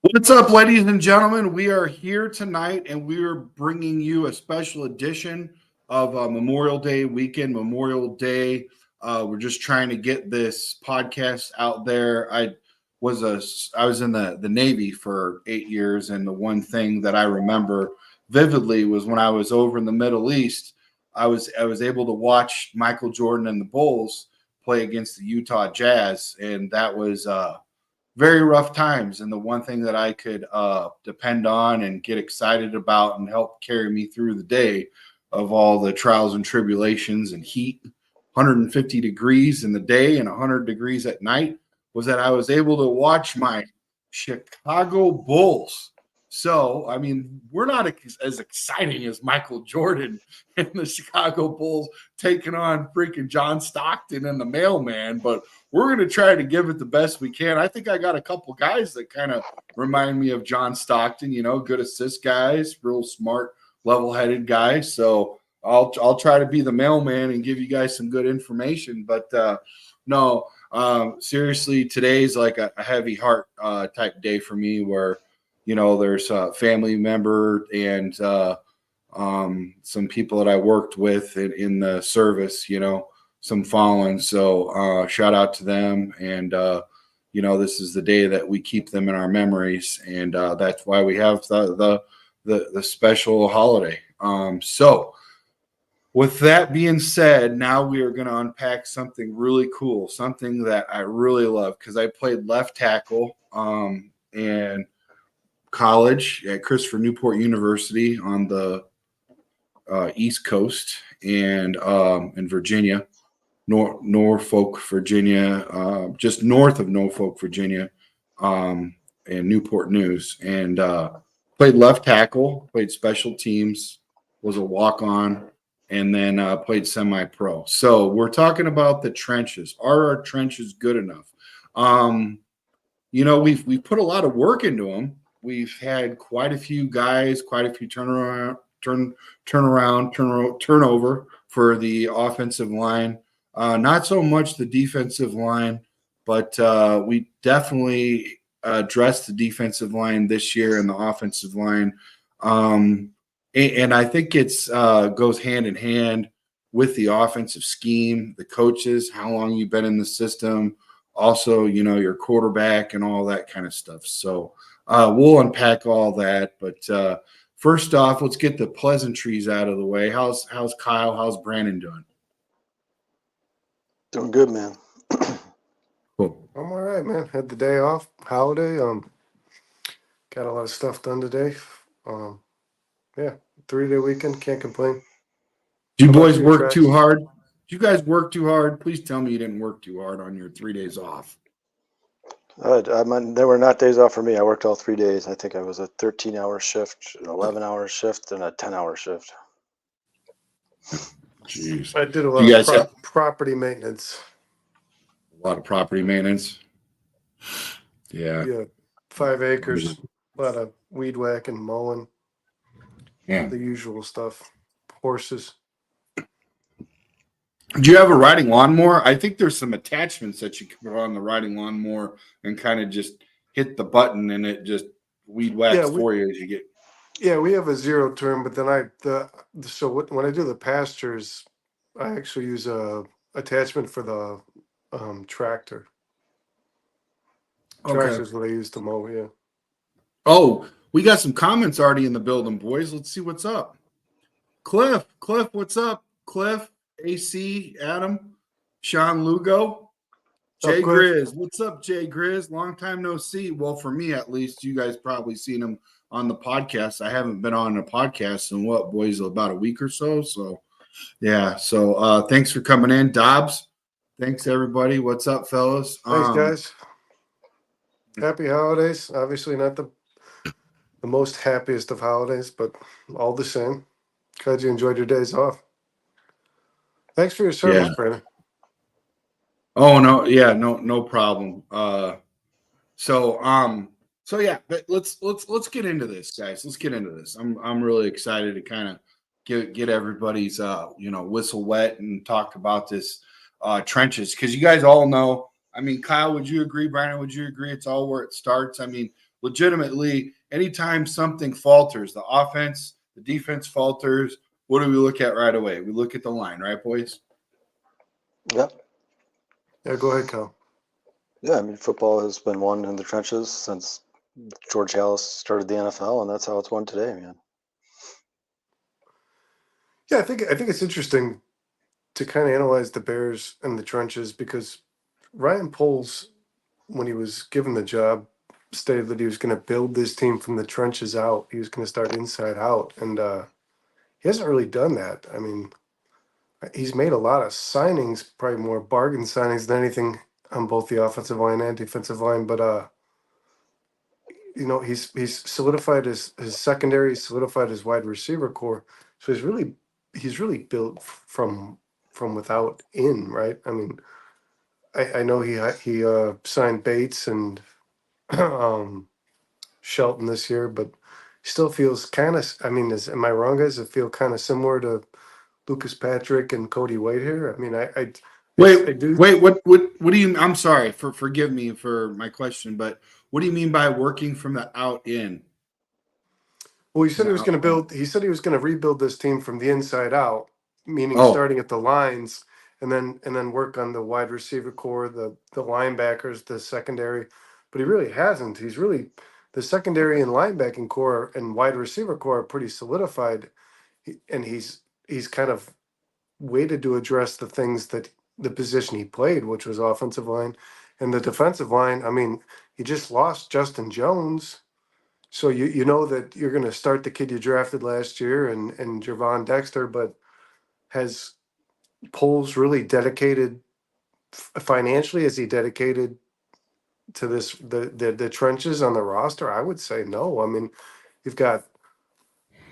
What's up, ladies and gentlemen? We are here tonight, and we are bringing you a special edition of Memorial Day weekend. Memorial Day. We're just trying to get this podcast out there. I was in the Navy for 8 years, and the one thing that I remember vividly was when I was over in the Middle East. I was able to watch Michael Jordan and the Bulls play against the Utah Jazz, and that was very rough times. And the one thing that I could depend on and get excited about and help carry me through the day of all the trials and tribulations and heat, 150 degrees in the day and 100 degrees at night, was that I was able to watch my Chicago Bulls. So, I mean, we're not as exciting as Michael Jordan and the Chicago Bulls taking on freaking John Stockton and the mailman, but we're going to try to give it the best we can. I think I got a couple guys that kind of remind me of John Stockton, good assist guys, real smart, level-headed guys. So I'll try to be the mailman and give you guys some good information. But no, seriously, today's like a heavy heart type day for me where, there's a family member and some people that I worked with in the service, some fallen. So shout out to them. And, this is the day that we keep them in our memories. And that's why we have the special holiday. So with that being said, now we are going to unpack something really cool, something that I really love because I played left tackle and college at Christopher Newport University on the East Coast and in Virginia, Norfolk, Virginia, just north of Norfolk, Virginia, and Newport News, and played left tackle, played special teams, was a walk-on, and then played semi-pro. So we're talking about the trenches. Are our trenches good enough? We've put a lot of work into them. We've had quite a few guys, quite a few turnover for the offensive line. Not so much the defensive line, but we definitely addressed the defensive line this year and the offensive line. And I think it's goes hand in hand with the offensive scheme, the coaches, how long you've been in the system, also, your quarterback and all that kind of stuff. So we'll unpack all that. But first off, let's get the pleasantries out of the way. How's Kyle? How's Brandon doing? Doing good, man. Cool. I'm all right, man. Had the day off, holiday. Got a lot of stuff done today. Yeah, 3-day weekend. Can't complain. Do you boys work too hard? Did you guys work too hard? Please tell me you didn't work too hard on your 3 days off. There were not days off for me. I worked all 3 days. I think I was a 13-hour shift, an 11-hour shift, and a 10-hour shift. Jeez. I did a lot of property maintenance. A lot of property maintenance. Yeah. Yeah, 5 acres, a lot of weed whacking, mowing. Yeah. The usual stuff. Horses. Do you have a riding lawnmower? I think there's some attachments that you can put on the riding lawnmower and kind of just hit the button and it just weed whacks for you as you get. Yeah, we have a zero turn, but then when I do the pastures, I actually use a attachment for the tractor. Tractor is what I use to mow. Yeah. Oh, we got some comments already in the building, boys. Let's see what's up. Cliff, what's up? Cliff, AC, Adam, Sean Lugo, Jay Grizz. What's up, Jay Grizz? Long time no see. Well, for me at least, you guys probably seen him on the podcast. I haven't been on a podcast in boys, about a week or so. So, yeah. So, thanks for coming in, Dobbs. Thanks, everybody. What's up, fellas? Thanks, guys. Happy holidays. Obviously, not the most happiest of holidays, but all the same. Glad you enjoyed your days off. Thanks for your service, Brandon. Oh no, yeah, no problem. So yeah, but let's get into this, guys. Let's get into this. I'm really excited to kind of get everybody's whistle wet and talk about this trenches, because you guys all know. I mean, Kyle, would you agree? Brandon, would you agree? It's all where it starts. I mean, legitimately, anytime something falters, the offense, the defense falters, what do we look at right away? We look at the line, right, boys? Yep. Yeah, go ahead, Cal. Yeah, I mean, football has been won in the trenches since George Halas started the NFL, and that's how it's won today, man. Yeah, I think it's interesting to kind of analyze the Bears and the trenches because Ryan Poles, when he was given the job, stated that he was going to build this team from the trenches out. He was going to start inside out, and he hasn't really done that. I mean, he's made a lot of signings, probably more bargain signings than anything on both the offensive line and defensive line. But he's solidified his secondary, solidified his wide receiver core. So he's really built from without in, right? I mean, I know he signed Bates and um, Shelton this year, but still feels kind of. I mean, am I wrong, guys? Does it feel kind of similar to Lucas Patrick and Cody White here? I mean, I do. Wait, what do you, I'm sorry, forgive me for my question, but what do you mean by working from the out in? Well, he said he was going to Out. build. He said he was going to rebuild this team from the inside out, meaning Oh, starting at the lines and then work on the wide receiver core, the linebackers, the secondary. But he really hasn't. He's really the secondary and linebacking core and wide receiver core are pretty solidified, and he's kind of waited to address the things that the position he played, which was offensive line, and the defensive line. I mean, he just lost Justin Jones. So you know that you're going to start the kid you drafted last year and Javon Dexter, but has Poles really dedicated financially? Is he dedicated to this the trenches on the roster? I would say no. I mean, you've got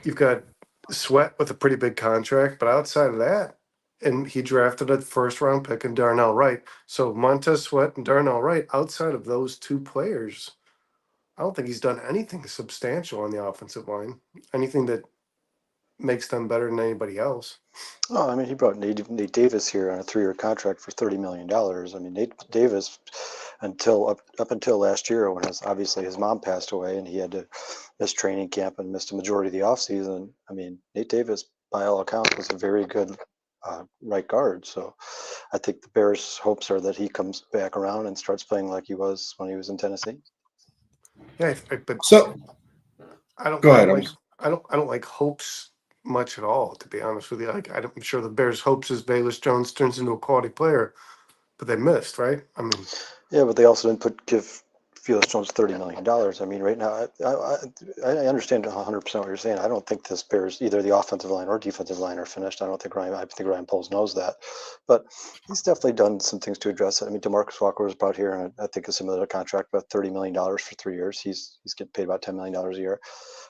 you've got Sweat with a pretty big contract, but outside of that, and he drafted a first round pick in Darnell Wright. So Montez Sweat and Darnell Wright, outside of those two players, I don't think he's done anything substantial on the offensive line. Anything that makes them better than anybody else. Oh, I mean, he brought Nate Davis here on a 3-year contract for $30 million. I mean, Nate Davis, up until last year, when obviously his mom passed away and he had to miss training camp and missed a majority of the offseason. I mean, Nate Davis, by all accounts, was a very good right guard. So I think the Bears' hopes are that he comes back around and starts playing like he was when he was in Tennessee. Yeah, but so I don't go I ahead. don't like I don't like hopes much at all, to be honest with you. Like I'm sure the Bears' hopes is Bayless Jones turns into a quality player, but they missed, right? I mean, Yeah, but they also didn't give Felix Jones $30 million. I mean, right now, I understand 100% what you're saying. I don't think this Bears, either the offensive line or defensive line, are finished. I think Ryan Poles knows that, but he's definitely done some things to address it. I mean, DeMarcus Walker was brought here, and I think a similar contract, about $30 million for 3 years. He's getting paid about $10 million a year.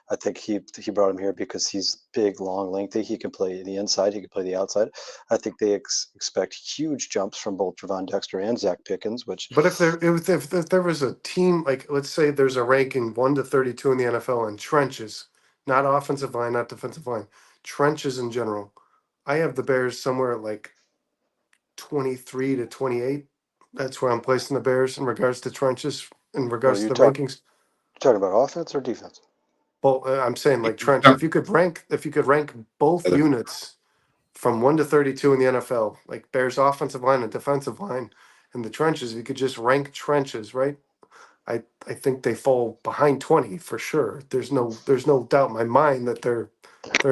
I think he brought him here because he's big, long, lengthy. He can play the inside. He can play the outside. I think they expect huge jumps from both Javon Dexter and Zach Pickens, which. but if there was a team, like let's say there's a ranking 1 to 32 in the NFL in trenches, not offensive line, not defensive line, trenches in general, I have the Bears somewhere at like 23 to 28. That's where I'm placing the Bears in regards to trenches, in Well, regards to the rankings. talking about offense or defense? Well, I'm saying like trench. Yeah. If you could rank both units from 1 to 32 in the NFL, like Bears offensive line and defensive line, in the trenches, if you could just rank trenches, right? I think they fall behind 20 for sure. There's no doubt in my mind that they're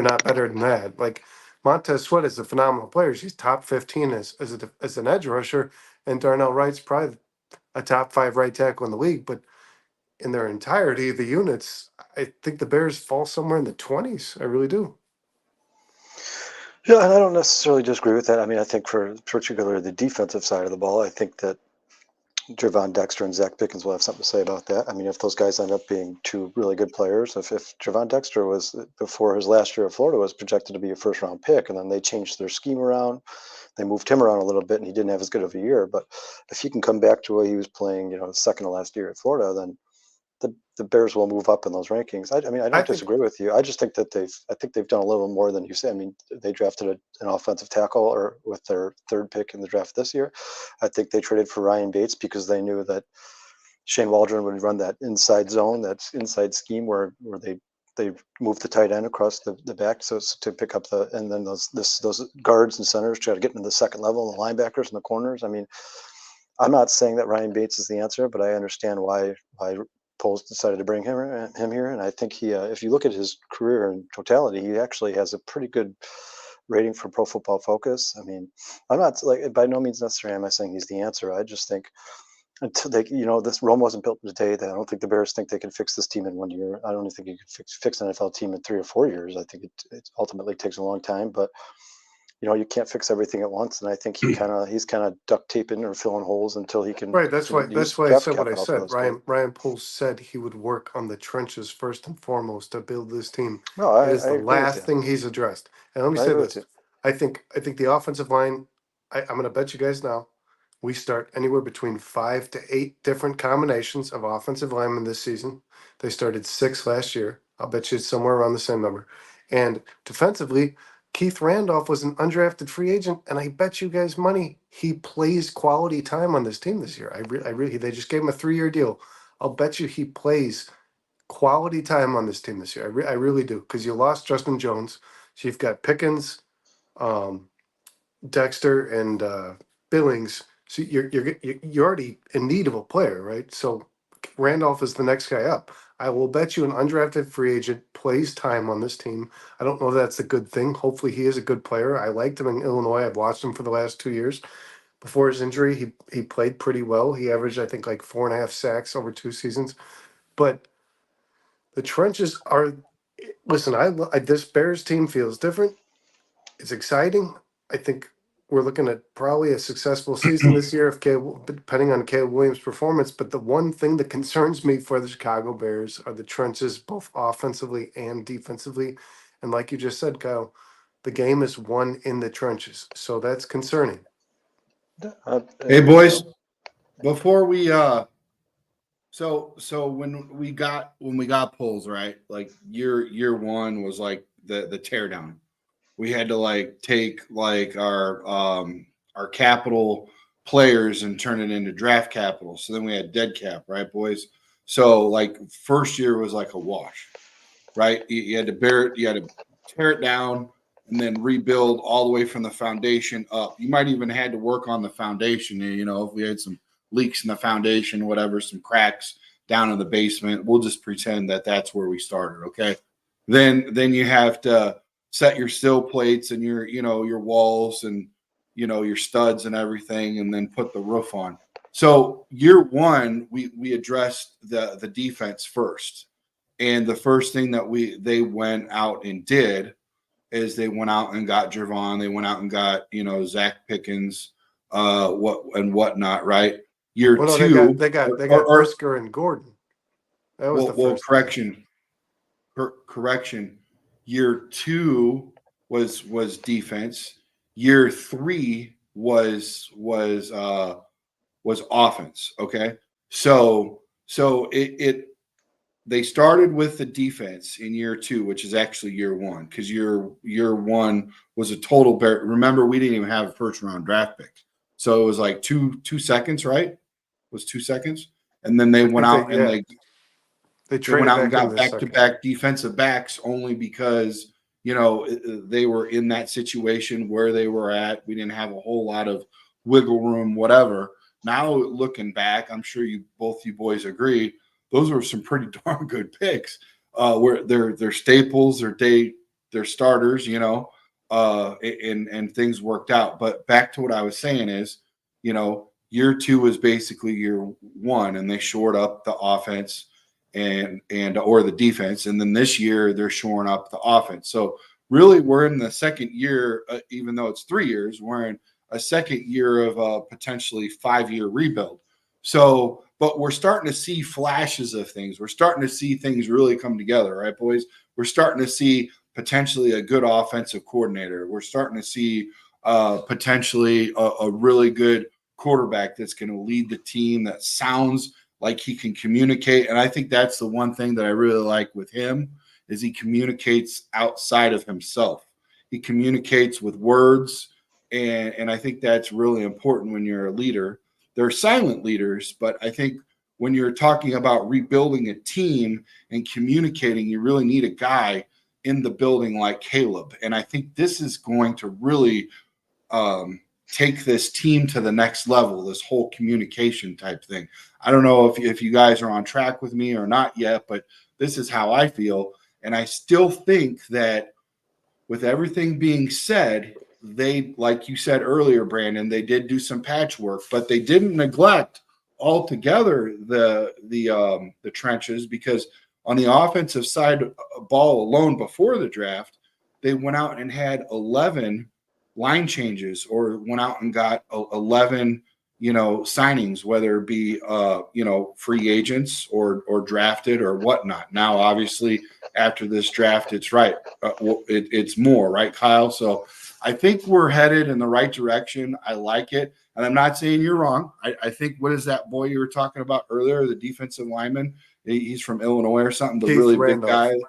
not better than that. Like Montez Sweat is a phenomenal player. He's top 15 as an edge rusher, and Darnell Wright's probably a top 5 right tackle in the league. But in their entirety, the units, I think the Bears fall somewhere in the 20s. I really do. Yeah, and I don't necessarily disagree with that. I mean, I think for particularly the defensive side of the ball, I think that Javon Dexter and Zach Pickens will have something to say about that. I mean, if those guys end up being two really good players, if Javon Dexter was, before his last year at Florida, was projected to be a first round pick, and then they changed their scheme around, they moved him around a little bit, and he didn't have as good of a year. But if he can come back to where he was playing, second to last year at Florida, then the Bears will move up in those rankings. I mean, I I don't think disagree with you. I just think that they've done a little more than you say. I mean, they drafted an offensive tackle or with their third pick in the draft this year. I think they traded for Ryan Bates because they knew that Shane Waldron would run that inside zone, that's inside scheme where they move the tight end across the back so to pick up and then those guards and centers try to get into the second level, and the linebackers in the corners. I mean, I'm not saying that Ryan Bates is the answer, but I understand why Poles decided to bring him here, and I think he, if you look at his career in totality, he actually has a pretty good rating for Pro Football Focus. I mean, I'm not like, by no means necessarily am I saying he's the answer. I just think until they, this Rome wasn't built today. I don't think the Bears think they can fix this team in 1 year. I don't think you can fix an NFL team in 3 or 4 years. I think it ultimately takes a long time, but you can't fix everything at once. And I think he's kind of duct taping or filling holes until he can. Right. That's why I said what I said. Ryan Poles said he would work on the trenches first and foremost to build this team. No, It is I the agree with last you. thing he's addressed. And let me I say agree this. with you. I think the offensive line, I'm going to bet you guys now, we start anywhere between 5 to 8 different combinations of offensive linemen this season. They started 6 last year. I'll bet you it's somewhere around the same number. And defensively, Keith Randolph was an undrafted free agent, and I bet you guys money he plays quality time on this team this year. I really, they just gave him a 3-year deal. I'll bet you he plays quality time on this team this year. I really do, because you lost Justin Jones, so you've got Pickens, Dexter, and Billings. So you're already in need of a player, right? So Randolph is the next guy up. I will bet you an undrafted free agent plays time on this team. I don't know if that's a good thing. Hopefully he is a good player. I liked him in Illinois. I've watched him for the last 2 years. Before his injury, he played pretty well. He averaged, I think, like 4.5 sacks over 2 seasons. But the trenches are, listen, this Bears team feels different. It's exciting. I think we're looking at probably a successful season this year, depending on Caleb Williams' performance. But the one thing that concerns me for the Chicago Bears are the trenches, both offensively and defensively. And like you just said, Kyle, the game is won in the trenches, so that's concerning. Hey boys, before we so when we got Poles, right, like year one was like the tear down. We had to like take like our capital players and turn it into draft capital. So then we had dead cap, right, boys? So like first year was like a wash, right? You had to bear it, you had to tear it down and then rebuild all the way from the foundation up. You might even had to work on the foundation. If we had some leaks in the foundation, whatever, some cracks down in the basement, we'll just pretend that that's where we started. Okay. Then you have to set your sill plates and your walls and your studs and everything, and then put the roof on. So year one, we addressed the defense first, and the first thing that they went out and did is they went out and got Javon. They went out and got Zach Pickens, whatnot. Right. Year two, they got Brisker and Gordon. That was the first. Correction. Year two was defense. Year three was offense. Okay, so they started with the defense in year two, which is actually year one, because year one was a total bear. Remember, we didn't even have a first round draft pick, so it was like two seconds, right? It was 2 seconds, and then they went out and they went out and back got back-to-back defensive backs only because, they were in that situation where they were at. We didn't have a whole lot of wiggle room, whatever. Now, looking back, I'm sure both you boys agree, those were some pretty darn good picks. Where they're staples, they're starters, and things worked out. But back to what I was saying is, year two is basically year one, and they shored up the offense or the defense, and then this year they're shoring up the offense. So really, we're in the second year, even though it's 3 years, we're in a second year of a potentially 5-year rebuild. So, but we're starting to see flashes of things. We're starting to see things really come together, right, boys? We're starting to see potentially a good offensive coordinator. We're starting to see potentially a really good quarterback that's going to lead the team, that sounds like he can communicate. And I think that's the one thing that I really like with him, is he communicates outside of himself. He communicates with words. And I think that's really important when you're a leader. They're silent leaders, but I think when you're talking about rebuilding a team and communicating, you really need a guy in the building like Caleb. And I think this is going to really take this team to the next level, this whole communication type thing. I don't know if you guys are on track with me or not yet, but this is how I feel. And I still think that with everything being said, they, like you said earlier, Brandon, they did do some patchwork, but they didn't neglect altogether the trenches, because on the offensive side ball alone before the draft, they went out and had 11 line changes, or went out and got 11 signings, whether it be free agents or drafted or whatnot. Now obviously after this draft it's right, it's more, right, Kyle? So I think we're headed in the right direction. I like it, and I'm not saying you're wrong. I think, what is that boy you were talking about earlier, the defensive lineman? He's from Illinois or something, the Keith really Randolph. big guy.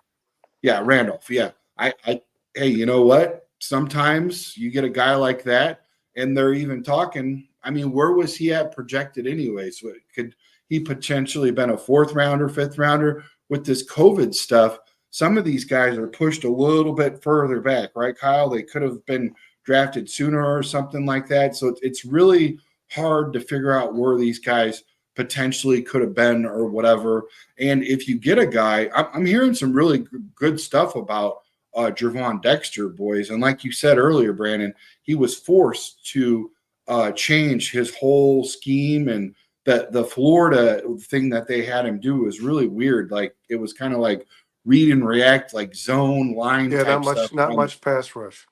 Yeah, Randolph. Yeah. Hey, you know what? Sometimes you get a guy like that, and they're even talking. I mean, where was he at projected anyway? So could he potentially been a 4th rounder, 5th rounder? With this COVID stuff, some of these guys are pushed a little bit further back, right, Kyle? They could have been drafted sooner or something like that. So it's really hard to figure out where these guys potentially could have been or whatever. And if you get a guy, I'm hearing some really good stuff about Gervon Dexter, boys. And like you said earlier, Brandon, he was forced to change his whole scheme, and the Florida thing that they had him do was really weird. Like, it was kind of like read and react, like zone line. Yeah, type not much pass rush.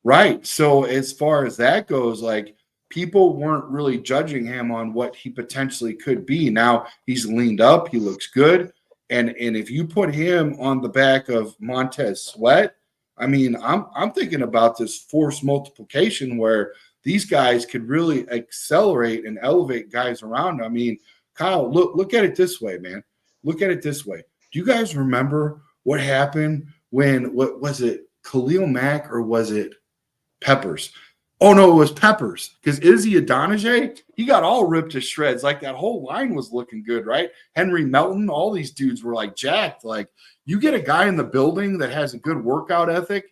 Right. So as far as that goes, like, people weren't really judging him on what he potentially could be. Now he's leaned up, he looks good. And if you put him on the back of Montez Sweat, I mean, I'm thinking about this force multiplication where these guys could really accelerate and elevate guys around. I mean, Kyle, look at it this way, man. Look at it this way. Do you guys remember what happened when, what was it, Khalil Mack, or was it Peppers? Oh no, it was Peppers, because Izzy Adonijay, he got all ripped to shreds. Like, that whole line was looking good, right? Henry Melton, all these dudes were like jacked. Like, you get a guy in the building that has a good workout ethic,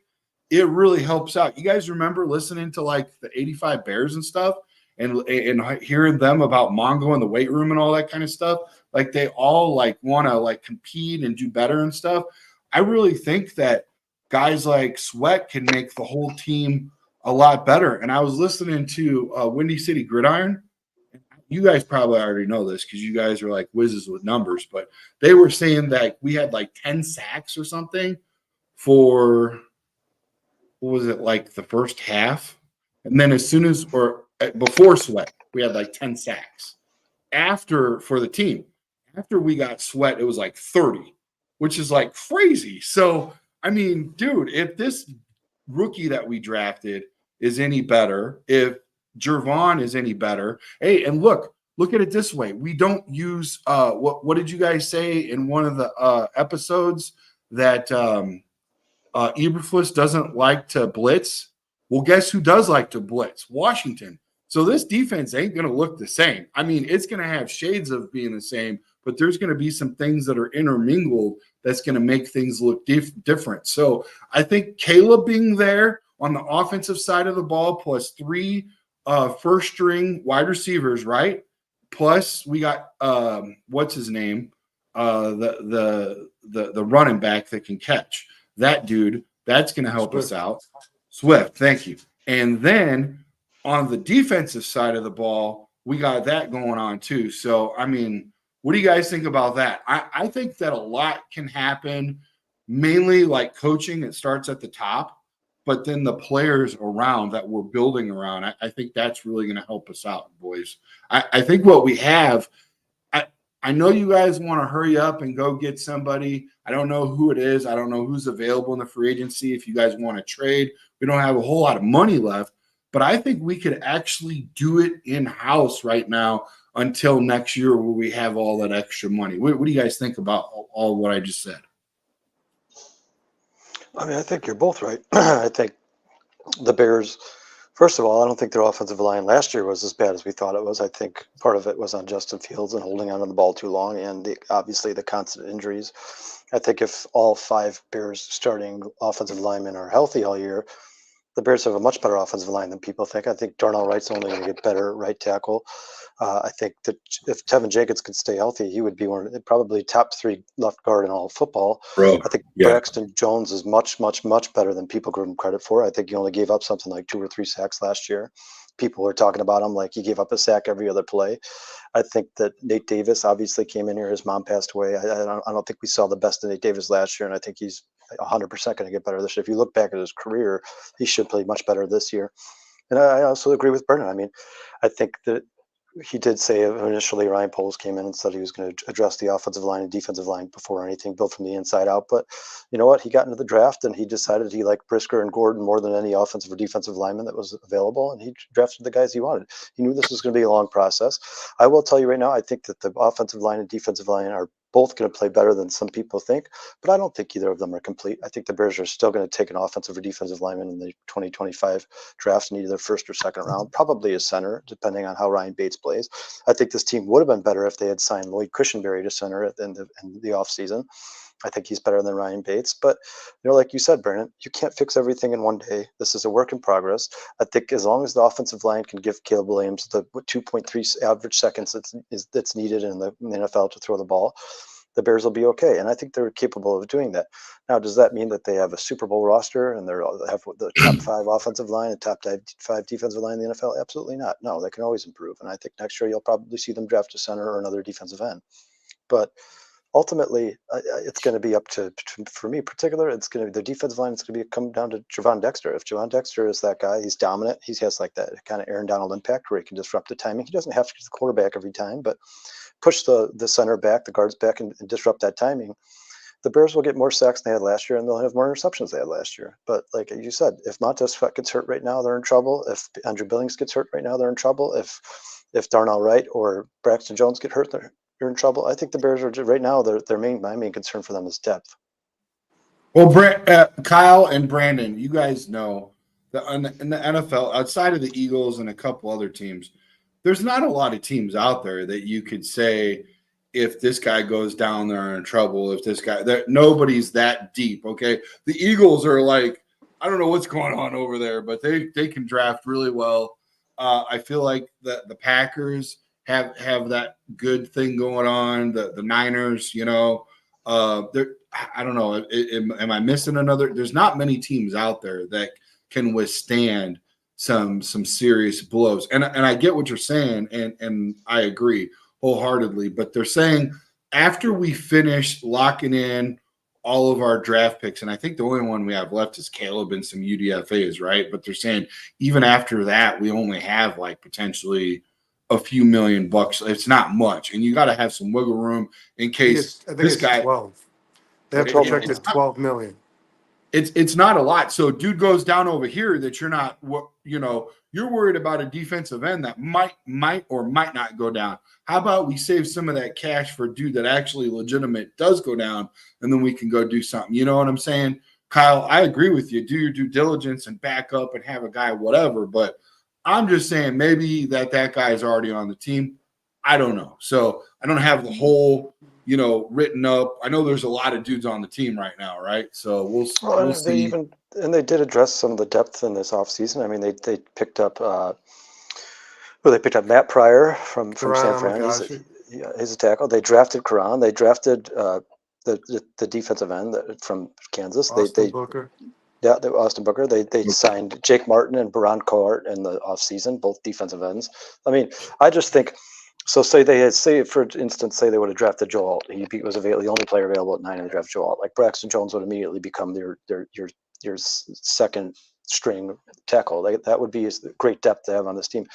it really helps out. You guys remember listening to like the 85 Bears and stuff, and hearing them about Mongo in the weight room and all that kind of stuff? Like, they all like want to like compete and do better and stuff. I really think that guys like Sweat can make the whole team a lot better. And I was listening to Windy City Gridiron. You guys probably already know this because you guys are like whizzes with numbers, but they were saying that we had like 10 sacks or something for, what was it, like the first half? And then as soon as, or before Sweat, we had like 10 sacks. After, for the team, after we got Sweat, it was like 30, which is like crazy. So, I mean, dude, if this rookie that we drafted is any better, if Gervon is any better, hey, and look at it this way. We don't use what did you guys say in one of the episodes, that Eberflus doesn't like to blitz? Well, guess who does like to blitz? Washington. So this defense ain't going to look the same. I mean, it's going to have shades of being the same, but there's going to be some things that are intermingled that's going to make things look different. So I think Caleb being there on the offensive side of the ball, plus 3 first-string wide receivers, right? Plus we got what's his name, the running back that can catch. That dude, that's going to help us out. Swift, thank you. And then on the defensive side of the ball, we got that going on too. So, I mean, what do you guys think about that? I think that a lot can happen, mainly like coaching. It starts at the top, but then the players around that we're building around, I think that's really going to help us out, boys. I think what we have, I know you guys want to hurry up and go get somebody. I don't know who it is. I don't know who's available in the free agency. If you guys want to trade, we don't have a whole lot of money left, but I think we could actually do it in-house right now until next year, where we have all that extra money. What do you guys think about all what I just said? I mean, I think you're both right. I think the Bears, First of all, I don't think their offensive line last year was as bad as we thought it was. I think part of it was on Justin Fields and holding on to the ball too long, and obviously the constant injuries. I think if all 5 Bears starting offensive linemen are healthy all year, the Bears have a much better offensive line than people think. I think Darnell Wright's only going to get better at right tackle. I think that if Tevin Jenkins could stay healthy, he would be one of the probably top 3 left guard in all of football. Bro, I think yeah. Braxton Jones is much, much, much better than people give him credit for. I think he only gave up something like 2 or 3 sacks last year. People were talking about him like he gave up a sack every other play. I think that Nate Davis obviously came in here. His mom passed away. I don't think we saw the best of Nate Davis last year, and I think he's 100% going to get better this year. If you look back at his career, he should play much better this year. And I also agree with Brennan. I mean, I think that he did say initially Ryan Poles came in and said he was going to address the offensive line and defensive line before anything, built from the inside out. But you know what? He got into the draft and he decided he liked Brisker and Gordon more than any offensive or defensive lineman that was available. And he drafted the guys he wanted. He knew this was going to be a long process. I will tell you right now, I think that the offensive line and defensive line are both going to play better than some people think, but I don't think either of them are complete. I think the Bears are still going to take an offensive or defensive lineman in the 2025 draft in either first or second round, probably a center, depending on how Ryan Bates plays. I think this team would have been better if they had signed Lloyd Cushenberry to center in the offseason. I think he's better than Ryan Bates. But, like you said, Brandon, you can't fix everything in one day. This is a work in progress. I think as long as the offensive line can give Caleb Williams the 2.3 average seconds that's needed in the NFL to throw the ball, the Bears will be okay. And I think they're capable of doing that. Now, does that mean that they have a Super Bowl roster and they have the top 5 offensive line and top 5 defensive line in the NFL? Absolutely not. No, they can always improve. And I think next year you'll probably see them draft a center or another defensive end. But ultimately, it's going to be up to, for me in particular, it's going to be the defensive line. It's going to be come down to Javon Dexter. If Javon Dexter is that guy, he's dominant. He has like that kind of Aaron Donald impact where he can disrupt the timing. He doesn't have to get the quarterback every time, but push the center back, the guards back, and disrupt that timing. The Bears will get more sacks than they had last year, and they'll have more interceptions than they had last year. But like you said, if Montez Sweat gets hurt right now, they're in trouble. If Andrew Billings gets hurt right now, they're in trouble. If Darnell Wright or Braxton Jones get hurt, they're in trouble. I think the Bears are right now. My main concern for them is depth. Well, Kyle and Brandon, you guys know that in the NFL, outside of the Eagles and a couple other teams, there's not a lot of teams out there that you could say, if this guy goes down, they're in trouble. If this guy, nobody's that deep. Okay, the Eagles are like, I don't know what's going on over there, but they can draft really well. I feel like the Packers have that good thing going on. The Niners, I don't know. Am I missing another? There's not many teams out there that can withstand some serious blows. And I get what you're saying, and I agree wholeheartedly. But they're saying after we finish locking in all of our draft picks, and I think the only one we have left is Caleb and some UDFAs, right? But they're saying even after that, we only have like potentially a few $1,000,000. It's not much, and you got to have some wiggle room in case I think this it's guy. 12. They have Okay, projected 12 million. It's not a lot. So dude goes down over here that you're not, you're worried about a defensive end that might or might not go down. How about we save some of that cash for a dude that actually legitimate does go down, and then we can go do something. You know what I'm saying? Kyle, I agree with you. Do your due diligence and back up and have a guy, whatever. But I'm just saying maybe that guy is already on the team. I don't know. So I don't have the whole written up. I know there's a lot of dudes on the team right now, right? So we'll see. They did address some of the depth in this offseason. I mean, they picked up they picked up Matt Pryor from San Fran. He's a tackle. They drafted Karan. They drafted the defensive end from Kansas. Austin Booker. Yeah, Austin Booker. They signed Jake Martin and Baron Coart in the offseason, both defensive ends. I mean, I just think. So say for instance, they would have drafted Joe Alt. He was the only player available at 9 in the draft. Joe Alt, like Braxton Jones, would immediately become your second string tackle. That would be great depth to have on this team.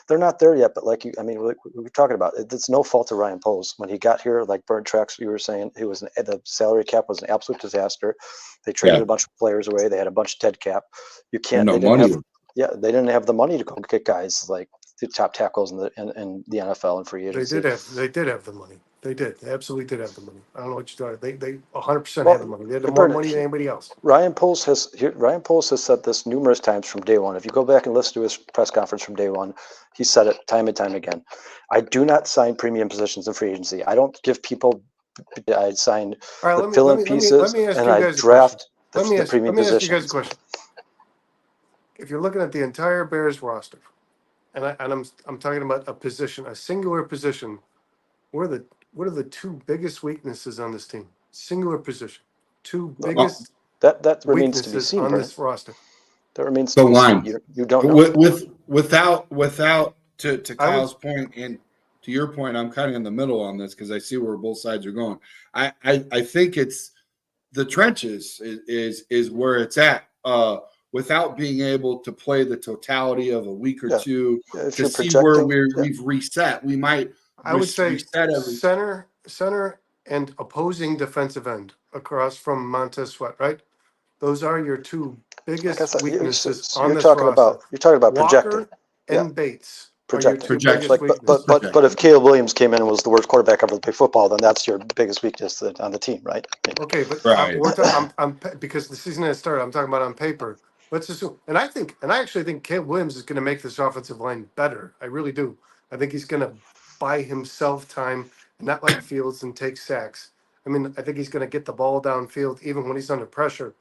They're not there yet, but we were talking about it. It's no fault of Ryan Poles when he got here. Like Bird Tracks, you were saying, the salary cap was an absolute disaster. They traded a bunch of players away. They had a bunch of dead cap. They didn't have the money to go get guys like the top tackles in the NFL and free agency. They did have the money. They did. They absolutely did have the money. I don't know what you're talking. They 100% had the Well, money. They had hey, more Bernard, money than anybody else. Ryan Poles has said this numerous times from day one. If you go back and listen to his press conference from day one, he said it time and time again. I do not sign premium positions in free agency. I don't give people. I sign All right, the let me let fill-in me let me let pieces, me ask and you I guys a question. draft Let me the ask premium let me ask you guys a positions. question. If you're looking at the entire Bears roster, and I'm talking about a position, a singular position, what are the two biggest weaknesses on this team? Singular position. Two Well, biggest that remains to be weaknesses seen, on Bernard. this roster. That remains The to be seen. line. You don't know. Without to I would Kyle's point and to your point, I'm kind of in the middle on this because I see where both sides are going. I think it's the trenches is where it's at. Without being able to play the totality of a week or Yeah. two If to you're see where projecting, yeah. we've reset, we might I would say reset every. center and opposing defensive end across from Montez Sweat, right? Those are your two Like I biggest said, weaknesses so on you're this talking roster. about projecting. Walker Yeah, and Bates are your projecting. two biggest Projection. weaknesses. But if Caleb Williams came in and was the worst quarterback ever to play football, then that's your biggest weakness on the team, right? Okay, but Right. because the season has started. I'm talking about on paper. Let's assume, and I actually think Caleb Williams is going to make this offensive line better. I really do. I think he's going to buy himself time and not like Fields and take sacks. I mean, I think he's going to get the ball downfield even when he's under pressure.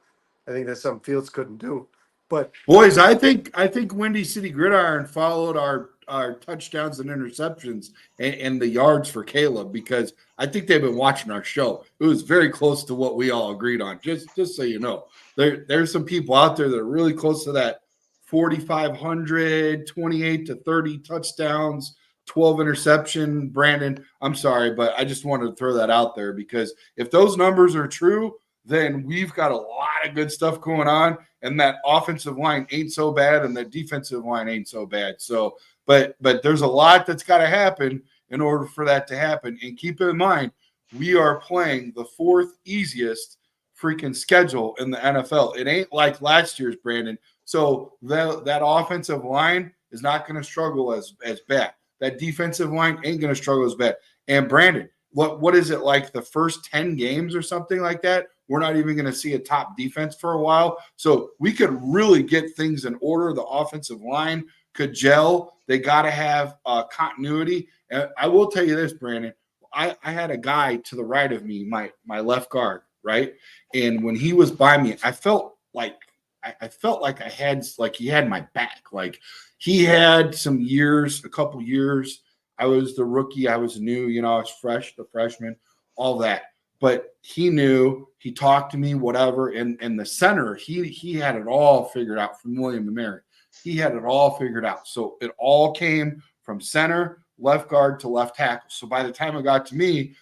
I think that's something Fields couldn't do. But Boys, I think Windy City Gridiron followed our touchdowns and interceptions and the yards for Caleb because I think they've been watching our show. It was very close to what we all agreed on. Just so you know, there's some people out there that are really close to that 4,500, 28 to 30 touchdowns, 12 interception. Brandon, I'm sorry, but I just wanted to throw that out there because if those numbers are true, then we've got a lot of good stuff going on, and that offensive line ain't so bad, and that defensive line ain't so bad. So, but there's a lot that's got to happen in order for that to happen. And keep in mind, we are playing the fourth easiest freaking schedule in the NFL. It ain't like last year's, Brandon. So that offensive line is not going to struggle as bad. That defensive line ain't going to struggle as bad. And Brandon, what is it like the first 10 games or something like that? We're not even going to see a top defense for a while. So we could really get things in order. The offensive line could gel. They got to have continuity. And I will tell you this, Brandon. I had a guy to the right of me, my left guard, right? And when he was by me, I felt like I had like he had my back. Like he had some years, a couple years. I was the rookie. I was new. I was fresh, the freshman, all that. But he knew. He talked to me, whatever. And the center, he had it all figured out from William and Mary. He had it all figured out. So it all came from center, left guard to left tackle. So by the time it got to me,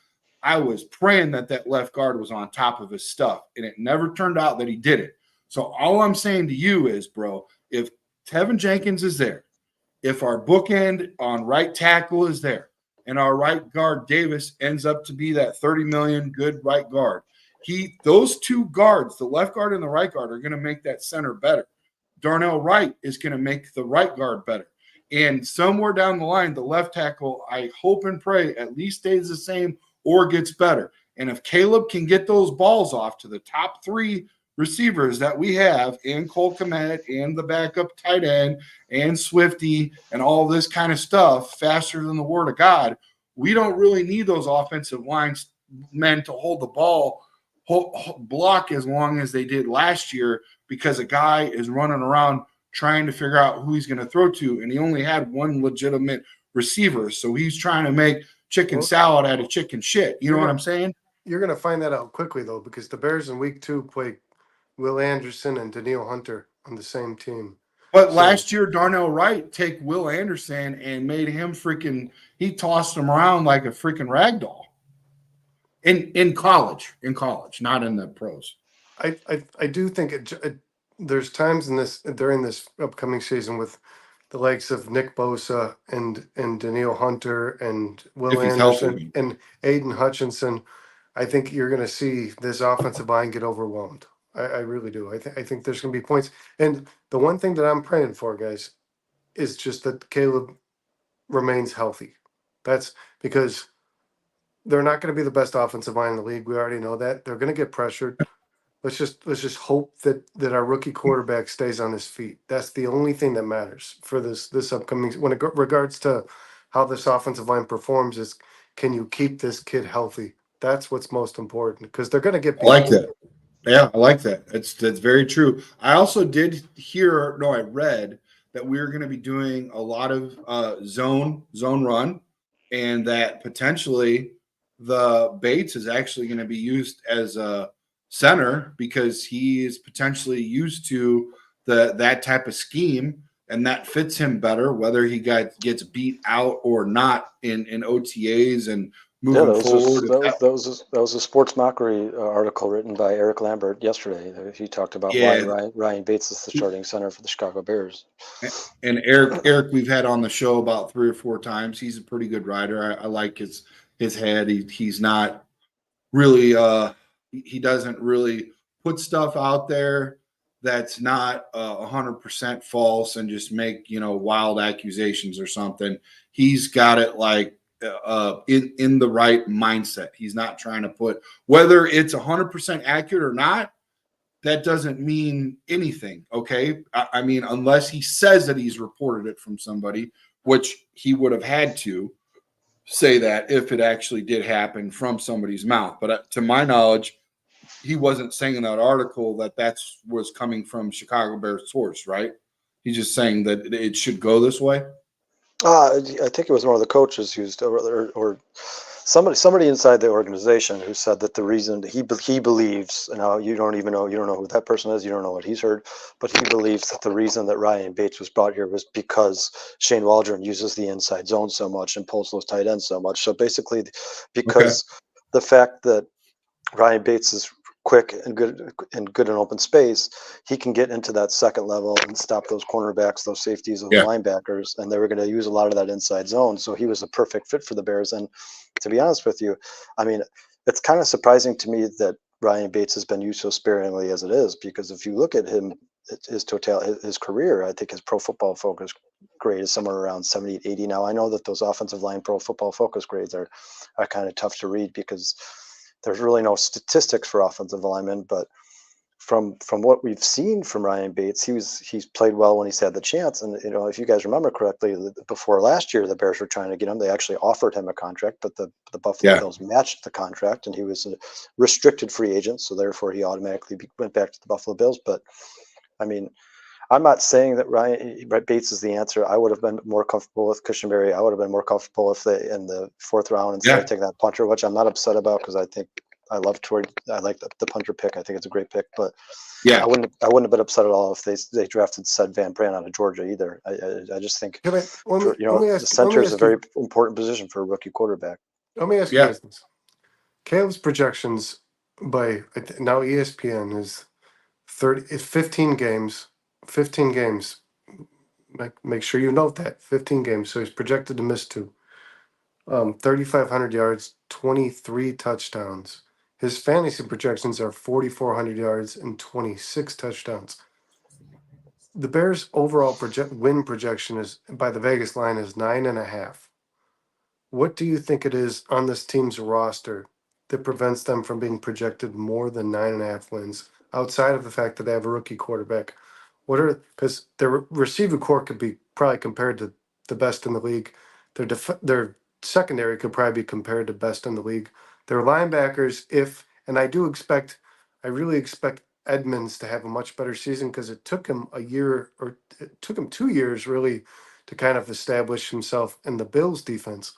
I was praying that left guard was on top of his stuff, and it never turned out that he did it. So all I'm saying to you is, bro, if Tevin Jenkins is there, if our bookend on right tackle is there, and our right guard Davis ends up to be that 30 million good right guard, those two guards, the left guard and the right guard, are going to make that center better. Darnell Wright is going to make the right guard better. And somewhere down the line, the left tackle, I hope and pray, at least stays the same or gets better. And if Caleb can get those balls off to the top three receivers that we have, and Cole Kmet, and the backup tight end, and Swifty, and all this kind of stuff faster than the word of God, we don't really need those offensive lines men to hold the ball, block as long as they did last year, because a guy is running around trying to figure out who he's going to throw to, and he only had one legitimate receiver. So he's trying to make chicken salad out of chicken shit. You know what I'm saying? You're going to find that out quickly, though, because the Bears in week 2 play Will Anderson and Daniil Hunter on the same team. But last year, Darnell Wright take Will Anderson and made him he tossed him around like a freaking rag doll. In college, not in the pros. I do think there's times during this upcoming season with the likes of Nick Bosa and Daniil Hunter and Will Anderson and Aiden Hutchinson. I think you're going to see this offensive line get overwhelmed. I really do. I think there's going to be points. And the one thing that I'm praying for, guys, is just that Caleb remains healthy. That's because they're not going to be the best offensive line in the league. We already know that. They're going to get pressured. Let's just hope that our rookie quarterback stays on his feet. That's the only thing that matters for this upcoming. When it regards to how this offensive line performs, is can you keep this kid healthy? That's what's most important because they're going to get I like beat. that. Yeah, I like that. That's very true. I also did hear, no, I read that we are going to be doing a lot of zone run, and that potentially the Bates is actually going to be used as a center because he is potentially used to that type of scheme, and that fits him better, whether he gets beat out or not in OTAs and Yeah, moving forward. that was a sports mockery article written by Eric Lambert yesterday. He talked about why Yeah, Ryan Bates is the starting center for the Chicago Bears. and Eric, we've had on the show about 3 or 4 times. He's a pretty good writer. I like his head. He's not really he doesn't really put stuff out there that's not 100% false and just make wild accusations or something. He's got it like in the right mindset. He's not trying to put whether it's 100% accurate or not. That doesn't mean anything. Okay. I mean, unless he says that he's reported it from somebody, which he would have had to say that if it actually did happen from somebody's mouth. But to my knowledge, he wasn't saying in that article that was coming from Chicago Bears source, right? He's just saying that it should go this way. I think it was one of the coaches who's or somebody inside the organization who said that the reason he believes, now you don't know who that person is, you don't know what he's heard, but he believes that the reason that Ryan Bates was brought here was because Shane Waldron uses the inside zone so much and pulls those tight ends so much. So basically, because the fact that Ryan Bates is quick and good in open space, he can get into that second level and stop those cornerbacks, those safeties, those linebackers, and they were going to use a lot of that inside zone. So he was a perfect fit for the Bears. And to be honest with you, I mean, it's kind of surprising to me that Ryan Bates has been used so sparingly as it is, because if you look at him, his career, I think his Pro Football Focus grade is somewhere around 78, 80. Now, I know that those offensive line Pro Football Focus grades are kind of tough to read because there's really no statistics for offensive linemen, but from what we've seen from Ryan Bates, he's played well when he's had the chance. And if you guys remember correctly, before last year, the Bears were trying to get him. They actually offered him a contract, but the Buffalo Bills matched the contract, and he was a restricted free agent, so therefore he automatically went back to the Buffalo Bills. But I mean, I'm not saying that Ryan Bates is the answer. I would have been more comfortable with Cushenberry. I would have been more comfortable if they in the 4th round instead of taking that punter, which I'm not upset about because I think I like the punter pick. I think it's a great pick, but I wouldn't have been upset at all if they drafted said Van Pran out of Georgia either. I just think the center is a very important position for a rookie quarterback. Let me ask you guys this: Caleb's projections by now ESPN is 15 games. 15 games. Make sure you note that 15 games. So he's projected to miss 2. 3,500 yards, 23 touchdowns. His fantasy projections are 4,400 yards and 26 touchdowns. The Bears' overall win projection is by the Vegas line is 9.5. What do you think it is on this team's roster that prevents them from being projected more than 9.5 wins, outside of the fact that they have a rookie quarterback? Because their receiver core could be probably compared to the best in the league. Their secondary could probably be compared to best in the league. Their linebackers, I really expect Edmonds to have a much better season because it took him 2 years really to kind of establish himself in the Bills defense.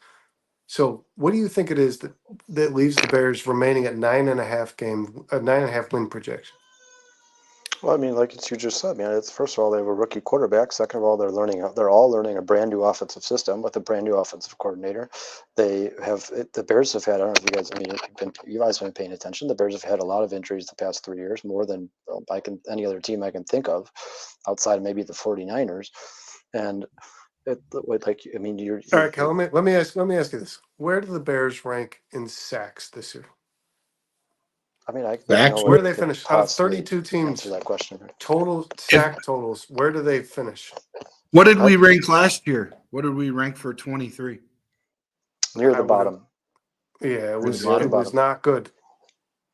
So what do you think it is that leaves the Bears remaining at 9.5 win projection? Well, I mean, like you just said, man, it's first of all, they have a rookie quarterback. Second of all, they're all learning a brand new offensive system with a brand new offensive coordinator. The Bears have had, I don't know if you guys, you guys have been paying attention. The Bears have had a lot of injuries the past 3 years, more than any other team I can think of outside of maybe the 49ers. And you're all right, Cal, let me ask you this. Where do the Bears rank in sacks this year? I mean, where do they finish? Out of 32 teams, answer that question. Total sack totals, where do they finish? What did we rank last year? What did we rank for 23? Near the bottom. Yeah, it was bottom. it was not good.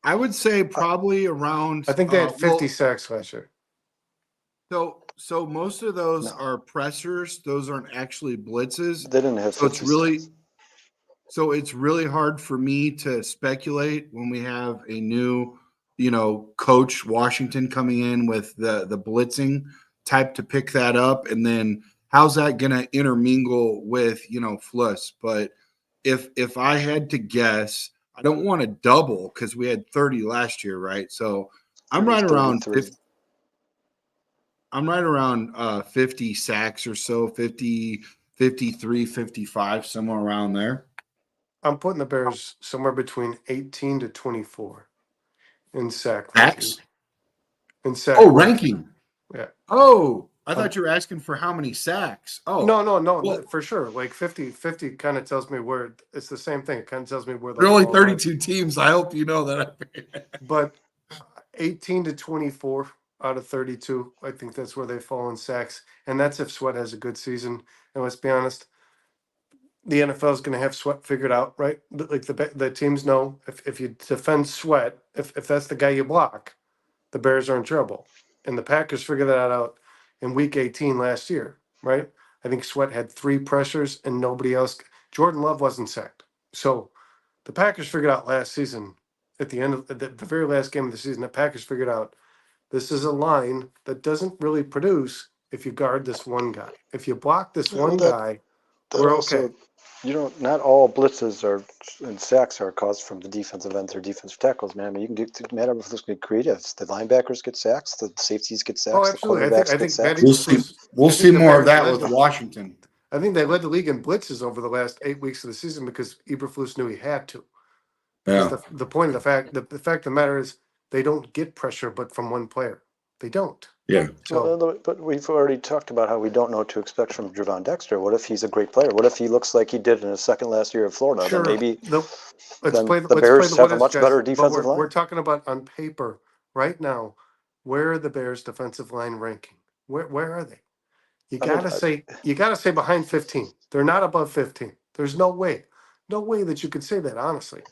I would say probably around. I think they had 50 well, sacks last year. so most of those No. are pressures. Those aren't actually blitzes. They didn't have So it's 50 really sacks. so it's really hard for me to speculate when we have a new, coach Washington coming in with the blitzing type to pick that up, and then how's that going to intermingle with Fluss? But if I had to guess, I don't want to double because we had 30 last year, right? So I'm It was right around 33. 50. I'm right around 50 sacks or so, 50, 53, 55, somewhere around there. I'm putting the Bears somewhere between 18 to 24 in sack ranking. Sacks? In sack Oh, ranking. ranking. Yeah. Oh, I thought you were asking for how many sacks. Oh, No, well, for sure. Like 50 kind of tells me where it's the same thing. It kind of tells me where there are they'll only fall in line. 32 teams. I hope you know that. But 18 to 24 out of 32, I think that's where they fall in sacks. And that's if Sweat has a good season. And let's be honest, the NFL is going to have Sweat figured out, right? Like the teams know if you defend Sweat, if that's the guy you block, the Bears are in trouble. And the Packers figured that out in week 18 last year, right? I think Sweat had 3 pressures and nobody else. Jordan Love wasn't sacked. So the Packers figured out last season, at the end of the very last game of the season, the Packers figured out this is a line that doesn't really produce if you guard this one guy. If you block this Well, one guy, that we're also, okay. not all blitzes and sacks are caused from the defensive ends or defensive tackles, man. I mean, you can do, no matter if this get creative. The linebackers get sacks, the safeties get Oh, sacks, the absolutely. cornerbacks I get think Matt sacks. We'll see. Eberflus. We'll I see think the more of Bears that led with the. Washington. I think they led the league in blitzes over the last 8 weeks of the season because Eberflus knew he had to. Because Yeah. the point of the fact of the matter is they don't get pressure, but from one player, they don't. Yeah. So But we've already talked about how we don't know what to expect from Javon Dexter. What if he's a great player? What if he looks like he did in his second last year of Florida? Then sure, maybe let's play the let's play Bears the have what a ifs, much guys. better But defensive we're line. talking about on paper right now. Where are the Bears' defensive line ranking? Where are they? You I mean, gotta say behind 15. They're not above 15. There's no way that you could say that honestly.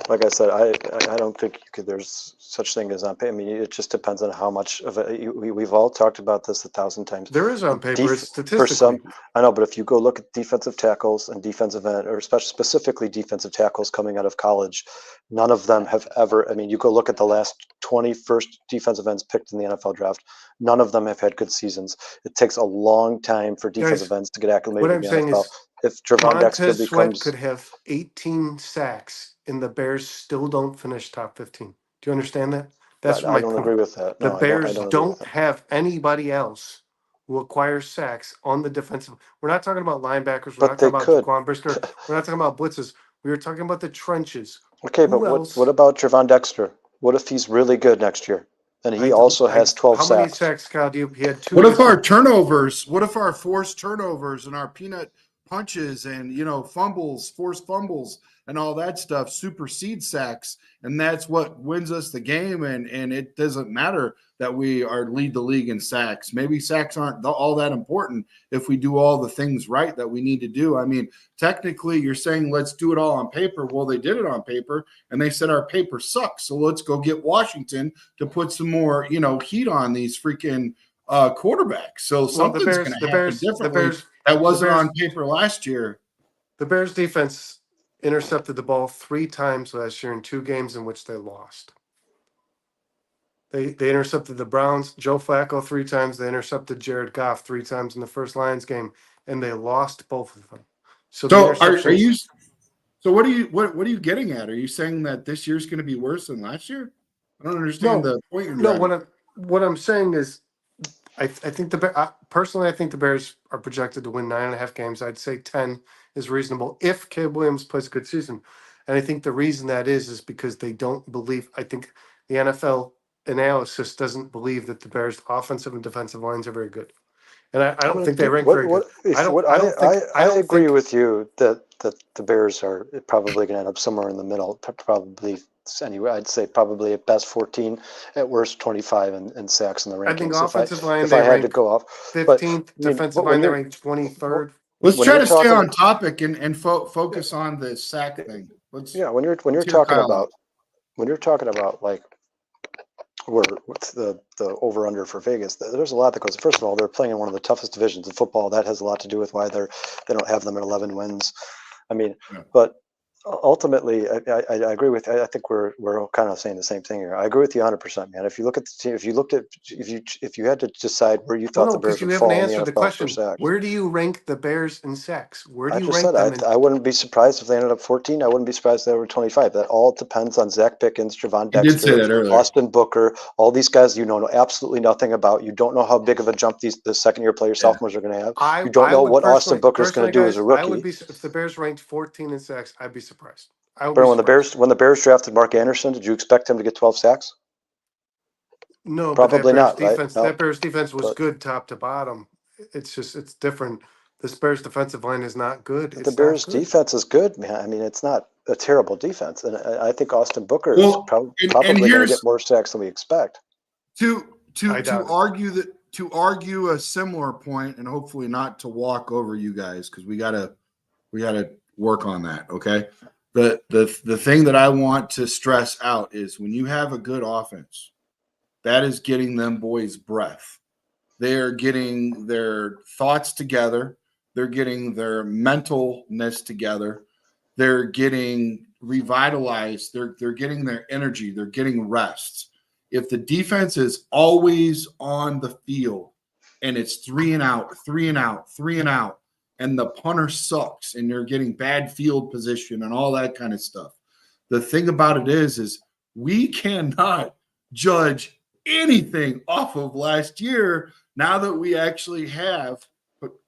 like I said, I don't think there's such thing as on paper. I mean, it just depends on how much of it. We've all talked about this 1,000 times. There is on paper. It's For some, statistically. I know, but if you go look at defensive tackles and defensive end, or specifically defensive tackles coming out of college, none of them have ever. I mean, you go look at the last 20 first defensive ends picked in the NFL draft. None of them have had good seasons. It takes a long time for defensive Guys, ends to get acclimated what in I'm the saying NFL. is If Javon Dexter Montez Sweat becomes, could have 18 sacks and the Bears still don't finish top 15. Do you understand that? That's I my don't point. agree with that. The No, I don't. I Bears don't agree with don't that. have anybody else who acquires sacks on the defensive. We're not talking about linebackers. We're But not talking they about could. Jaquan Brisker. We're not talking about blitzes. We were talking about the trenches. Okay, but Who what else? about Javon Dexter? What if he's really good next year? And I he don't. also has 12 How many sacks. sacks, Kyle? Do you? He had 2 What if this our year. turnovers? What if our forced turnovers and our peanut punches and fumbles, forced fumbles, and all that stuff supersede sacks, and that's what wins us the game? And it doesn't matter that we are lead the league in sacks. Maybe sacks aren't all that important if we do all the things right that we need to do. I mean, technically, you're saying let's do it all on paper. Well, they did it on paper, and they said our paper sucks. So let's go get Washington to put some more, heat on these freaking quarterbacks. So Well, something's going to happen differently. That wasn't on paper last year. The Bears defense intercepted the ball 3 times last year in 2 games in which they lost. They intercepted the Browns, Joe Flacco 3 times. They intercepted Jared Goff 3 times in the first Lions game, and they lost both of them. So the So are interceptions. you? So what are you getting at? Are you saying that this year's going to be worse than last year? I don't understand the point you're No. driving. What I'm saying is, I think personally, I think the Bears are projected to win 9.5 games. I'd say 10 is reasonable if Caleb Williams plays a good season, and I think the reason that is because they don't believe. I think the NFL analysis doesn't believe that the Bears' offensive and defensive lines are very good, and I don't think they rank very good. I agree with you that the Bears are probably going to end up somewhere in the middle. Probably anyway. I'd say probably at best 14, at worst 25 in sacks in the rankings. I think offensive line if they I had to rank go off, 15th, but defensive when line they you're rank 23rd. Let's when try you're to stay talking, on topic and focus on the sack thing. Let's when you're hear talking Kyle. about like what's the over under for Vegas, there's a lot that goes. First of all, they're playing in one of the toughest divisions in football. That has a lot to do with why they don't have them at 11 wins. I mean, Yeah. but ultimately, I agree with. I think we're kind of saying the same thing here. I agree with you 100%, man. If you look at the team, if you had to decide where you thought No, the because Bears you would haven't fall in the answered the NFL for question. sacks, Where do you rank the Bears in sacks? Where do I you just rank said them? I wouldn't be surprised if they ended up 14. I wouldn't be surprised if they were 25. That all depends on Zach Pickens, Javon You did say Dexter, that earlier. Austin Booker, all these guys you know absolutely nothing about. You don't know how big of a jump the second year players, sophomores are going to have. You don't I know would what Austin Booker is going personally, to do as guys, a I would rookie. be if the Bears ranked 14 in sacks. I'd be surprised. I would But be when surprised. the Bears drafted Mark Anderson, did you expect him to get 12 sacks? No, but Probably not, right? No. that Bears defense was But good top to bottom. It's different. This Bears defensive line is not good. the It's not Bears good. defense is good, man. I mean, it's not a terrible defense, and I think Austin Booker is Well, and probably going to here's get more sacks than we expect. I doubt it. argue a similar point, and hopefully not to walk over you guys, because we gotta work on that. Okay. The thing that I want to stress out is when you have a good offense, that is getting them boys breath. They're getting their thoughts together. They're getting their mentalness together. They're getting revitalized. They're getting their energy. They're getting rest. If the defense is always on the field and it's 3 and out, 3 and out, 3 and out, and the punter sucks and you're getting bad field position and all that kind of stuff. The thing about it is we cannot judge anything off of last year now that we actually have,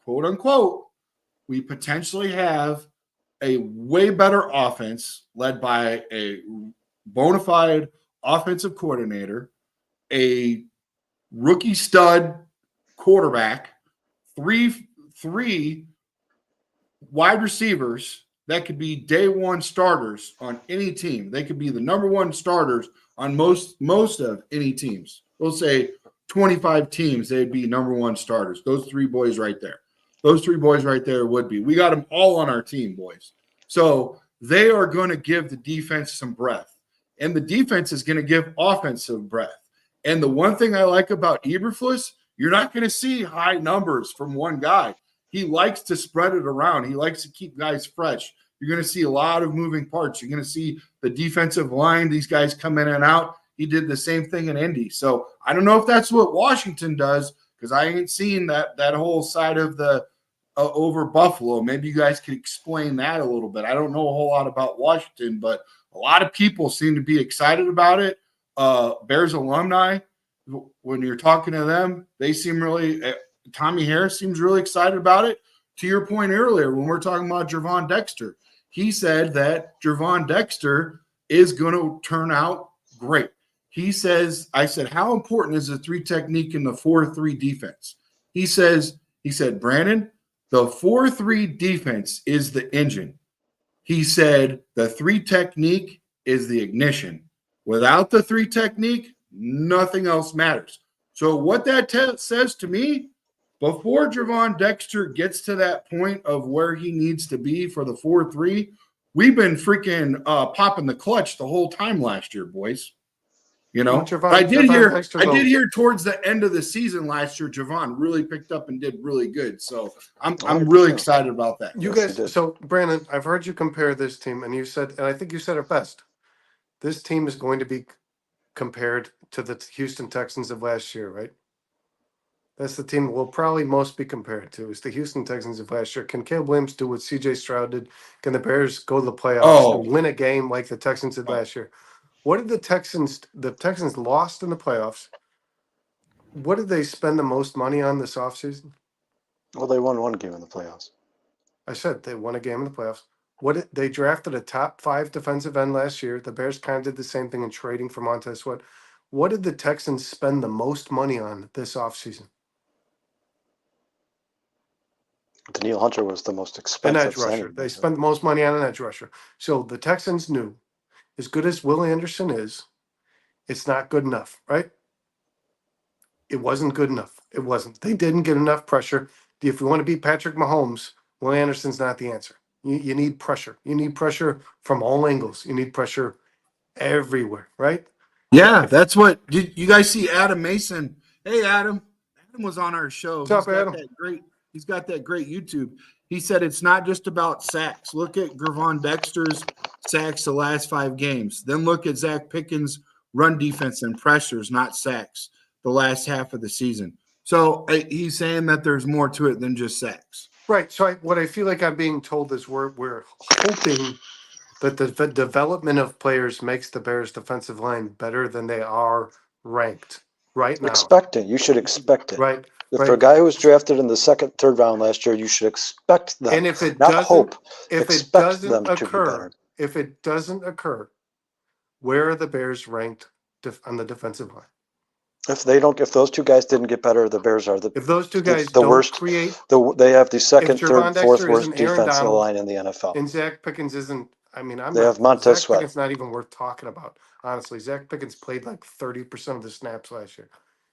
quote unquote, we potentially have a way better offense led by a bona fide offensive coordinator, a rookie stud quarterback, three wide receivers that could be day one starters on any team. They could be the number one starters on most of any teams. We'll say 25 teams, they'd be number one starters. Those three boys right there. Those three boys right there would be. We got them all on our team, boys. So they are going to give the defense some breath. And the defense is going to give offense some breath. And the one thing I like about Eberflus, you're not going to see high numbers from one guy. He likes to spread it around. He likes to keep guys fresh. You're going to see a lot of moving parts. You're going to see the defensive line, these guys come in and out. He did the same thing in Indy. So I don't know if that's what Washington does, because I ain't seen that whole side of the over Buffalo. Maybe you guys could explain that a little bit. I don't know a whole lot about Washington, but a lot of people seem to be excited about it. Bears alumni, when you're talking to them, they seem really Tommy Harris seems really excited about it. To your point earlier, when we're talking about Javon Dexter, he said that Javon Dexter is going to turn out great. He says, I said, how important is the 3 technique in the 4-3 defense? He said, Brandon, the 4-3 defense is the engine. He said, the 3 technique is the ignition. Without the 3 technique, nothing else matters. So what that says to me, before Javon Dexter gets to that point of where he needs to be for the 4-3, we've been freaking popping the clutch the whole time last year, boys. You know, I did hear towards the end of the season last year, Javon really picked up and did really good. So I'm really excited about that. You guys, so Brandon, I've heard you compare this team, and you said, and I think you said it best. This team is going to be compared to the Houston Texans of last year, right? That's the team we'll probably most be compared to, is the Houston Texans of last year. Can Caleb Williams do what CJ Stroud did? Can the Bears go to the playoffs and win a game like the Texans did last year? What did the Texans lost in the playoffs? What did they spend the most money on this offseason? Well, they won one game in the playoffs. I said they won a game in the playoffs. They drafted a top 5 defensive end last year. The Bears kind of did the same thing in trading for Montez Sweat. What did the Texans spend the most money on this offseason? Daniil Hunter was the most expensive An edge rusher. They spent the most money on an edge rusher. So the Texans knew, as good as Will Anderson is, it's not good enough, right? It wasn't good enough. It wasn't. They didn't get enough pressure. If you want to beat Patrick Mahomes, Will Anderson's not the answer. You need pressure. You need pressure from all angles. You need pressure everywhere, right? Yeah, that's what. Did you guys see Adam Mason? Hey, Adam. Adam was on our show. What's up, Adam? He's got that great YouTube. He said it's not just about sacks. Look at Gervon Dexter's sacks the last 5 games. Then look at Zach Pickens' run defense and pressures, not sacks, the last half of the season. So he's saying that there's more to it than just sacks. Right. So what I feel like I'm being told is we're hoping that the development of players makes the Bears defensive line better than they are ranked right now. You should expect it. Right. If for a guy who was drafted in the second, third round last year, you should expect them. And if it not doesn't, hope, if it expect doesn't them to be occur, better. if it doesn't occur, where are the Bears ranked on the defensive line? If those 2 guys didn't get better, the Bears are If those 2 guys the don't worst. create, They have the second, Gervon third, fourth Dexter worst isn't Aaron defense in the Donald, line in the NFL. and Zach Pickens isn't. I mean, They have Montez Zach Sweat. Pickens not even worth talking about. Honestly, Zach Pickens played like 30% of the snaps last year.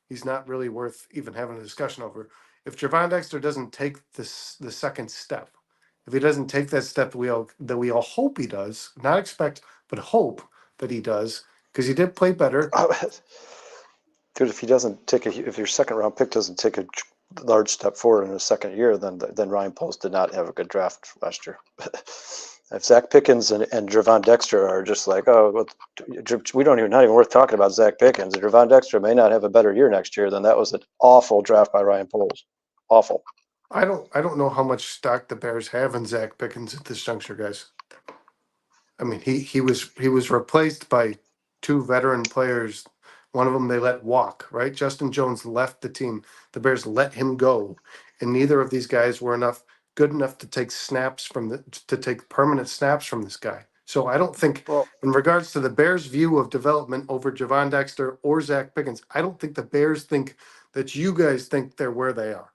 He's not really worth even having a discussion over. If Gervon Dexter doesn't take the second step, if he doesn't take that step that we all hope he does, not expect but hope that he does, because he did play better. Dude, if your second round pick doesn't take a large step forward in his second year, then Ryan Poles did not have a good draft last year. If Zach Pickens and Gervon Dexter are just like, we don't even not even worth talking about Zach Pickens, and Gervon Dexter may not have a better year next year, then that was an awful draft by Ryan Poles. Awful. I don't know how much stock the Bears have in Zach Pickens at this juncture, guys. I mean, he was replaced by 2 veteran players. One of them they let walk, right? Justin Jones left the team. The Bears let him go, and neither of these guys were good enough to take permanent snaps from this guy. So I don't think, in regards to the Bears' view of development over Gervon Dexter or Zach Pickens, I don't think the Bears think that you guys think they're where they are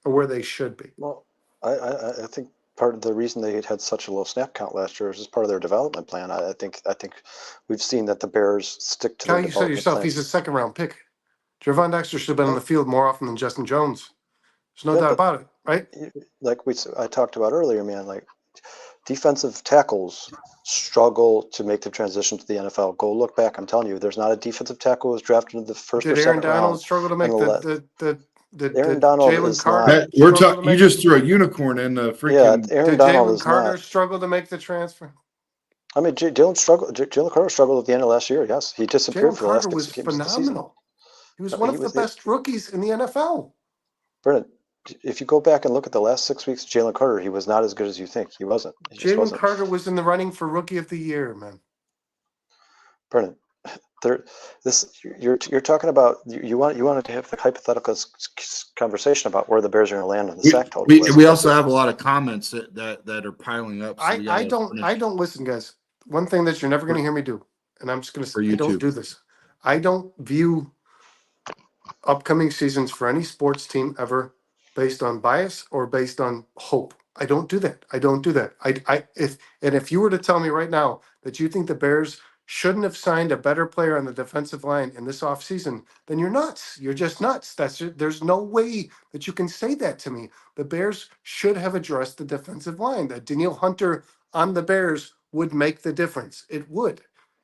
or where they should be. Well, I think part of the reason they had such a low snap count last year is as part of their development plan. I think we've seen that the Bears stick to their Kyle, you said yourself, plans. he's a second round pick. Gervon Dexter should have been on the field more often than Justin Jones. There's no doubt about it, right? Like I talked about earlier, man, like defensive tackles struggle to make the transition to the NFL. Go look back. I'm telling you, there's not a defensive tackle who was drafted in the first or second round. Did Aaron Donald struggle to make Aaron Donald Jalen is Carter? You just threw a unicorn in the freaking. Yeah, Aaron did Donald Jalen is Carter not. struggle to make the transfer? I mean, Jalen Carter struggled at the end of last year. Yes, he disappeared Jalen for the last Carter 6 was games of the season. phenomenal. He was one of the best rookies in the NFL. Brennan, if you go back and look at the last 6 weeks of Jalen Carter, he was not as good as you think. He wasn't. Jalen Carter was in the running for Rookie of the Year, man. Brennan, you're talking about you wanted to have the hypothetical conversation about where the Bears are going to land on the sack total. We also have a lot of comments that are piling up. So I don't listen, guys. One thing that you're never going to hear me do, and I'm just going to say, I don't do this. I don't view upcoming seasons for any sports team ever based on bias or based on hope. I don't do that. If you were to tell me right now that you think the Bears shouldn't have signed a better player on the defensive line in this offseason, then you're nuts. You're just nuts. There's no way that you can say that to me. The Bears should have addressed the defensive line. That Danielle Hunter on the Bears would make the difference. It would.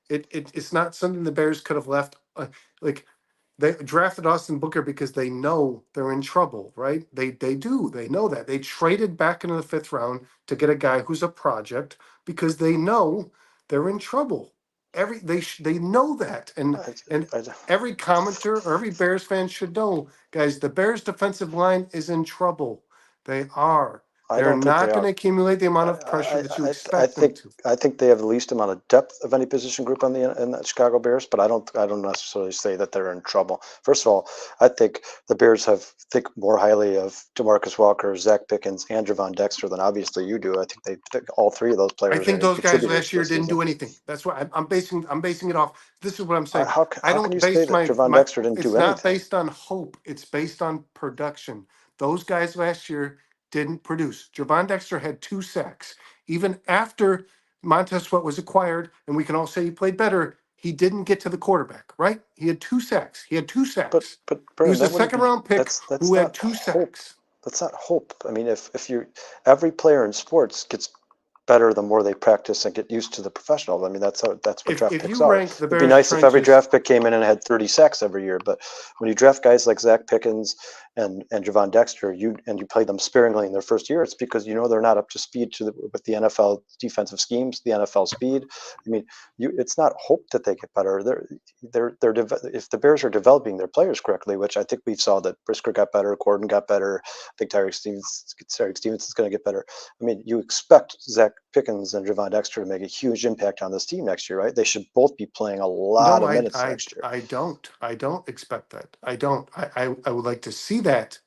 It's not something the Bears could have left. They drafted Austin Booker because they know they're in trouble, right? They do. They know that. They traded back into the 5th round to get a guy who's a project because they know they're in trouble. They know that, and every commenter or every Bears fan should know, guys. The Bears' defensive line is in trouble. They are. They're not going to accumulate the amount of pressure that you expect them to. I think they have the least amount of depth of any position group in the Chicago Bears, but I don't necessarily say that they're in trouble. First of all, I think the Bears think more highly of DeMarcus Walker, Zach Pickens, and Gervon Dexter than obviously you do. I think they think all 3 of those players. I think those guys last year didn't do anything. That's why I'm basing it off. This is what I'm saying. How can you say that Gervon Dexter didn't do anything? It's not based on hope. It's based on production. Those guys last year didn't produce. Gervon Dexter had 2 sacks. Even after Montez Sweat was acquired, and we can all say he played better, he didn't get to the quarterback, right? He had 2 sacks. But he was a second-round pick who had 2 sacks. that's not hope. I mean, if you every player in sports gets better the more they practice and get used to the professional. I mean, that's what draft If picks you are. rank the It'd be Bears nice if every trenches, draft pick came in and had 30 sacks every year, but when you draft guys like Zach Pickens and Javon Dexter, you play them sparingly in their first year, it's because you know they're not up to speed with the NFL defensive schemes, the NFL speed. I mean, it's not hope that they get better. If the Bears are developing their players correctly, which I think we saw that Brisker got better, Gordon got better, I think Tyreek Stevenson's going to get better. I mean, you expect Zach Pickens and Javon Dexter to make a huge impact on this team next year, right? They should both be playing a lot no, of minutes next year. I don't expect that. I don't. I would like to see that,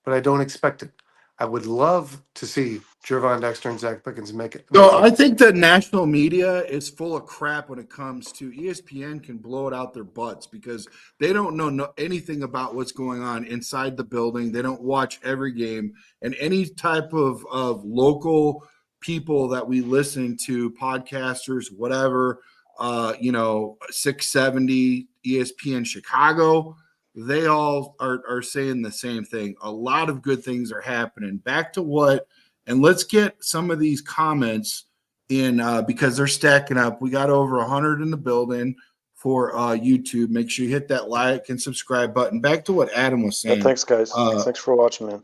but I don't expect it. I would love to see Jervon Dexter and Zach Pickens make it. So I think the national media is full of crap when it comes to ESPN can blow it out their butts because they don't know anything about what's going on inside the building. They don't watch every game, and any type of local people that we listen to, podcasters, whatever, 670 ESPN Chicago, they all are saying the same thing. A lot of good things are happening. Back to what. And let's get some of these comments in because they're stacking up. We got over 100 in the building for YouTube. Make sure you hit that like and subscribe button. Back to what Adam was saying. Yeah, thanks, guys. Thanks for watching, man.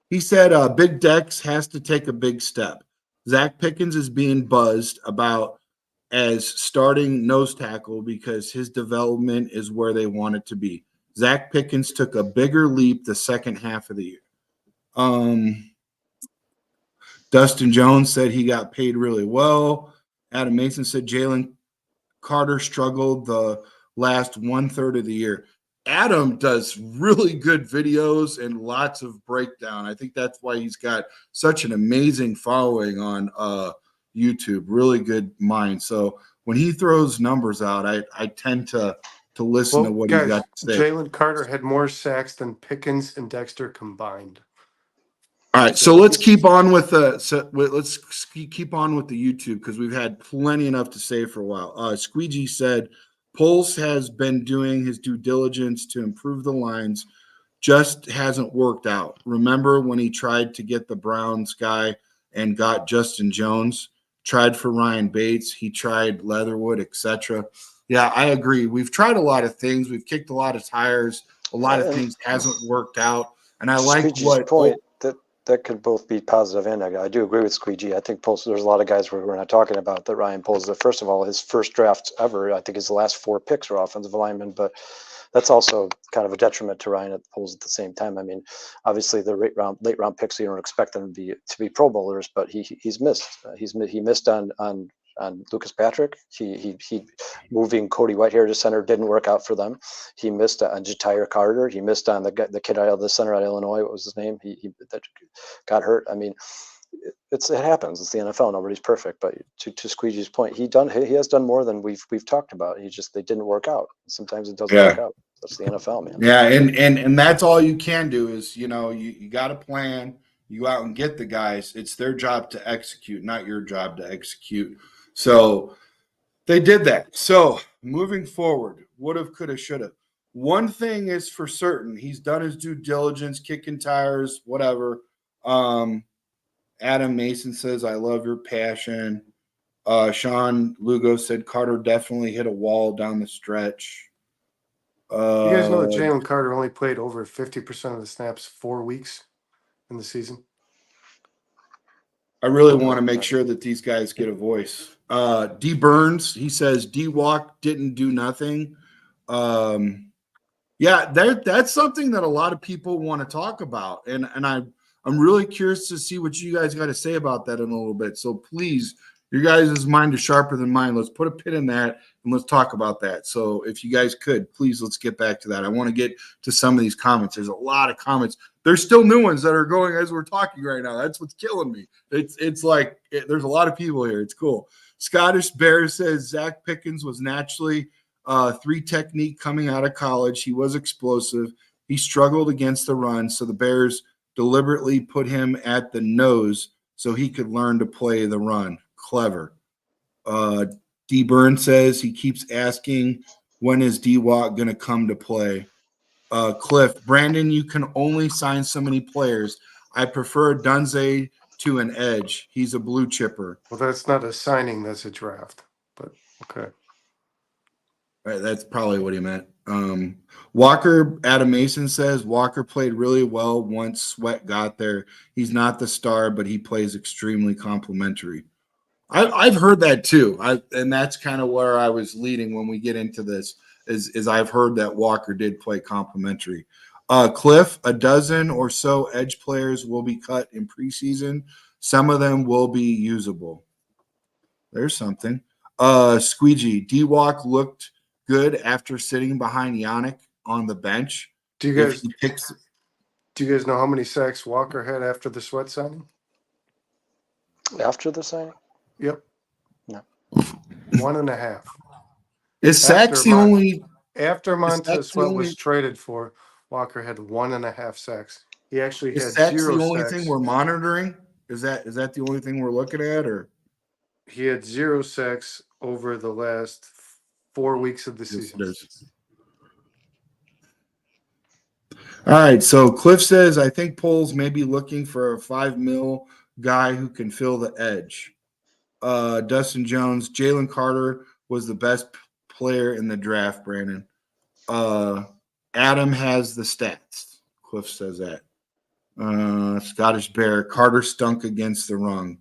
He said Big Dex has to take a big step. Zach Pickens is being buzzed about as starting nose tackle because his development is where they want it to be. Zach Pickens took a bigger leap the second half of the year. Dustin Jones said he got paid really well. Adam Mason said Jalen Carter struggled the last 1/3 of the year. Adam does really good videos and lots of breakdown. I think that's why he's got such an amazing following on YouTube. Really good mind. So when he throws numbers out, I tend to listen to what he's got to say. Jalen Carter had more sacks than Pickens and Dexter combined. All right, so let's keep on with the keep on with the YouTube because we've had plenty enough to say for a while. Squeegee said Poles has been doing his due diligence to improve the lines, just hasn't worked out. Remember when he tried to get the Browns guy and got Justin Jones? Tried for Ryan Bates, he tried Leatherwood, etc. Yeah, I agree. We've tried a lot of things. We've kicked a lot of tires. A lot of things hasn't worked out, and I like what point that could both be positive and negative. I do agree with Squeegee. I think Poles, there's a lot of guys we're not talking about that Ryan Poles. First of all, his first draft ever, I think his last 4 picks were offensive linemen, but that's also kind of a detriment to Ryan Poles at the same time. I mean, obviously the late round picks, you don't expect them to be Pro Bowlers, but he's missed. He missed on Lucas Patrick. He moving Cody Whitehair to center didn't work out for them. He missed on Ja'Tyre Carter. He missed on the kid out of the center at Illinois. What was his name? He that got hurt. I mean, it happens. It's the NFL. Nobody's perfect. But to Squeegee's point, he has done more than we've talked about. They didn't work out. Sometimes it doesn't work out. That's the NFL, man. Yeah, and that's all you can do is you got a plan. You go out and get the guys. It's their job to execute, not your job to execute. So they did that. So moving forward, would have, could have, should have. One thing is for certain, he's done his due diligence, kicking tires, whatever. Adam Mason says, I love your passion. Sean Lugo said Carter definitely hit a wall down the stretch. You guys know that Jalen Carter only played over 50% of the snaps 4 weeks in the season? I really want to make sure that these guys get a voice. D Burns, he says D-Walk didn't do nothing. Yeah, that's something that a lot of people want to talk about. And I'm really curious to see what you guys got to say about that in a little bit. So please, your guys' mind is sharper than mine. Let's put a pin in that and let's talk about that. So if you guys could, please, let's get back to that. I want to get to some of these comments. There's a lot of comments. There's still new ones that are going as we're talking right now. That's what's killing me. It's like there's a lot of people here. It's cool. Scottish Bear says Zach Pickens was naturally 3 technique coming out of college. He was explosive. He struggled against the run, so the Bears deliberately put him at the nose so he could learn to play the run. Clever. D. Byrne says he keeps asking, when is D-Walk going to come to play? Cliff, Brandon, you can only sign so many players. I prefer Dunze to an edge. He's a blue chipper. Well, that's not a signing, that's a draft. But okay. Right, that's probably what he meant. Walker, Adam Mason says Walker played really well once Sweat got there. He's not the star, but he plays extremely complimentary. I've heard that too. And that's kind of where I was leading when we get into this. Is I've heard that Walker did play complimentary. Cliff, a dozen or so edge players will be cut in preseason. Some of them will be usable. There's something. Squeegee, D-Walk looked good after sitting behind Yannick on the bench. Do you guys know how many sacks Walker had after the Sweat signing? After the signing? Yep. No. 1.5. Is sacks the only? After Montez Sweat only, was traded for, Walker had 1.5 sacks. He actually had is sacks 0 the only sacks. thing we're monitoring? Is that the only thing we're looking at, or He had 0 sacks over the last 4 weeks of the season. All right, so Cliff says, I think Poles may be looking for a $5 million guy who can fill the edge. Dustin Jones, Jalen Carter was the best player in the draft, Brandon. Adam has the stats. Cliff says that. Scottish Bear, Carter stunk against the run.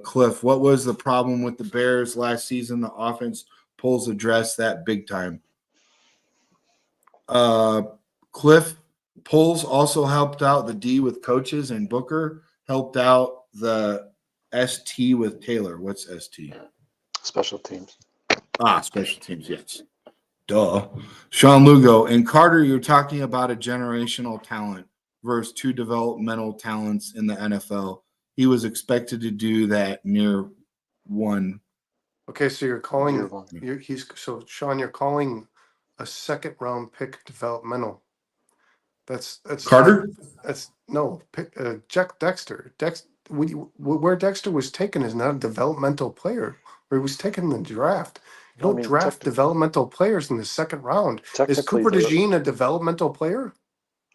Cliff, what was the problem with the Bears last season? The offense Poles addressed that big time. Cliff, Poles also helped out the D with coaches, and Booker helped out the ST with Taylor. What's ST? Special teams. Special teams, yes. Duh. Sean Lugo and Carter, you're talking about a generational talent versus 2 developmental talents in the NFL. He was expected to do that near 1. Okay, so you're calling Year one. Sean, you're calling a 2nd round pick developmental. That's Carter? That's no pick. Jack Dexter. Where Dexter was taken is not a developmental player. Where he was taken in the draft. You don't draft developmental players in the 2nd round. Is Cooper DeJean a developmental player?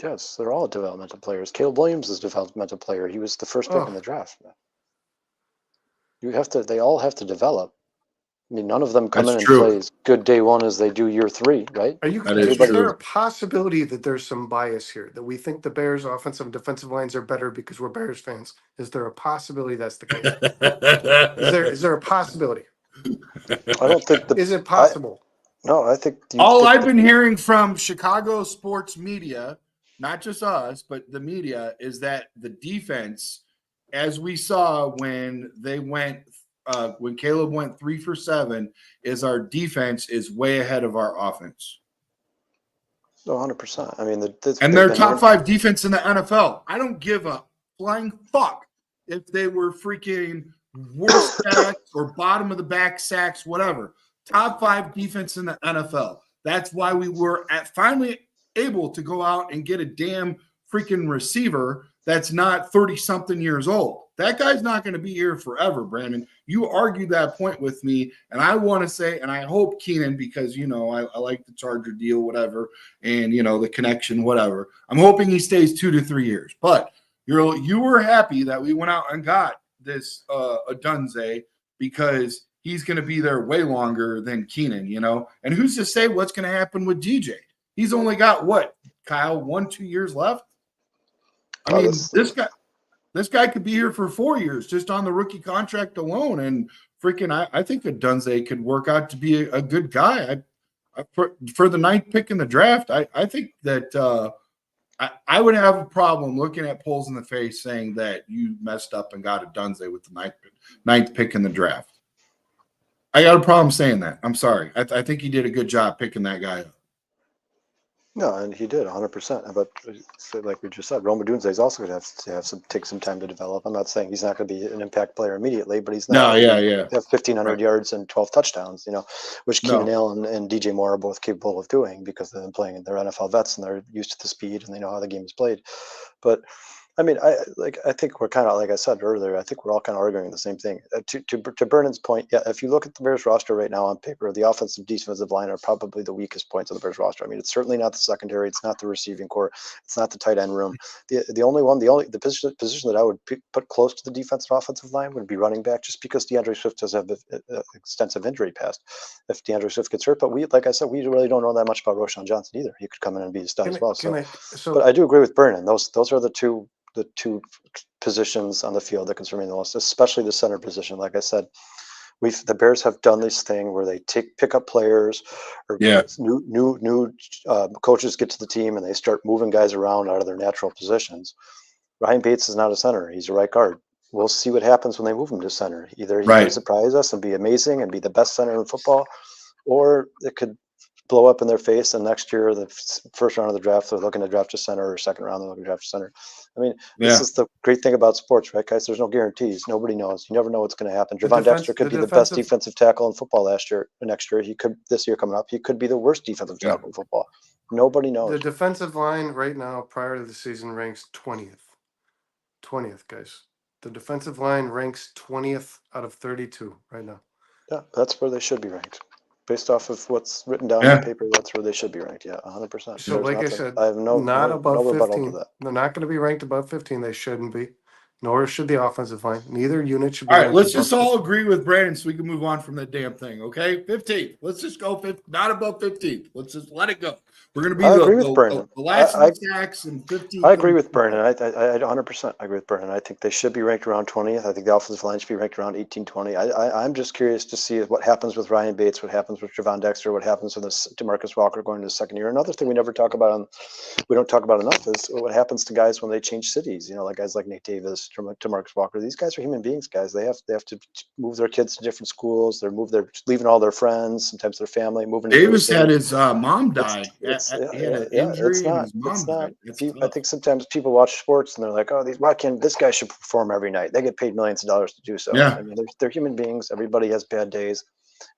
Yes, they're all developmental players. Caleb Williams is a developmental player. He was the first pick in the draft. They all have to develop. I mean, none of them come in and play as good day 1 as they do year 3, right? Is there a possibility that there's some bias here, that we think the Bears' offensive and defensive lines are better because we're Bears fans? Is there a possibility that's the case? Is there a possibility? I don't think Is it possible? No, I think I've been hearing from Chicago sports media, not just us, but the media, is that the defense, as we saw when they went when Caleb went 3 for 7, is our defense is way ahead of our offense. 100%. I mean, and they're top 5 defense in the NFL. I don't give a flying fuck if they were freaking worst sacks or bottom of the back sacks, whatever. Top 5 defense in the NFL. That's why we were finally able to go out and get a damn freaking receiver that's not 30-something years old. That guy's not going to be here forever, Brandon. You argued that point with me, and I want to say, and I hope Keenan, because, I like the Charger deal, whatever, and, the connection, whatever. I'm hoping he stays 2 to 3 years. But you were happy that we went out and got this Adunze because he's going to be there way longer than Keenan, And who's to say what's going to happen with DJ? He's only got, what, Kyle, 1-2 years left? I mean, this guy could be here for 4 years just on the rookie contract alone. And freaking, I think Adunze could work out to be a good guy. For the 9th pick in the draft, I think that I would have a problem looking at Poles in the face saying that you messed up and got Adunze with the 9th pick in the draft. I got a problem saying that. I'm sorry. I think he did a good job picking that guy up. No, and he did 100%. But like we just said, Rome Odunze is also going to have to take some time to develop. I'm not saying he's not going to be an impact player immediately, but he's not. Yeah. Have 1,500 yards and 12 touchdowns, which Keenan Allen and DJ Moore are both capable of doing because they've been playing. They're NFL vets and they're used to the speed and they know how the game is played. But I mean, I think we're kind of, like I said earlier, I think we're all kind of arguing the same thing. To Brennan's point, yeah, if you look at the Bears roster right now on paper, the offensive defensive line are probably the weakest points of the Bears roster. I mean, it's certainly not the secondary, it's not the receiving core, it's not the tight end room. The position that I would put close to the defensive offensive line would be running back, just because DeAndre Swift does have an extensive injury past if DeAndre Swift gets hurt. But like I said, we really don't know that much about Roshan Johnson either. He could come in and be a stud as well. But I do agree with Brennan. Those are the two positions on the field that concern me the most, especially the center position. Like I said, the Bears have done this thing where they pick up players, or new coaches get to the team and they start moving guys around out of their natural positions. Ryan Bates is not a center; he's a right guard. We'll see what happens when they move him to center. Either he could surprise us and be amazing and be the best center in football, or it could blow up in their face, and next year, the first round of the draft, they're looking to draft a center, or second round, they're looking to draft a center. I mean, this is the great thing about sports, right, guys? There's no guarantees. Nobody knows. You never know what's going to happen. Javon Dexter could be the best defensive tackle in football next year. He could, this year coming up, he could be the worst defensive tackle in football. Nobody knows. The defensive line right now, prior to the season, ranks 20th. 20th, guys. The defensive line ranks 20th out of 32 right now. Yeah, that's where they should be ranked. Based off of what's written down on paper, that's where they should be ranked. Yeah, 100%. So, like I said, I have not above rebuttal 15. to that. They're not going to be ranked above 15. They shouldn't be. Nor should the offensive line. Neither unit should be. All right, let's just all agree with Brandon so we can move on from that damn thing, okay? 15th. Let's just go 15th, not above 15th. Let's just let it go. We're going to be the last in sacks and 15th. I agree with Brennan. I 100% agree with Brennan. I think they should be ranked around 20th. I think the offensive line should be ranked around 18, 20. I'm just curious to see what happens with Ryan Bates, what happens with Javon Dexter, what happens with DeMarcus Walker going to the second year. Another thing we don't talk about enough is what happens to guys when they change cities. You know, like guys like Nate Davis, DeMarcus Walker. These guys are human beings, guys. They have to move their kids to different schools. They're leaving all their friends, sometimes their family, moving. Davis had his mom die. He had an injury and his mom died. I think sometimes people watch sports and they're like, "Oh, this guy should perform every night. They get paid millions of dollars to do so." Yeah. I mean, they're human beings. Everybody has bad days.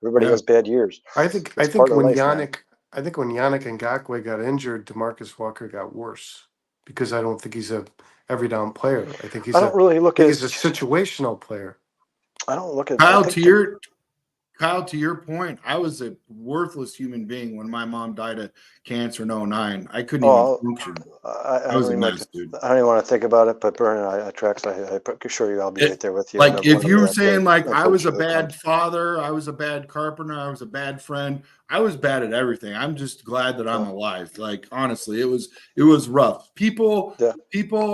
Everybody has bad years. I think when Yannick Ngakoue got injured, DeMarcus Walker got worse, because I don't think he's a every down player. I think he's a situational player. I don't look at Kyle, to your point, I was a worthless human being when my mom died of cancer in 2009. I couldn't even function. I was a mess, dude. I don't even want to think about it, but Vernon, I assure you I'll be right there with you. Like, if you were saying, like, I was a bad father, I was a bad carpenter, I was a bad friend, I was bad at everything. I'm just glad that I'm alive. Like, honestly, it was rough. People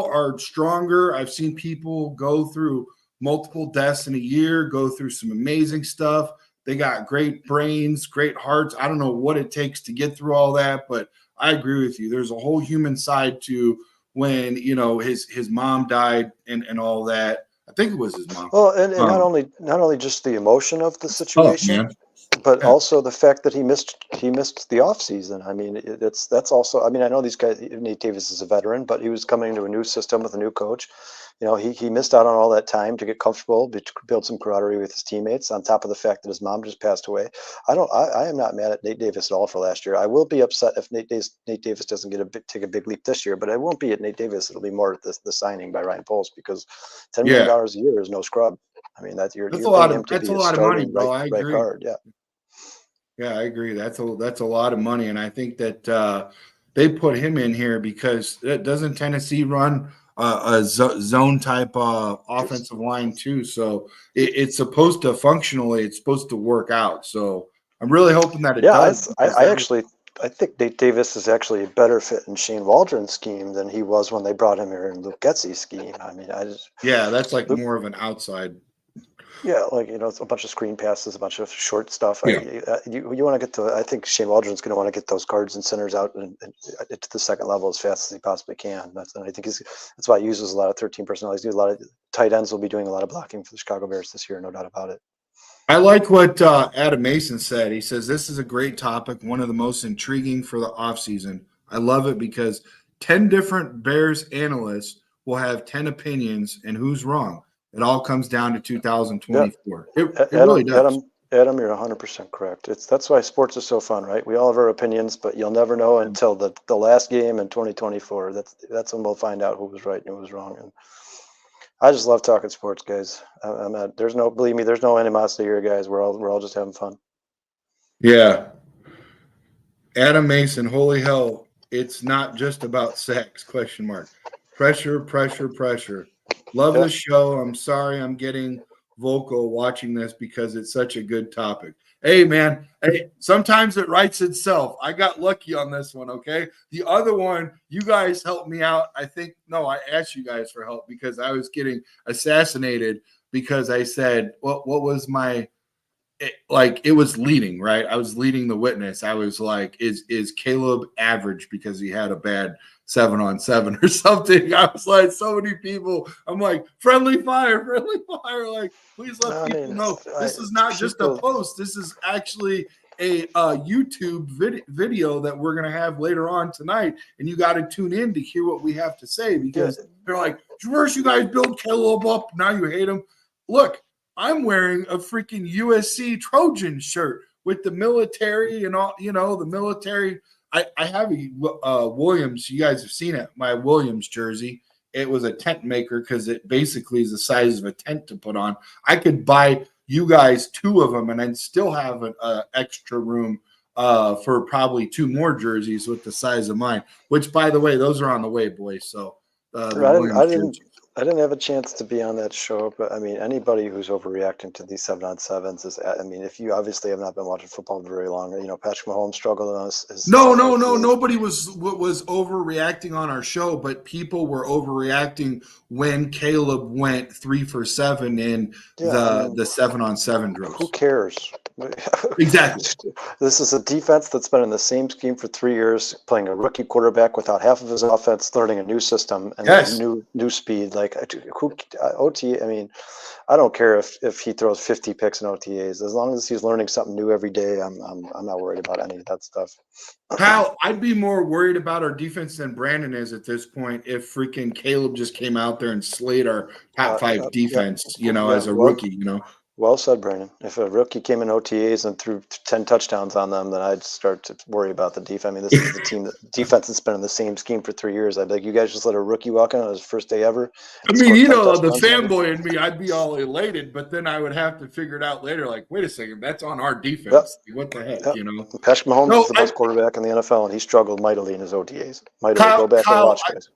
are stronger. I've seen people go through multiple deaths in a year, go through some amazing stuff. They got great brains, great hearts. I don't know what it takes to get through all that, but I agree with you. There's a whole human side to when, his mom died and all that. I think it was his mom. Well, and not only just the emotion of the situation, but also the fact that he missed the off season. I mean, that's also. I mean, I know these guys. Nate Davis is a veteran, but he was coming into a new system with a new coach. He missed out on all that time to get comfortable, to build some camaraderie with his teammates. On top of the fact that his mom just passed away, I am not mad at Nate Davis at all for last year. I will be upset if Nate Davis doesn't take a big leap this year, but I won't be at Nate Davis. It'll be more at the signing by Ryan Poles, because $10 million a year is no scrub. I mean, that's a lot of money, bro. I agree. Guard, yeah, I agree. That's a lot of money, and I think that they put him in here because doesn't Tennessee run a zone type offensive line too? So it's supposed to functionally, it's supposed to work out. So I'm really hoping that it does. I think Nate Davis is actually a better fit in Shane Waldron's scheme than he was when they brought him here in Luke Getsy's scheme. I mean, that's like more of an outside. Yeah, like, it's a bunch of screen passes, a bunch of short stuff. You want to get to. I think Shane Waldron's going to want to get those guards and centers out and to the second level as fast as he possibly can. I think that's why he uses a lot of 13 personnel. He's doing a lot of tight ends. Will be doing a lot of blocking for the Chicago Bears this year, no doubt about it. I like what Adam Mason said. He says this is a great topic, one of the most intriguing for the offseason. I love it because 10 different Bears analysts will have 10 opinions, and who's wrong? It all comes down to 2024. It really does. Adam, you're 100% correct. That's why sports is so fun, right? We all have our opinions, but you'll never know until the last game in 2024. That's when we'll find out who was right and who was wrong. And I just love talking sports, guys. I'm not. Believe me, there's no animosity here, guys. We're all just having fun. Yeah. Adam Mason, holy hell, it's not just about sex, question mark. Pressure, pressure, pressure. Love Yeah. the show. I'm sorry I'm getting vocal watching this because it's such a good topic. Hey, man, hey, sometimes it writes itself. I got lucky on this one, okay? The other one, you guys helped me out. I asked you guys for help because I was getting assassinated because I said, what was my – it was leading, right? I was leading the witness. I was like, is Caleb average because he had a bad 7-on-7 or something? I was like, so many people. I'm like, friendly fire. Like, please let people know this is not just a post. This is actually a YouTube video that we're gonna have later on tonight, and you got to tune in to hear what we have to say because they're like, first you guys build Caleb up, now you hate him. Look. I'm wearing a freaking USC Trojan shirt with the military and all, the military. I have a Williams. You guys have seen it. My Williams jersey. It was a tent maker because it basically is the size of a tent to put on. I could buy you guys 2 of them and then still have an extra room for probably 2 more jerseys with the size of mine, which, by the way, those are on the way, boys. So I didn't have a chance to be on that show, but I mean, anybody who's overreacting to these 7-on-7s is, I mean, if you obviously have not been watching football very long, Patrick Mahomes struggled on us. No. Nobody was overreacting on our show, but people were overreacting when Caleb went 3 for 7 in the 7-on-7 drills. Who cares? Exactly. This is a defense that's been in the same scheme for 3 years, playing a rookie quarterback without half of his offense, learning a new system and new speed. Like OT, I mean, I don't care if he throws 50 picks in OTAs, as long as he's learning something new every day. I'm not worried about any of that stuff. Pal, I'd be more worried about our defense than Brandon is at this point if freaking Caleb just came out there and slayed our top 5 defense, as a rookie, Well said, Brandon. If a rookie came in OTAs and threw 10 touchdowns on them, then I'd start to worry about the defense. I mean, this is the team defense that's been in the same scheme for 3 years. I'd be like, you guys just let a rookie walk in on his first day ever. I mean, the fanboy in me, I'd be all elated, but then I would have to figure it out later. Like, wait a second, that's on our defense. Yep. What the heck, Patrick Mahomes is the best quarterback in the NFL, and he struggled mightily in his OTAs. Go back and watch, guys.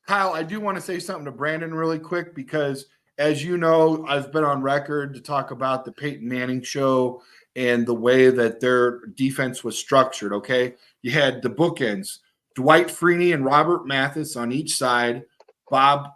Kyle, I do want to say something to Brandon really quick because – as you know, I've been on record to talk about the Peyton Manning show and the way that their defense was structured, okay? You had the bookends, Dwight Freeney and Robert Mathis on each side. Bob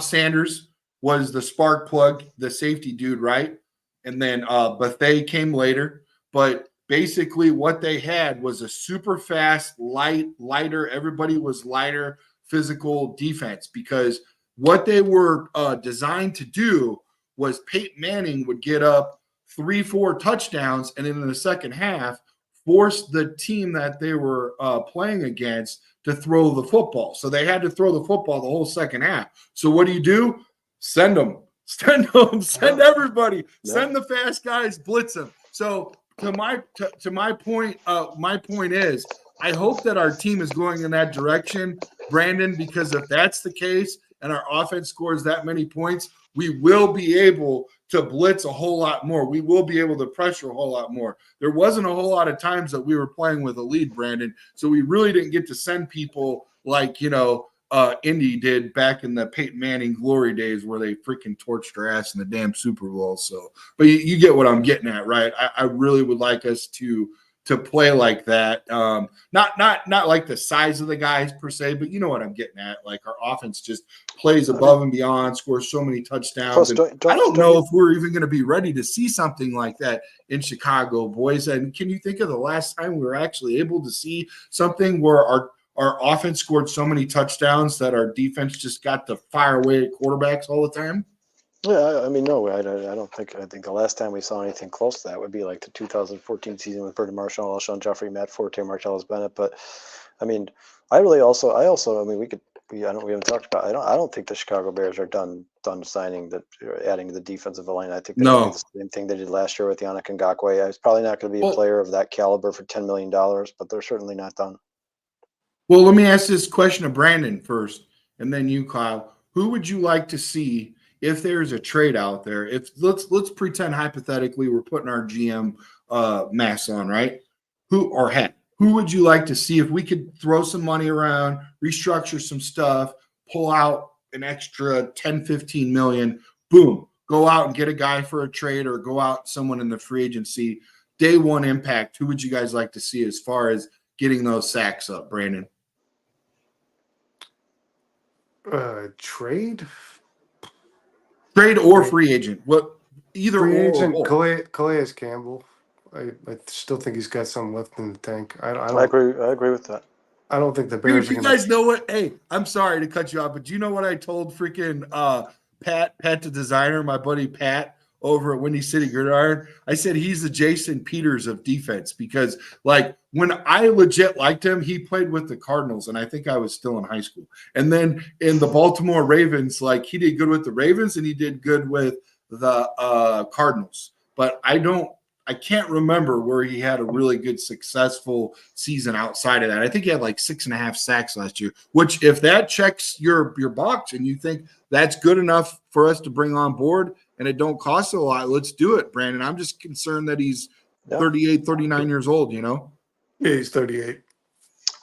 Sanders was the spark plug, the safety dude, right? And then Bethea came later. But basically what they had was a super fast, lighter, everybody was lighter, physical defense because – what they were designed to do was Peyton Manning would get up 3-4 touchdowns and then in the second half force the team that they were playing against to throw the football. So they had to throw the football the whole second half. So what do? Send them. Send everybody. Yeah. Send the fast guys, blitz them. So to my point, my point is I hope that our team is going in that direction, Brandon, because if that's the case, and our offense scores that many points, we will be able to blitz a whole lot more. We will be able to pressure a whole lot more. There wasn't a whole lot of times that we were playing with a lead, Brandon, so we really didn't get to send people like, Indy did back in the Peyton Manning glory days where they freaking torched our ass in the damn Super Bowl. So, but you get what I'm getting at, right? I really would like us to play like that. Not like the size of the guys per se, but you know what I'm getting at. Like our offense just plays above and beyond, scores so many touchdowns. Plus, I don't know if we're even going to be ready to see something like that in Chicago, boys. And can you think of the last time we were actually able to see something where our offense scored so many touchdowns that our defense just got to fire away at quarterbacks all the time? Yeah, I mean, no, I don't think. I think the last time we saw anything close to that would be like the 2014 season with Brandon Marshall, Alshon Jeffrey, Matt Forte, Martellus Bennett. But I mean, I mean, we could we haven't talked about. I don't think the Chicago Bears are done signing adding the defensive line. I think they're going to do the same thing they did last year with Yannick Ngakoue. It's probably not going to be a player of that caliber for $10 million, but they're certainly not done. Well, let me ask this question to Brandon first, and then you, Kyle. Who would you like to see if there's a trade out there? If let's pretend hypothetically we're putting our GM mask on, right? Who would you like to see if we could throw some money around, restructure some stuff, pull out an extra 10, 15 million, boom, go out and get a guy for a trade or go out someone in the free agency, day one impact? Who would you guys like to see as far as getting those sacks up, Brandon? Trade or free agent? What either free or agent or. Calais Campbell. I still think he's got some left in the tank. I agree with that. I don't think the Bears. Dude, you guys know what? Hey, I'm sorry to cut you off, but do you know what I told freaking Pat the designer, my buddy Pat over at Windy City Gridiron? I said he's the Jason Peters of defense because, like, when I legit liked him, he played with the Cardinals, and I think I was still in high school. And then in the Baltimore Ravens, like, he did good with the Ravens and he did good with the Cardinals. But I can't remember where he had a really good, successful season outside of that. I think he had like 6.5 sacks last year, which if that checks your box and you think that's good enough for us to bring on board and it don't cost a lot, let's do it, Brandon. I'm just concerned that he's 38, 39 years old, you know? Yeah, he's 38.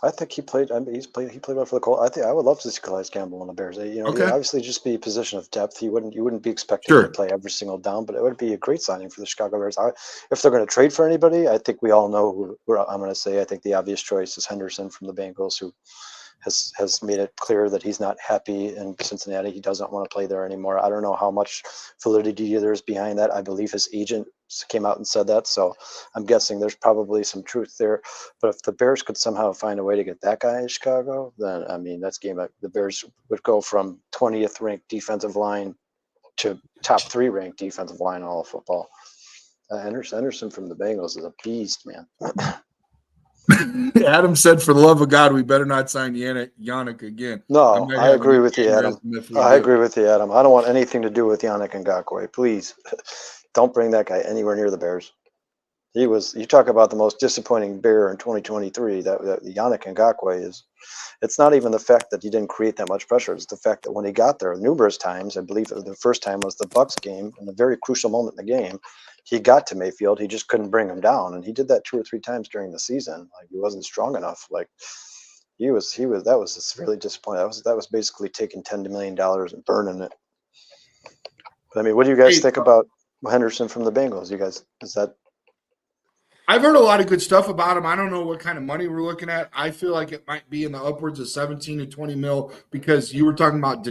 I think he played. I mean, he played well for the Colts. I think I would love to see Calais Campbell on the Bears. He'd obviously just be a position of depth. You wouldn't be expecting him to play every single down, but it would be a great signing for the Chicago Bears. If they're going to trade for anybody, I think we all know who I'm going to say. I think the obvious choice is Henderson from the Bengals, who has made it clear that he's not happy in Cincinnati. He doesn't want to play there anymore. I don't know how much validity there is behind that. I believe his agent came out and said that, so I'm guessing there's probably some truth there. But if the Bears could somehow find a way to get that guy in Chicago, then I mean that's game. The Bears would go from 20th ranked defensive line to top 3 ranked defensive line in all of football. Anderson from the Bengals is a beast, man. Adam said, for the love of God, we better not sign Yannick again. No, I agree with you, Adam. I agree with you, Adam. I don't want anything to do with Yannick Ngakoue. Please, don't bring that guy anywhere near the Bears. You talk about the most disappointing Bear in 2023, that Yannick Ngakoue is. It's not even the fact that he didn't create that much pressure. It's the fact that when he got there numerous times, I believe the first time was the Bucs game, in a very crucial moment in the game, he got to Mayfield. He just couldn't bring him down, and he did that 2 or 3 times during the season. Like, he wasn't strong enough. Like, that was just really disappointing. That was basically taking $10 million and burning it. But I mean, what do you guys think about Henderson from the Bengals? You guys, I've heard a lot of good stuff about him. I don't know what kind of money we're looking at. I feel like it might be in the upwards of 17 to 20 mil because you were talking about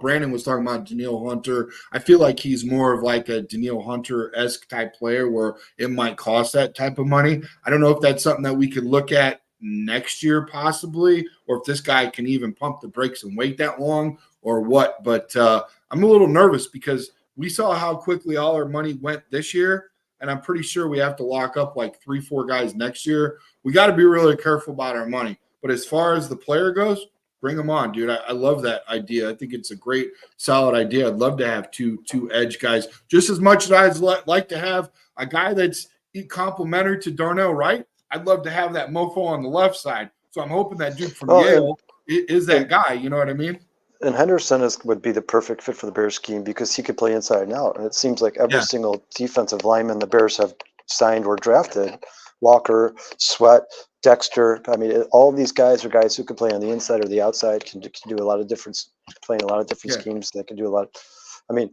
Brandon was talking about Danielle Hunter. I feel like he's more of like a Danielle Hunter-esque type player where it might cost that type of money. I don't know if that's something that we could look at next year possibly, or if this guy can even pump the brakes and wait that long or what. But I'm a little nervous because we saw how quickly all our money went this year. And I'm pretty sure we have to lock up like 3-4 guys next year. We got to be really careful about our money. But as far as the player goes, bring them on, dude. I love that idea. I think it's a great, solid idea. I'd love to have two edge guys just as much as I'd like to have a guy that's complementary to Darnell Wright. I'd love to have that mofo on the left side. So I'm hoping that dude from Yale is that guy. You know what I mean? And Henderson would be the perfect fit for the Bears scheme because he could play inside and out. And it seems like every single defensive lineman the Bears have signed or drafted, Walker, Sweat, Dexter. I mean, all of these guys are guys who can play on the inside or the outside, can do a lot of different, playing a lot of different schemes. They can do a lot. I mean,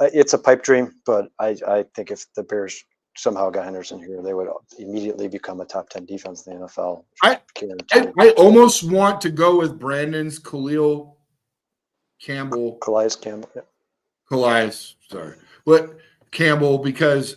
it's a pipe dream, but I think if the Bears somehow got Henderson here, they would immediately become a top 10 defense in the NFL. I almost want to go with Brandon's Calais Campbell, but Campbell, because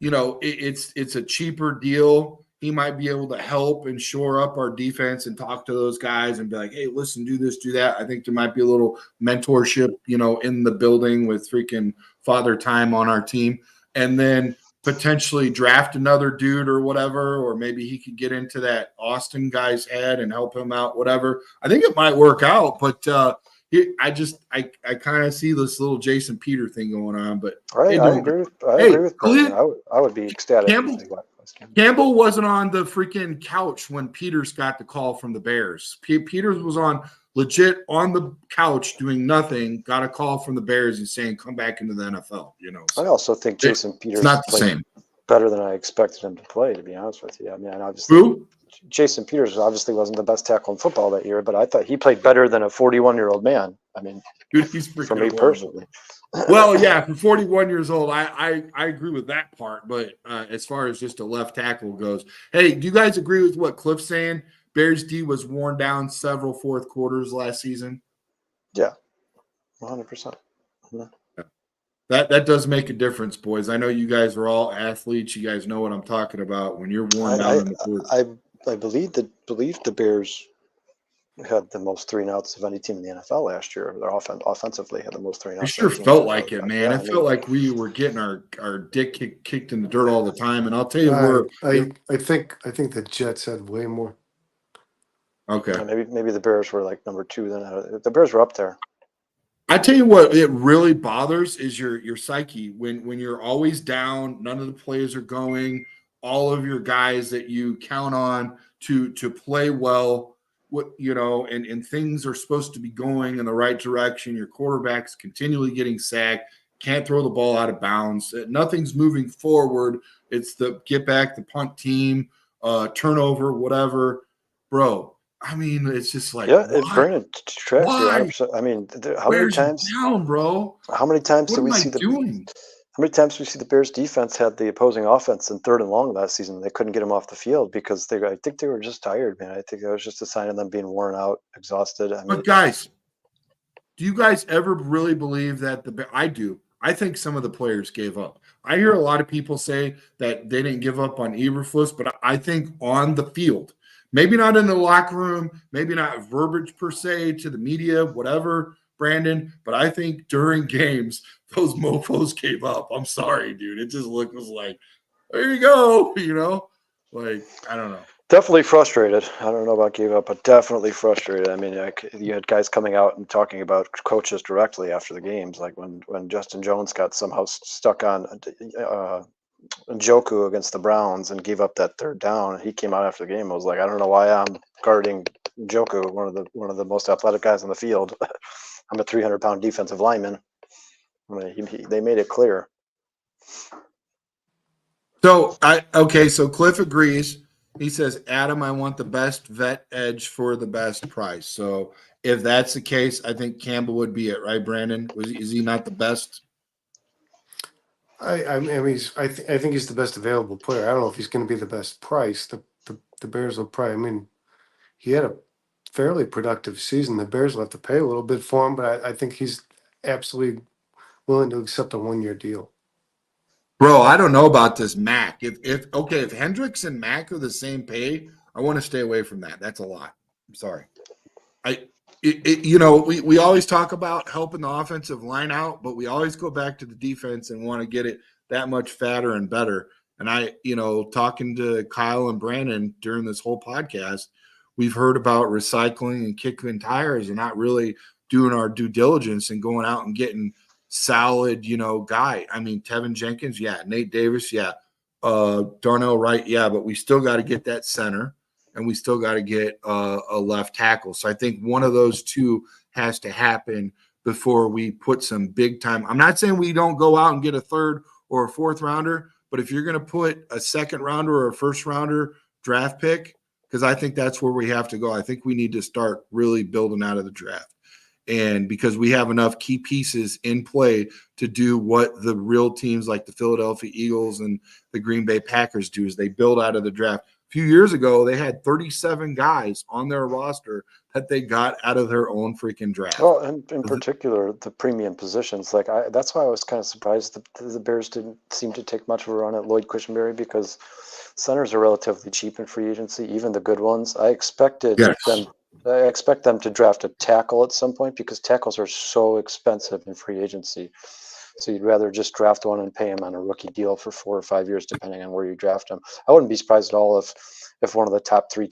it's a cheaper deal. He might be able to help and shore up our defense and talk to those guys and be like, hey, listen, do this, do that. I think there might be a little mentorship, in the building with freaking Father Time on our team. And then potentially draft another dude or whatever, or maybe he could get into that Austin guy's head and help him out, whatever. I think it might work out, but I kind of see this little Jason Peter thing going on. But I agree with Brandon. I would be ecstatic. Campbell wasn't on the freaking couch when Peters got the call from the Bears. Peters was legit on the couch doing nothing, got a call from the Bears and saying, come back into the NFL, So I also think Jason Peters not the same. Better than I expected him to play, to be honest with you. I mean, obviously, Jason Peters obviously wasn't the best tackle in football that year, but I thought he played better than a 41-year-old man. I mean, dude, he's for me personally. Well, yeah, for 41 years old, I agree with that part. But as far as just a left tackle goes, hey, do you guys agree with what Cliff's saying? Bears D was worn down several fourth quarters last season. Yeah, 100%. That does make a difference, boys. I know you guys are all athletes. You guys know what I'm talking about when you're worn down in the fourth. I believe the Bears had the most 3-and-outs of any team in the NFL last year. Their offensively had the most 3-and-outs. It sure felt like it, man. It felt like we were getting our dick kicked in the dirt all the time. And I'll tell you I think the Jets had way more. Okay. Yeah, maybe the Bears were like number 2. Then the Bears were up there. I tell you what, it really bothers is your psyche when you're always down. None of the plays are going. All of your guys that you count on to play well. And things are supposed to be going in the right direction. Your quarterback's continually getting sacked, can't throw the ball out of bounds. Nothing's moving forward. It's the get back, the punt team, turnover, whatever. Bro, I mean, it's just like, Brandon, tracks you 100%. I mean, how many times down, bro? How many times do we see How many times do we see the Bears defense had the opposing offense in 3rd and long last season? They couldn't get them off the field because I think they were just tired, man. I think that was just a sign of them being worn out, exhausted. But guys, do you guys ever really believe that I do. I think some of the players gave up. I hear a lot of people say that they didn't give up on Eberflus, but I think on the field, maybe not in the locker room, maybe not verbiage per se to the media, whatever, Brandon, but I think during games, those mofos gave up. I'm sorry, dude. It just was like, there you go, Like, I don't know. Definitely frustrated. I don't know about gave up, but definitely frustrated. I mean, you had guys coming out and talking about coaches directly after the games, like when Justin Jones got somehow stuck on Njoku against the Browns and gave up that 3rd down. He came out after the game and was like, I don't know why I'm guarding Njoku, one of the most athletic guys on the field. I'm a 300-pound defensive lineman. I mean, they made it clear. So so Cliff agrees. He says, Adam, I want the best vet edge for the best price. So if that's the case, I think Campbell would be it, right, Brandon? Is he not the best? I think he's the best available player. I don't know if he's going to be the best price. The Bears will probably. I mean, he had a fairly productive season. The Bears will have to pay a little bit for him, but I think he's absolutely willing to accept a 1-year deal. Bro, I don't know about this Mac. If Hendricks and Mac are the same pay, I want to stay away from that. That's a lot. I'm sorry. We always talk about helping the offensive line out, but we always go back to the defense and want to get it that much fatter and better. And talking to Kyle and Brandon during this whole podcast, we've heard about recycling and kicking tires and not really doing our due diligence and going out and getting solid, guy. I mean, Tevin Jenkins, yeah. Nate Davis, yeah. Darnell Wright, yeah. But we still got to get that center, and we still got to get a left tackle. So I think one of those two has to happen before we put some big time. I'm not saying we don't go out and get a 3rd or a 4th rounder, but if you're going to put a 2nd rounder or a 1st rounder draft pick, because I think that's where we have to go. I think we need to start really building out of the draft. And because we have enough key pieces in play to do what the real teams like the Philadelphia Eagles and the Green Bay Packers do is they build out of the draft. A few years ago, they had 37 guys on their roster that they got out of their own freaking draft. Well, and in particular, the premium positions. That's why I was kind of surprised the Bears didn't seem to take much of a run at Lloyd Cushenberry because centers are relatively cheap in free agency, even the good ones. I expect them to draft a tackle at some point because tackles are so expensive in free agency. So you'd rather just draft one and pay him on a rookie deal for 4 or 5 years, depending on where you draft him. I wouldn't be surprised at all if one of the top 3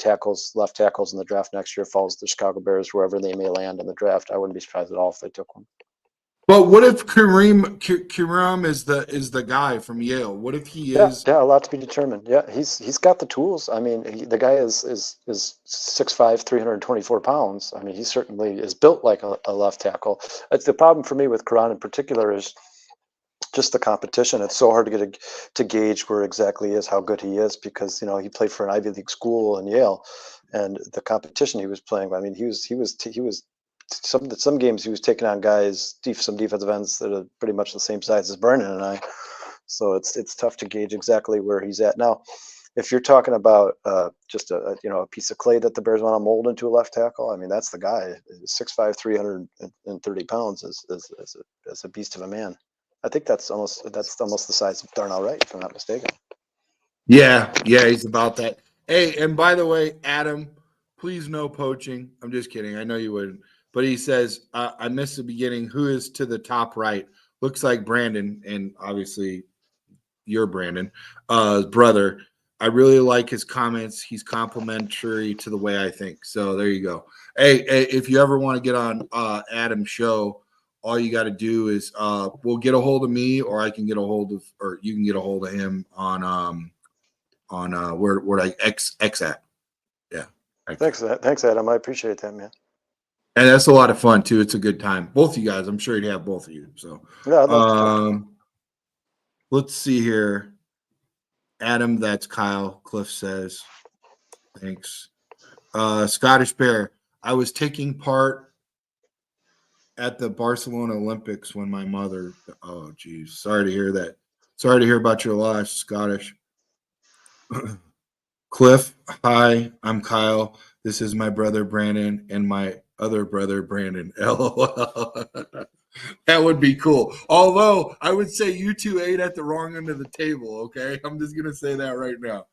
left tackles in the draft next year falls to the Chicago Bears, wherever they may land in the draft. I wouldn't be surprised at all if they took one. But what if Kareem is the guy from Yale? What if he is? Yeah, a lot to be determined. Yeah, he's got the tools. I mean, the guy is 6'5", 324 pounds. I mean, he certainly is built like a left tackle. It's the problem for me with Karan in particular is just the competition. It's so hard to gauge where exactly he is, how good he is, because he played for an Ivy League school in Yale, and the competition he was playing. I mean, he was some games he was taking on guys, some defensive ends that are pretty much the same size as Brennan and I. So it's tough to gauge exactly where he's at now. If you're talking about just a piece of clay that the Bears want to mold into a left tackle, I mean, that's the guy. 6'5", 330 pounds is a beast of a man. I think that's almost the size of Darnell Wright, if I'm not mistaken. Yeah, he's about that. Hey, and by the way, Adam, please no poaching. I'm just kidding. I know you wouldn't. But he says, I missed the beginning. Who is to the top right? Looks like Brandon, and obviously your Brandon, brother. I really like his comments. He's complimentary to the way I think. So there you go. Hey, if you ever want to get on Adam's show, all you got to do is we'll get a hold of me, or I can get a hold of, or you can get a hold of him on where I X at. Yeah. Thanks, Adam. I appreciate that, man. And that's a lot of fun too. It's a good time. Both of you guys, I'm sure you'd have both of you. So yeah, let's see here. Adam, that's Kyle. Cliff says, thanks. Scottish Bear, I was taking part at the Barcelona Olympics when my mother, oh geez, sorry to hear that. Sorry to hear about your loss, Scottish. Cliff, hi, I'm Kyle. This is my brother Brandon and my other brother Brandon. LOL. That would be cool. Although I would say you two ate at the wrong end of the table. Okay, I'm just gonna say that right now.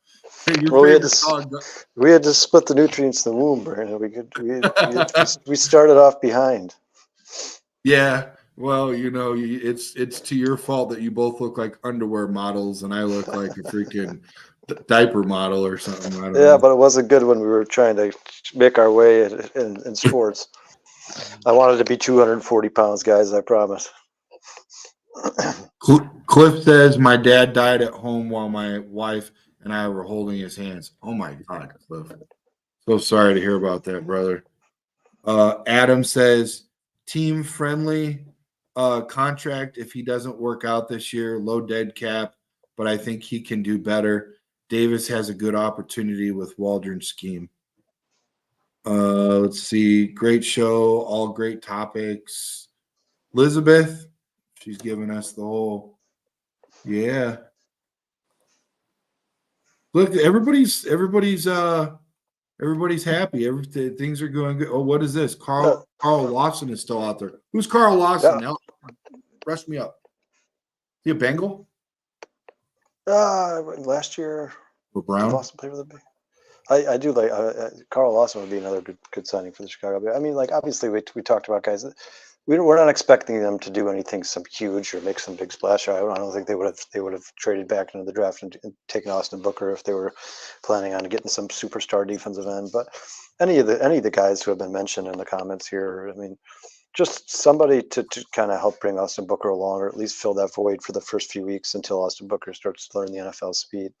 Well, we had to split the nutrients in the womb, Brandon. We started off behind. Yeah. Well, it's to your fault that you both look like underwear models and I look like a freaking diaper model or something. I don't know. But it wasn't good when we were trying to make our way in sports. I wanted to be 240 pounds, guys. I promise. Cliff says my dad died at home while my wife and I were holding his hands. Oh my God, Cliff. So sorry to hear about that, brother. Adam says team friendly contract if he doesn't work out this year, low dead cap, but I think he can do better. Davis has a good opportunity with Waldron's scheme. Let's see. Great show, all great topics. Elizabeth, she's giving us the whole, yeah. Look, everybody's happy. Things are going good. Oh, what is this? Carl Lawson is still out there. Who's Carl Lawson? Yeah. Brush me up. Is he a Bengal? Last year, Brown? Lawson played with the I do like Carl Lawson would be another good signing for the Chicago Bears. I mean, like obviously we talked about guys that we're not expecting them to do anything some huge or make some big splash. I don't think they would have traded back into the draft and taken Austin Booker if they were planning on getting some superstar defensive end. But any of the guys who have been mentioned in the comments here, I mean, just somebody to kind of help bring Austin Booker along, or at least fill that void for the first few weeks until Austin Booker starts to learn the NFL speed.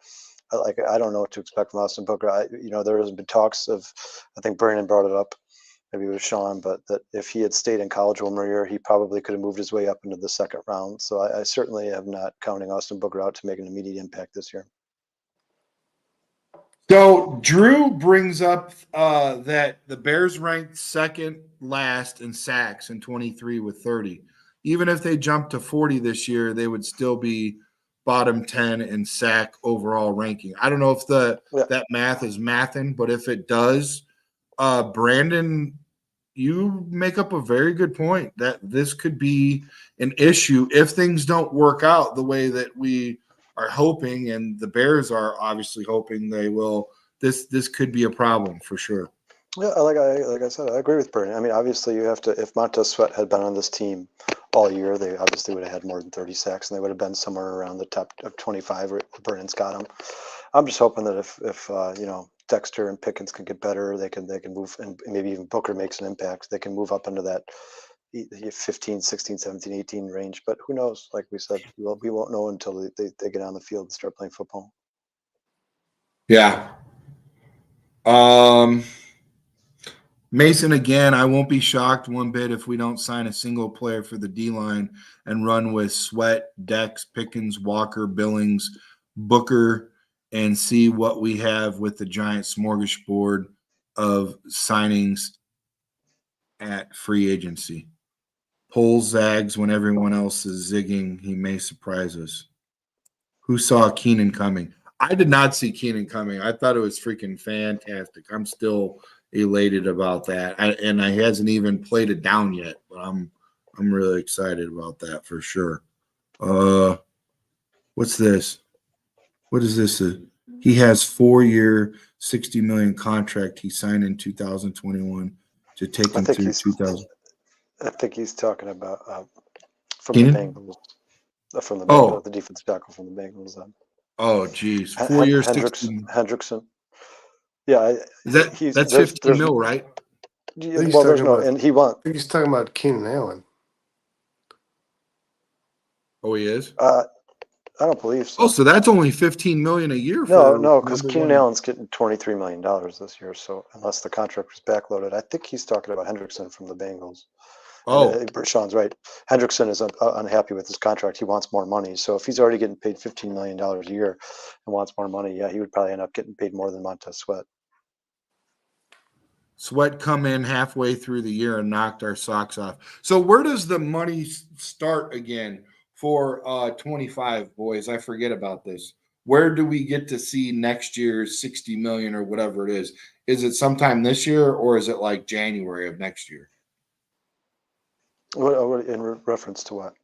I don't know what to expect from Austin Booker. There has been talks of, I think Brandon brought it up, maybe it was Sean, but that if he had stayed in college one more year, he probably could have moved his way up into the second round. So I certainly am not counting Austin Booker out to make an immediate impact this year. So Drew brings up that the Bears ranked second last in sacks in 23 with 30. Even if they jumped to 40 this year, they would still be bottom 10 in sack overall ranking. I don't know if that math is mathing, but if it does, Brandon, you make up a very good point that this could be an issue if things don't work out the way that we are hoping, and the Bears are obviously hoping they will. This could be a problem for sure. Yeah, like I said, I agree with Brandon. I mean, obviously you have to, if Montez Sweat had been on this team all year, they obviously would have had more than 30 sacks, and they would have been somewhere around the top of 25 where Brennan's got them. I'm just hoping that if Dexter and Pickens can get better, they can move, and maybe even Booker makes an impact, they can move up into that 15, 16, 17, 18 range. But who knows? Like we said, we won't know until they get on the field and start playing football. Yeah. Mason, again, I won't be shocked one bit if we don't sign a single player for the D-line and run with Sweat, Dex, Pickens, Walker, Billings, Booker, and see what we have with the giant smorgasbord of signings at free agency. Poles zags when everyone else is zigging. He may surprise us. Who saw Keenan coming? I did not see Keenan coming. I thought it was freaking fantastic. I'm still elated about that. And I hasn't even played it down yet, but I'm really excited about that for sure. What's this? What is this? He has 4-year, $60 million contract he signed in 2021 to take him through 2000. I think he's talking about from Keenan? the Bengals, the defensive tackle from the Bengals. Oh, geez. 4 years, Hendrickson. Yeah, that's 15 mil, right? Well, there's no, and he won. I think he's talking about Keenan Allen. Oh, he is? I don't believe so. Oh, so that's only $15 million a year. No, because Keenan Allen's getting $23 million this year. So unless the contract was backloaded, I think he's talking about Hendrickson from the Bengals. Oh, Sean's right. Hendrickson is unhappy with his contract. He wants more money. So if he's already getting paid $15 million a year and wants more money, yeah, he would probably end up getting paid more than Montez Sweat. Sweat come in halfway through the year and knocked our socks off. So where does the money start again for 25, boys? I forget about this. Where do we get to see next year's 60 million or whatever it is? Is it sometime this year or is it like January of next year? What in reference to what?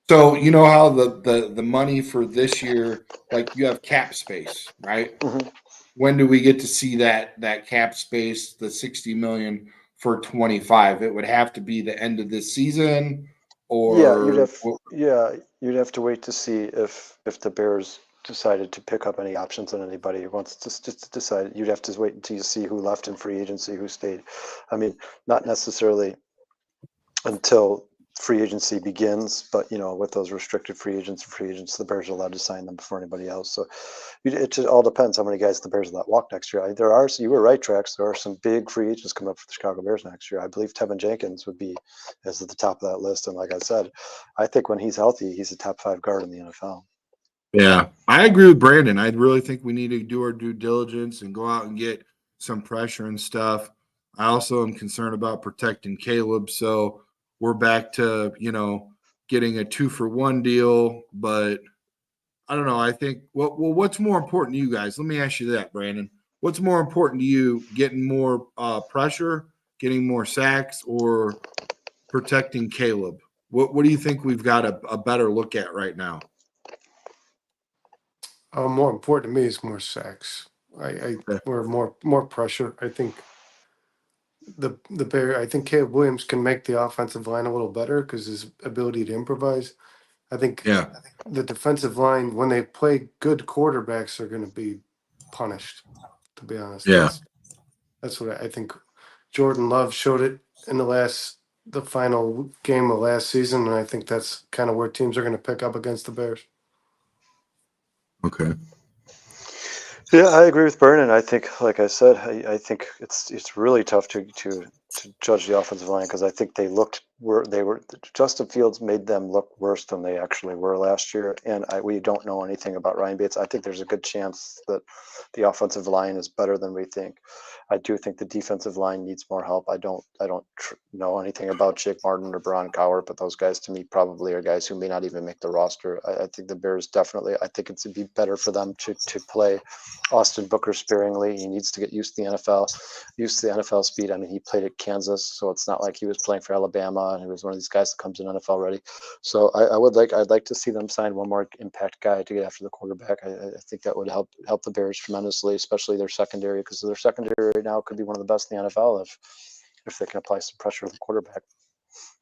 So you know how the money for this year, like you have cap space, right? Mm-hmm. When do we get to see that cap space, the 60 million for 25? It would have to be the end of this season, or you'd have to wait to see if the Bears decided to pick up any options on anybody who wants to just decide. You'd have to wait until you see who left in free agency, who stayed. I mean, not necessarily until free agency begins, but with those restricted free agents, the Bears are allowed to sign them before anybody else. So it just all depends how many guys the Bears let walk next year. You were right, Trax. There are some big free agents coming up for the Chicago Bears next year. I believe Tevin Jenkins would be at the top of that list. And like I said, I think when he's healthy, he's a top 5 guard in the NFL. Yeah, I agree with Brandon. I really think we need to do our due diligence and go out and get some pressure and stuff. I also am concerned about protecting Caleb. So we're back to, getting a 2-for-1 deal, but I don't know. I think what's more important to you guys? Let me ask you that, Brandon. What's more important to you, getting more pressure, getting more sacks, or protecting Caleb? What do you think we've got a better look at right now? More important to me is more sacks. Or more pressure. I think I think Caleb Williams can make the offensive line a little better because his ability to improvise. I think the defensive line, when they play good quarterbacks, are going to be punished, to be honest. Yeah. That's what I think. Jordan Love showed it in the final game of last season, and I think that's kind of where teams are going to pick up against the Bears. Okay. Yeah, I agree with Vernon. I think, like I said, I think it's really tough to judge the offensive line because I think Justin Fields made them look worse than they actually were last year, and we don't know anything about Ryan Bates. I think there's a good chance that the offensive line is better than we think. I do think the defensive line needs more help. I don't know anything about Jake Martin or Braun Cowart, but those guys to me probably are guys who may not even make the roster. I think the Bears definitely. I think it's be better for them to play Austin Booker sparingly. He needs to get used to the NFL speed. I mean, he played at Kansas, so it's not like he was playing for Alabama and he was one of these guys that comes in NFL ready. So I'd like to see them sign one more impact guy to get after the quarterback. I think that would help the Bears tremendously, especially their secondary, because their secondary right now could be one of the best in the NFL if they can apply some pressure to the quarterback.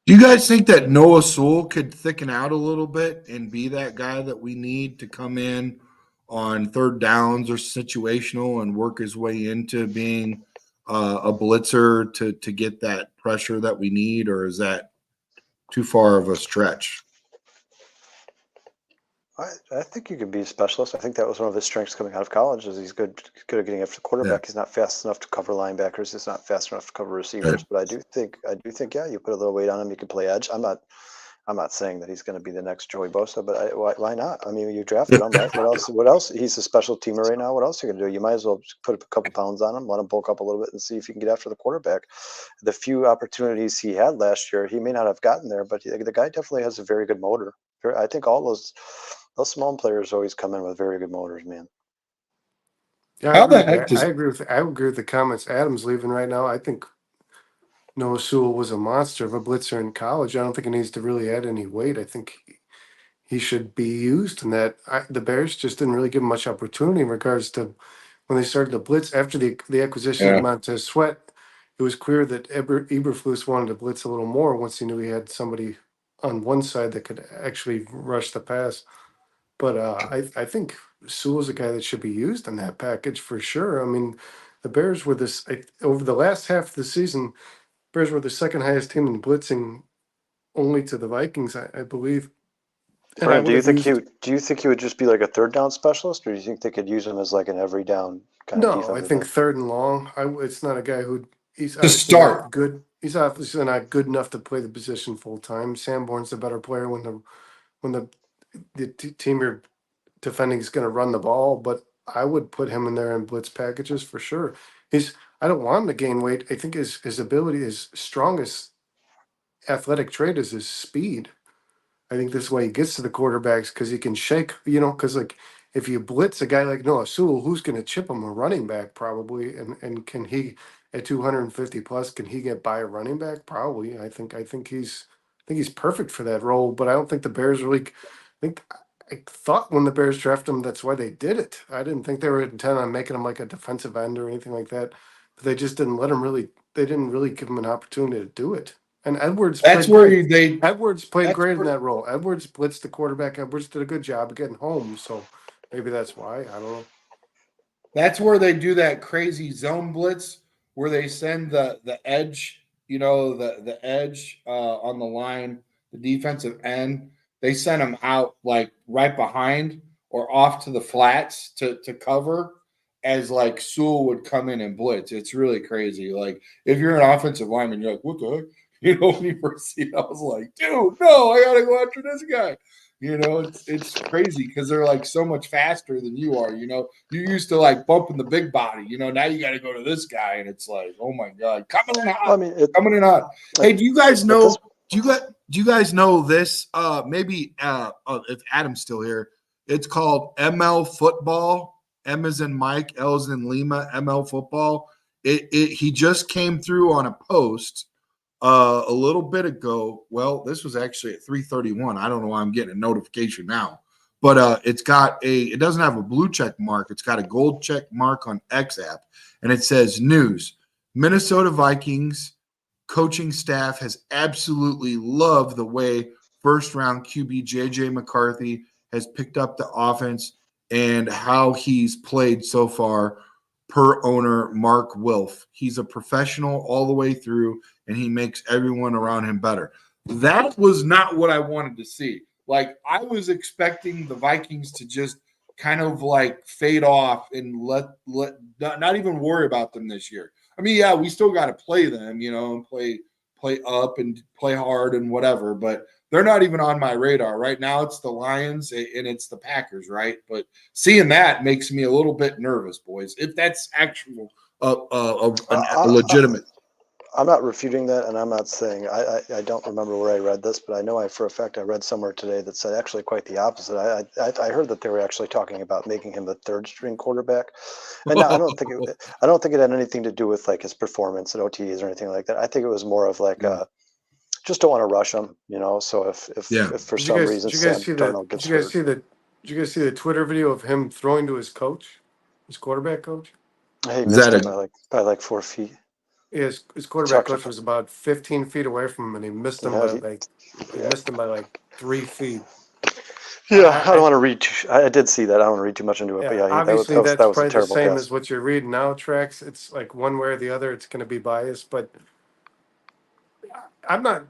Do you guys think that Noah Sewell could thicken out a little bit and be that guy that we need to come in on third downs or situational and work his way into being a blitzer to get that pressure that we need, or is that too far of a stretch? I think you could be a specialist. I think that was one of his strengths coming out of college. Is he's good at getting after the quarterback. He's not fast enough to cover linebackers. He's not fast enough to cover receivers. But I do think, yeah, you put a little weight on him, you can play edge. I'm not saying that he's going to be the next Joey Bosa, but why not? I mean, you drafted him, right? What else? What else? He's a special teamer right now. What else are you going to do? You might as well put a couple pounds on him, let him bulk up a little bit, and see if you can get after the quarterback. The few opportunities he had last year, he may not have gotten there, but the guy definitely has a very good motor. I think all those small players always come in with very good motors, man. Yeah, How the heck does I agree with the comments. Adam's leaving right now. I think Noah Sewell was a monster of a blitzer in college. I don't think he needs to really add any weight. I think he should be used in that. The Bears just didn't really give him much opportunity in regards to when they started the blitz after the acquisition of yeah? Montez Sweat. It was clear that Eberflus wanted to blitz a little more once he knew he had somebody on one side that could actually rush the pass. But I think Sewell's a guy that should be used in that package for sure. I mean, the Bears were over the last half of the season. Bears were the second highest team in blitzing, only to the Vikings, I believe. And I Brian, would have used. do you think he would just be like a third down specialist, or do you think they could use him as like an every down kind of No, I defensive think end? third and long. It's not a guy who he's To obviously start, not good. He's obviously not good enough to play the position full time. Sanborn's a better player when the team you're defending is going to run the ball, but I would put him in there in blitz packages for sure. He's I don't want him to gain weight. I think his ability, his strongest athletic trait is his speed. I think this way he gets to the quarterbacks because he can shake, because like if you blitz a guy like Noah Sewell, who's going to chip him? A running back probably, and can he at 250 plus? Can he get by a running back? Probably. I think he's perfect for that role. But I don't think the Bears really. I thought when the Bears drafted him, that's why they did it. I didn't think they were intent on making him like a defensive end or anything like that. But they just didn't let him really. They didn't really give him an opportunity to do it. And Edwards that's played where great. they. Edwards played That's great in where that role. Edwards blitzed the quarterback. Edwards did a good job of getting home. So maybe that's why. I don't know. That's where they do that crazy zone blitz where they send the edge, the edge on the line, the defensive end. They send them out like right behind or off to the flats to cover as like Sewell would come in and blitz. It's really crazy. Like if you're an offensive lineman, you're like, what the heck? When you first see it, I was like, dude, no, I gotta go after this guy. It's crazy because they're like so much faster than you are. You used to like bumping the big body. Now you got to go to this guy, and it's like, oh my god, coming in hot, Well, I mean, coming in hot. Hey, do you guys know? this, Do you guys know this? Maybe if Adam's still here, it's called ML football. M as in Mike, L as in Lima. ML football. He just came through on a post a little bit ago. Well, this was actually at 3:31. I don't know why I'm getting a notification now, but it doesn't have a blue check mark. It's got a gold check mark on X app, and it says news: Minnesota Vikings coaching staff has absolutely loved the way first round QB JJ McCarthy has picked up the offense and how he's played so far per owner Mark Wilf. He's a professional all the way through, and he makes everyone around him better. That was not what I wanted to see. Like, I was expecting the Vikings to just kind of like fade off and let not even worry about them this year. I mean, yeah, we still got to play them, and play up and play hard and whatever, but they're not even on my radar right now. It's the Lions and it's the Packers, right? But seeing that makes me a little bit nervous, boys. If that's actual a legitimate. I'm not refuting that, and I'm not saying I don't remember where I read this, but I know for a fact I read somewhere today that said actually quite the opposite. I heard that they were actually talking about making him the third string quarterback, and I don't think it had anything to do with like his performance at OTAs or anything like that. I think it was more of like just don't want to rush him, So if for some reason Sam Darnold gets hurt, Did you guys see the Twitter video of him throwing to his coach, his quarterback coach? he Is missed that him by like 4 feet. His quarterback Chuck, coach was about 15 feet away from him, and he missed him yeah, by like he missed him by like 3 feet. yeah. I don't I want to read. I did see that. I don't want to read too much into it, but yeah, yeah, obviously that that's was a probably the terrible same pass. as what you're reading now, Trax. It's like one way or the other, it's going to be biased. But I'm not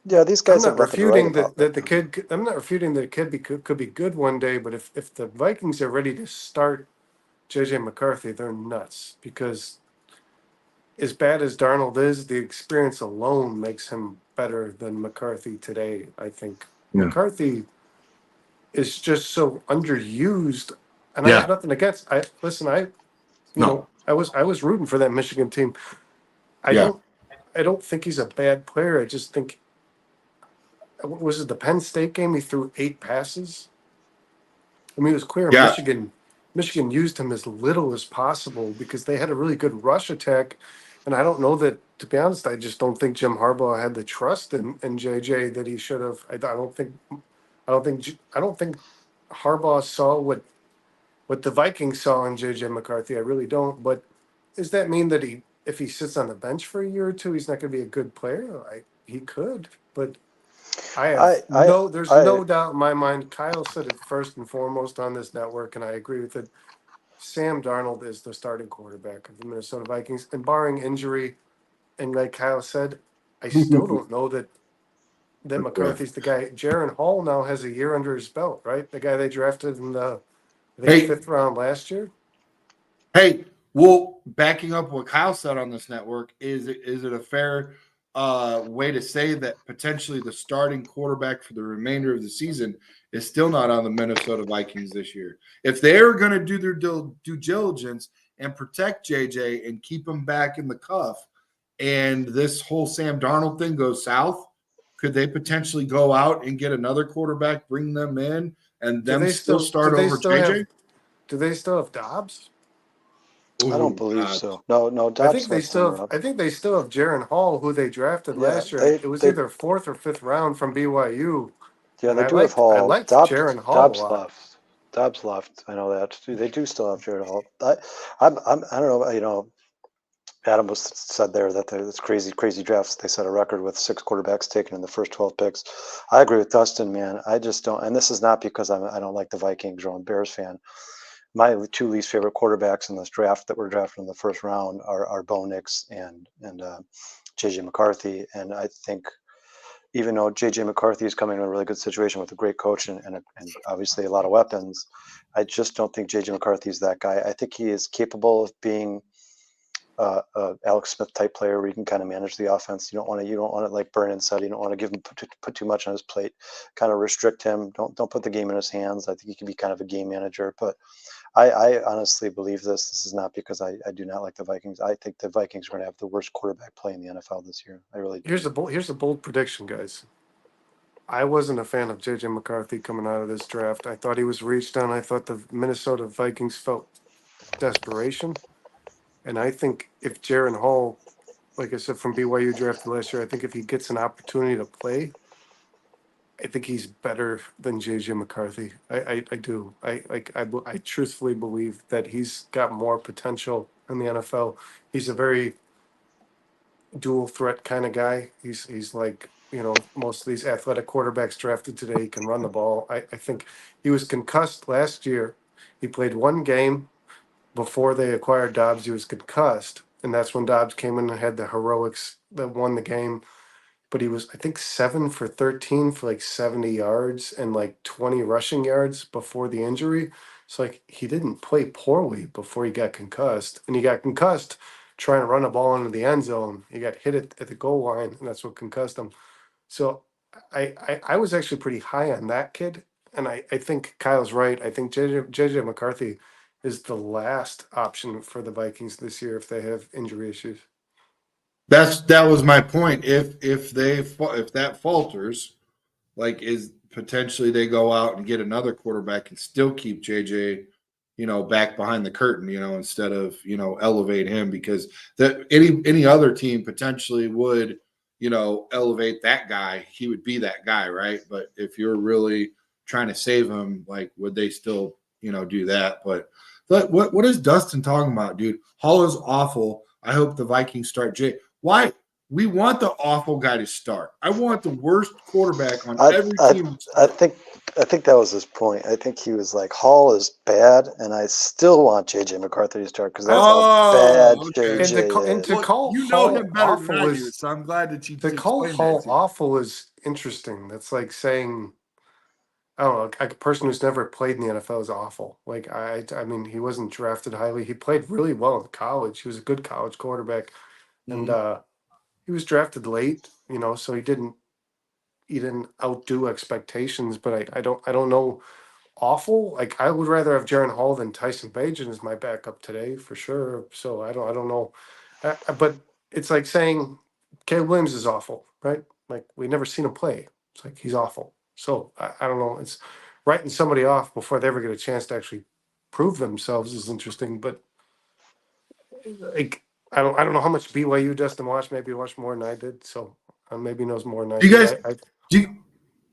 Yeah, these I'm guys have not nothing to write refuting about. that the kid. I'm not refuting that a kid could be good one day. But if the Vikings are ready to start JJ McCarthy, they're nuts because as bad as Darnold is, the experience alone makes him better than McCarthy today. I think Yeah. McCarthy is just so underused, and I have Yeah. nothing against. I listen. No. I was rooting for that Michigan team. I Yeah. don't I don't think he's a bad player. I just think what was it the Penn State game? He threw 8 passes. I mean, it was clear Yeah. Michigan used him as little as possible because they had a really good rush attack. And I don't know that, to be honest, I just don't think Jim Harbaugh had the trust in JJ that he should have. I don't think Harbaugh saw what the Vikings saw in JJ McCarthy. I really don't. But does that mean that if he sits on the bench for a year or two, he's not going to be a good player? He could, but I, I, there's I, no doubt in my mind. Kyle said it first and foremost on this network, and I agree with it. Sam Darnold is the starting quarterback of the Minnesota Vikings, and barring injury, and like Kyle said, I still don't know that McCarthy's the guy. Jaron Hall now has a year under his belt, right? The guy they drafted in the, I think, Hey, 5th round last year. Hey, well, backing up what Kyle said on this network, is it a fair way to say that potentially the starting quarterback for the remainder of the season is still not on the Minnesota Vikings this year? If they're going to do their due diligence and protect JJ and keep him back in the cuff, and this whole Sam Darnold thing goes south, could they potentially go out and get another quarterback, bring them in, and Do them they still still do start they over still have JJ? do they still have Dobbs? I don't Oh believe God. so. No, Dobbs left somewhere else. I think they still have Jaron Hall, who they drafted Yeah, last year. It was either 4th or 5th round from BYU, and they do have I Hall. liked Jaron Hall a Dobbs lot. left. Dobbs left. I know that. They do still have Jared Hall. I don't know. Adam was said there that it's crazy drafts. They set a record with 6 quarterbacks taken in the first 12 picks. I agree with Dustin, man. I just don't, and this is not because I don't like the Vikings or I'm a Bears fan. My 2 least favorite quarterbacks in this draft that were drafted in the first round are Bo Nix and JJ McCarthy. And I think even though JJ McCarthy is coming in a really good situation with a great coach and obviously a lot of weapons, I just don't think JJ McCarthy is that guy. I think he is capable of being Alex Smith type player where you can kind of manage the offense. You don't want to like Vernon said. You don't want to give him put too much on his plate. Kind of restrict him. Don't put the game in his hands. I think he can be kind of a game manager. But I honestly believe this. This is not because I do not like the Vikings. I think the Vikings are going to have the worst quarterback play in the NFL this year. I really do. Here's a bold prediction, guys. I wasn't a fan of JJ McCarthy coming out of this draft. I thought he was reached on. I thought the Minnesota Vikings felt desperation, and I think if Jaron Hall, like I said, from BYU drafted last year, I think if he gets an opportunity to play, I think he's better than JJ McCarthy. I do. I truthfully believe that he's got more potential in the NFL. He's a very dual threat kind of guy. He's like, most of these athletic quarterbacks drafted today he can run the ball. I think he was concussed last year. He played 1 game before they acquired Dobbs. He was concussed, and that's when Dobbs came in and had the heroics that won the game. But he was, I think, 7 for 13 for like 70 yards and like 20 rushing yards before the injury. So like he didn't play poorly before he got concussed, and he got concussed trying to run a ball into the end zone. He got hit at the goal line, and that's what concussed him. So I was actually pretty high on that kid, and I think Kyle's right. I think JJ McCarthy is the last option for the Vikings this year if they have injury issues. That was my point. If that falters, like is potentially they go out and get another quarterback and still keep JJ, back behind the curtain, instead of elevate him, because that any other team potentially would elevate that guy. He would be that guy, right? But if you're really trying to save him, like would they still do that? But what is Dustin talking about, dude? Hall is awful. I hope the Vikings start Jay. Why? We want the awful guy to start. I want the worst quarterback on I, every I, team to I start. think that was his point. I think he was like, Hall is bad, and I still want JJ McCarthy to start because that's how bad Oh, okay. JJ To is. Well, call you know him Hall better than awful I do, is so I'm glad that you to call explained that Hall to me. awful is interesting. That's like saying, I don't know, a person who's never played in the NFL is awful. Like I mean, he wasn't drafted highly. He played really well in college. He was a good college quarterback, and Mhm. he was drafted late. So he didn't outdo expectations. But I don't know. Awful. Like I would rather have Jaron Hall than Tyson Bagent as my backup today for sure. So I don't know, but it's like saying Caleb Williams is awful, right? Like we never seen him play. It's like he's awful. So I don't know. It's writing somebody off before they ever get a chance to actually prove themselves is interesting. But like I don't know how much BYU Dustin watched. Maybe he watched more than I did. So maybe he knows more than I Do you did. guys do you,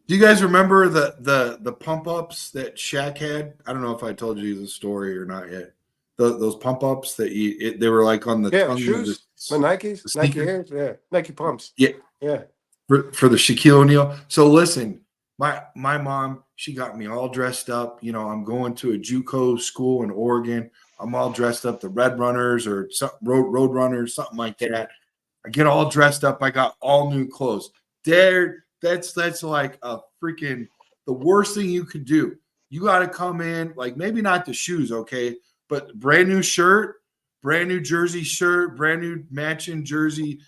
do you guys remember the pump ups that Shaq had? I don't know if I told you the story or not yet. Those pump ups that they were like on the Yeah, tongue of shoes, the the Nikes, Nike sneaker. Airs, yeah, Nike pumps, Yeah, yeah. for the Shaquille O'Neal. So listen, my mom, she got me all dressed up. I'm going to a JUCO school in Oregon. I'm all dressed up, the Red Runners or some Road Runners, something like that. I get all dressed up. I got all new clothes. That's like a freaking the worst thing you could do. You got to come in like maybe not the shoes, okay, but brand new shirt, brand new jersey shirt, brand new matching jersey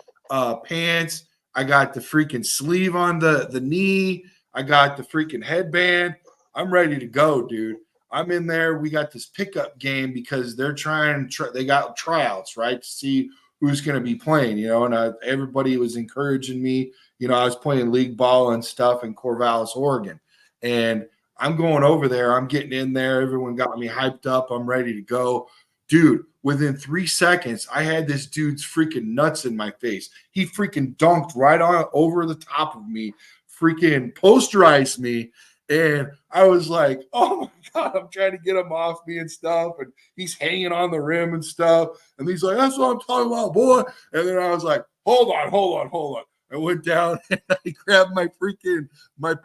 pants. I got the freaking sleeve on the knee. I got the freaking headband. I'm ready to go, dude. I'm in there. We got this pickup game because they're they got tryouts, right? To see who's going to be playing, and everybody was encouraging me. I was playing league ball and stuff in Corvallis, Oregon. And I'm going over there. I'm getting in there. Everyone got me hyped up. I'm ready to go. Dude, within 3 seconds, I had this dude's freaking nuts in my face. He freaking dunked right on over the top of me, freaking posterized me. And I was like, oh my God, I'm trying to get him off me and stuff. And he's hanging on the rim and stuff. And he's like, that's what I'm talking about, boy. And then I was like, hold on. I went down and I grabbed my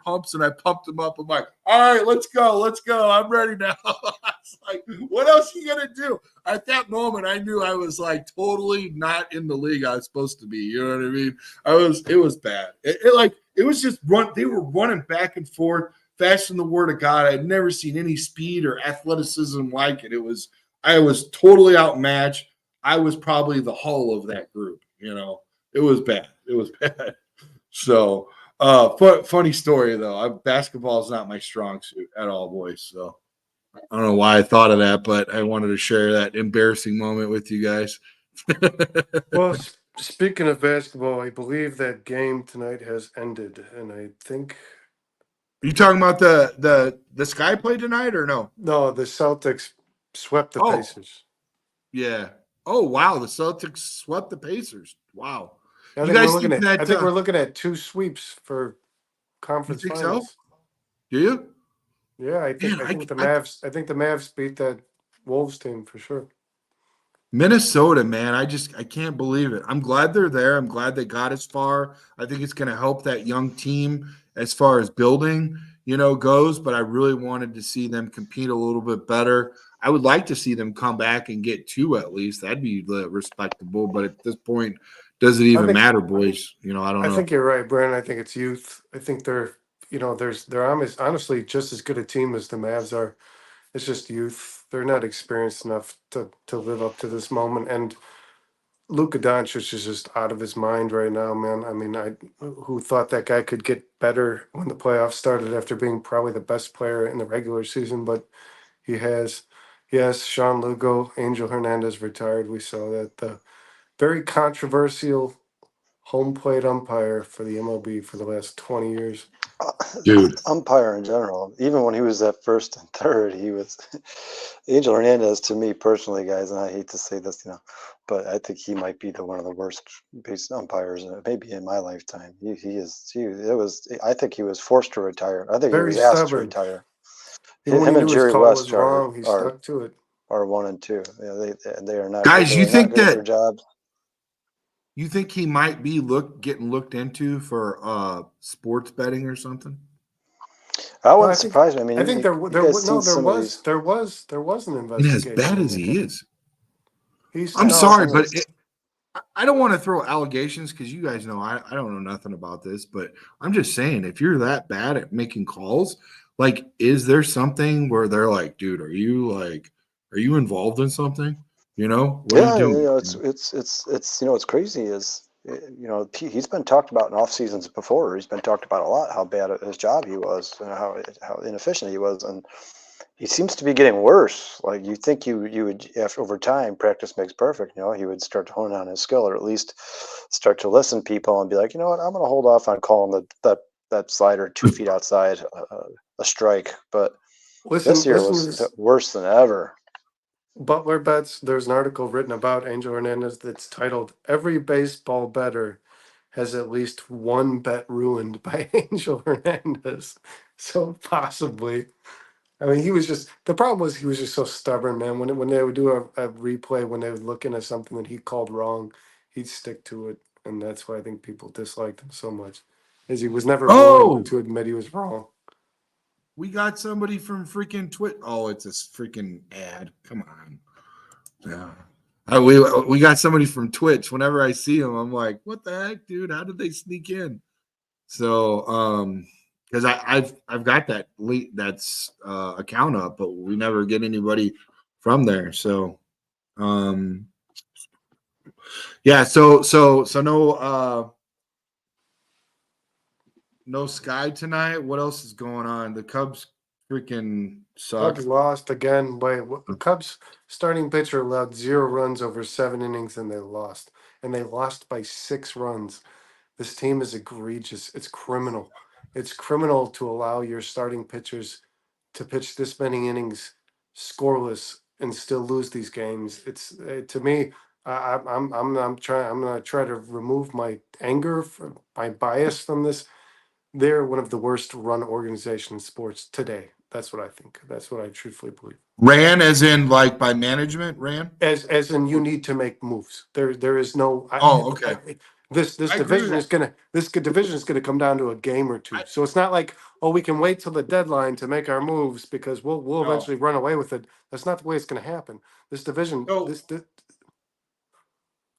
pumps and I pumped them up. I'm like, all right, let's go. I'm ready now. I was like, what else are you gonna do? At that moment, I knew I was like totally not in the league I was supposed to be. You know what I mean? It was bad. It was just they were running back and forth fast in the word of God. I'd never seen any speed or athleticism like it. I was totally outmatched. I was probably the hull of that group. It was bad. It was bad. So, funny story though. Basketball is not my strong suit at all, boys. So I don't know why I thought of that, but I wanted to share that embarrassing moment with you guys. Well, speaking of basketball, I believe that game tonight has ended, and I think You talking about the Sky play tonight or no? no, the Celtics swept the Oh, Pacers. yeah. Oh, wow. The Celtics swept the Pacers. Wow. I You think we're guys looking think at I that think we're looking at two sweeps for you conference think so? finals. Do you? Yeah, Man, I I think the Mavs beat that Wolves team for sure. Minnesota, man, I can't believe it. I'm glad they're there. I'm glad they got as far. I think it's going to help that young team as far as building, goes, but I really wanted to see them compete a little bit better. I would like to see them come back and get two at least. That'd be respectable, but at this point, does it I even think matter, boys? I don't I know. think you're right, Brandon. I think it's youth. I think they're honestly just as good a team as the Mavs are. It's just youth. They're not experienced enough to live up to this moment. And Luka Doncic is just out of his mind right now, man. I mean, who thought that guy could get better when the playoffs started after being probably the best player in the regular season, but he has. Yes, Sean Lugo, Angel Hernandez retired. We saw that. The very controversial home plate umpire for the MLB for the last 20 years. Dude. Umpire in general, even when he was at first and third, he was Angel Hernandez to me personally, guys. And I hate to say this, but I think he might be one of the worst base umpires, maybe in my lifetime. He is. I think he was forced to retire. I think he Very was asked to stubborn. retire. Even when he Him and knew his Jerry call was West wrong, he are stuck to it. are 1 and 2. They are not good. Guys, They you are not think good at their that jobs. You think he might be getting looked into for sports betting or something? I No, wouldn't surprise me. I I mean, think you guys seen some of these. there was an And as investigation bad as into he him. is, He's I'm No, sorry, I but was, I don't want to throw allegations because you guys know I don't know nothing about this, but I'm just saying if you're that bad at making calls, like, is there something where they're like, dude, are you involved in something? What are you yeah, doing? it's what's crazy is, he's been talked about in off seasons before. He's been talked about a lot how bad at his job he was and how inefficient he was, and he seems to be getting worse. Like you think you would, after over time, practice makes perfect. He would start to hone on his skill, or at least start to listen to people and be like, you know what, I'm going to hold off on calling that slider 2 feet outside a strike. But this year listen to was this. worse than ever. Butler bets. There's an article written about Angel Hernandez that's titled "Every Baseball Better Has at Least One Bet Ruined by Angel Hernandez." So possibly, I mean, the problem was he was just so stubborn, man. When they would do a replay, when they would look into something that he called wrong, he'd stick to it, and that's why I think people disliked him so much, is he was never willing Oh, to admit he was wrong. we got somebody from freaking Twit. Oh, it's a freaking ad. Come on. Yeah. We got somebody from Twitch. Whenever I see them, I'm like, what the heck, dude? How did they sneak in? So, because I've got that's account up, but we never get anybody from there. So, yeah. So no Sky tonight. What else is going on? The Cubs freaking suck. Cubs lost again. The Cubs starting pitcher allowed 0 runs over 7 innings, and they lost. And they lost by 6 runs. This team is egregious. It's criminal. It's criminal to allow your starting pitchers to pitch this many innings scoreless and still lose these games. It's to me. I'm gonna try to remove my anger, my bias from this. They're one of the worst run organizations in sports today. That's what I think. That's what I truthfully believe. Ran as in like by management ran. As in, you need to make moves. There is no. Oh, okay. This I agree with division that. is gonna come down to a game or two. I, So it's not like, oh, we can wait till the deadline to make our moves because we'll no. eventually run away with it. That's not the way it's gonna happen. This division. So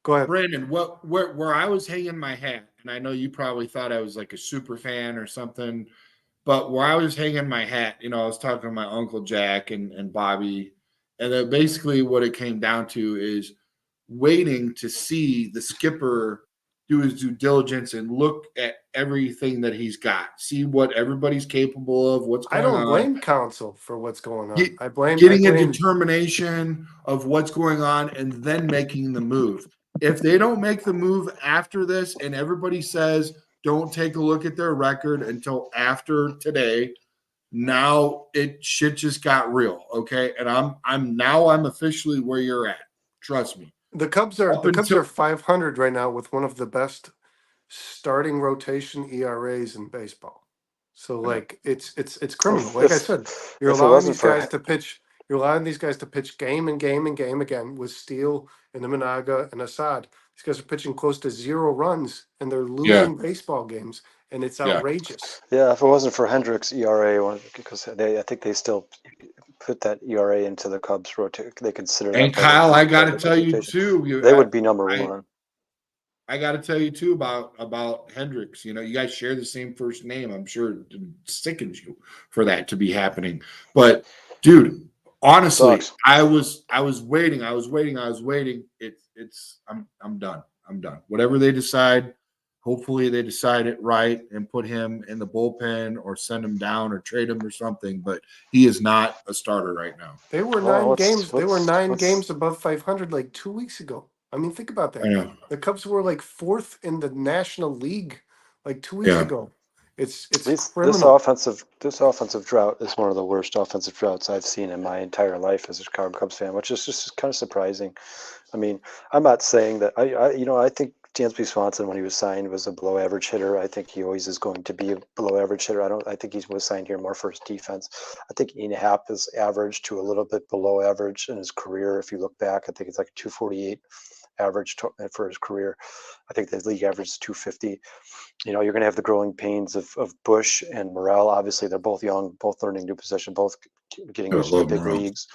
Go ahead. Brandon, where I was hanging my hat, and I know you probably thought I was like a super fan or something, but where I was hanging my hat, I was talking to my uncle Jack and Bobby, and then basically what it came down to is waiting to see the skipper do his due diligence and look at everything that he's got, see what everybody's capable of, what's I going don't on, blame council for what's going get, on. I getting a blame. determination of what's going on, and then making the move. If they don't make the move after this, and everybody says don't take a look at their record until after today, now shit just got real, okay? And I'm officially where you're at. Trust me. Up The Cubs are until 500 right now with one of the best starting rotation ERAs in baseball. So like it's criminal. Like I said, you're If it allowing wasn't these for guys to pitch. You're allowing these guys to pitch game and game and game again with Steele and Imanaga and Assad. These guys are pitching close to 0 runs and they're yeah, losing baseball games, and it's yeah. outrageous. Yeah, if it wasn't for Hendricks' ERA, because I think they still put that ERA into the Cubs rotation. They consider that And Kyle, I got part to of the tell Cubs you rotation. too. They would be number I one. I got to tell you too about Hendricks. You guys share the same first name. I'm sure it sickens you for that to be happening. But dude, honestly, Sucks. I was waiting. I'm done. I'm done. Whatever they decide, hopefully they decide it right and put him in the bullpen or send him down or trade him or something. But he is not a starter right now. They were Well, nine what's games. They were what's nine what's games above 500 like 2 weeks ago. I mean, think about I that. know. The Cubs were like fourth in the National League like 2 weeks Yeah. ago. It's this criminal. offensive drought is one of the worst offensive droughts I've seen in my entire life as a Chicago Cubs fan, which is just kind of surprising. I mean, I'm not saying that I think Dansby Swanson, when he was signed, was a below average hitter. I think he always is going to be a below average hitter. I think he was signed here more for his defense. I think Ian Happ is average to a little bit below average in his career. If you look back, I think it's like 248 average for his career. I think the league average is 250. You know, you're going to have the growing pains of Bush and Morrell. Obviously, they're both young, both learning new position, both getting I used to the love big Morrell. leagues.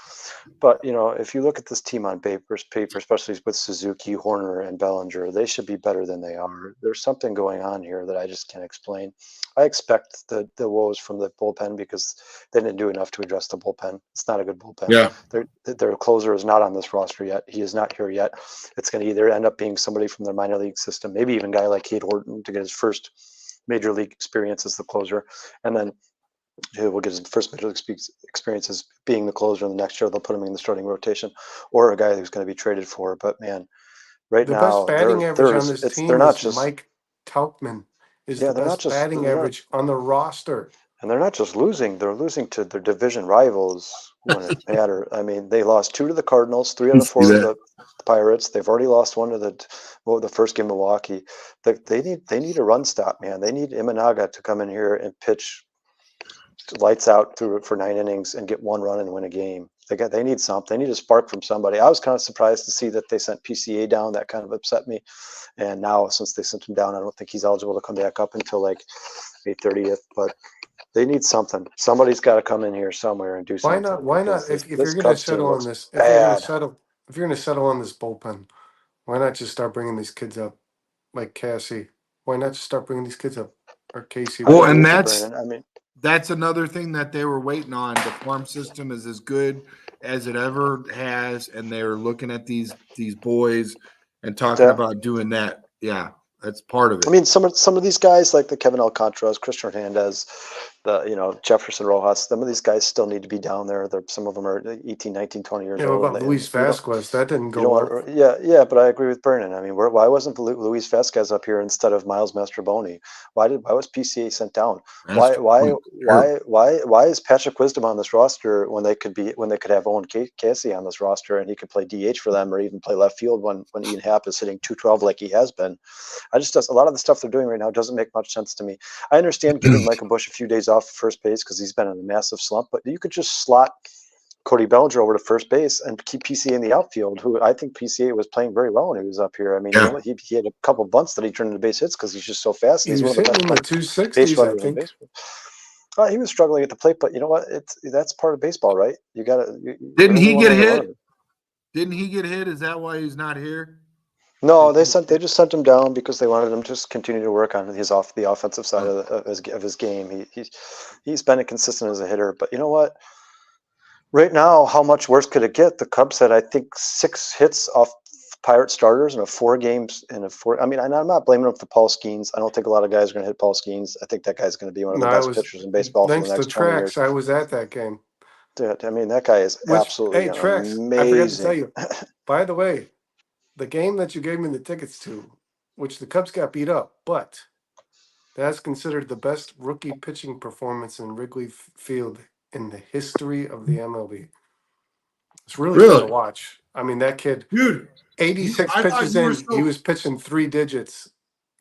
But, you know, if you look at this team on paper, especially with Suzuki, Horner, and Bellinger, they should be better than they are. There's something going on here that I just can't explain. I expect the woes from the bullpen because they didn't do enough to address the bullpen. It's not a good bullpen. Yeah. Their closer is not on this roster yet. He is not here yet. It's going to either end up being somebody from their minor league system, maybe even a guy like Cade Horton to get his first major league experience as the closer, and then who will get his first major league experience as being the closer. And the next year they'll put him in the starting rotation, or a guy who's going to be traded for. But man, right The best now batting average on this they're team not is just Mike Taubman is yeah the they're not best just batting average on the roster. and they're not just losing; they're losing to their division rivals when it matters. I mean, they lost 2 to the Cardinals, 3 out You of see 4 to that? the Pirates. They've already lost 1 to the first game of Milwaukee. They need a run stop, man. They need Imanaga to come in here and pitch lights out through for 9 innings and get 1 run and win a game. They need something. They need a spark from somebody. I was kind of surprised to see that they sent PCA down. That kind of upset me. And now since they sent him down, I don't think he's eligible to come back up until like May 30th. But they need something. Somebody's got to come in here somewhere and do Why something. not? Why not? Because If you're this going to Cubs team settle on looks this, bad. if you're going to settle on this bullpen, why not just start bringing these kids up, like Cassie? Why not just start bringing these kids up, or Casey? I Well, agree and with you, that's Brandon. I mean, another thing that they were waiting on. The farm system is as good as it ever has, and they're looking at these boys and talking yeah. about doing that. Yeah, that's part of it. I mean, some of these guys like the Kevin Alcantara's, Christian Hernandez, Jefferson Rojas, some of these guys still need to be down there. Some of them are 18, 19, 20 years Yeah, what old. about Luis Vasquez? That didn't You go don't well. want, yeah, but I agree with Brennan. I mean, why wasn't Luis Vasquez up here instead of Miles Mastroboni? Why was PCA sent down? That's terrible. Why is Patrick Wisdom on this roster when they could have Owen Casey on this roster and he could play DH for them or even play left field when Ian Happ is hitting 212 like he has been? A lot of the stuff they're doing right now doesn't make much sense to me. I understand giving Michael Bush a few days off first base because he's been in a massive slump, but you could just slot Cody Bellinger over to first base and keep PCA in the outfield, who I think PCA was playing very well when he was up here. I mean, Yeah. he had a couple bunts that he turned into base hits because he's just so fast. And He he's one was of the hitting best in the base 260s, I runners in think. baseball. He was struggling at the plate, but you know what? That's part of baseball, right? You got to. Didn't he get hit? Didn't he get hit? Is that why he's not here? No, they just sent him down because they wanted him to just continue to work on the offensive side of his game. He's been inconsistent as a hitter, but you know what? Right now, how much worse could it get? The Cubs had, I think, 6 hits off Pirate starters in 4 games. I mean, I'm not blaming them for Paul Skeens. I don't think a lot of guys are going to hit Paul Skeens. I think that guy's going to be one of the best pitchers in baseball for the Thanks to next 20 years. Trax, I was at that game. I mean, that guy is absolutely Trax, amazing. I forgot to tell you. By the way, the game that you gave me the tickets to, which the Cubs got beat up, but that's considered the best rookie pitching performance in Wrigley Field in the history of the MLB. It's really fun to watch. I mean, that kid, dude, 86 pitches in, he was pitching 3 digits.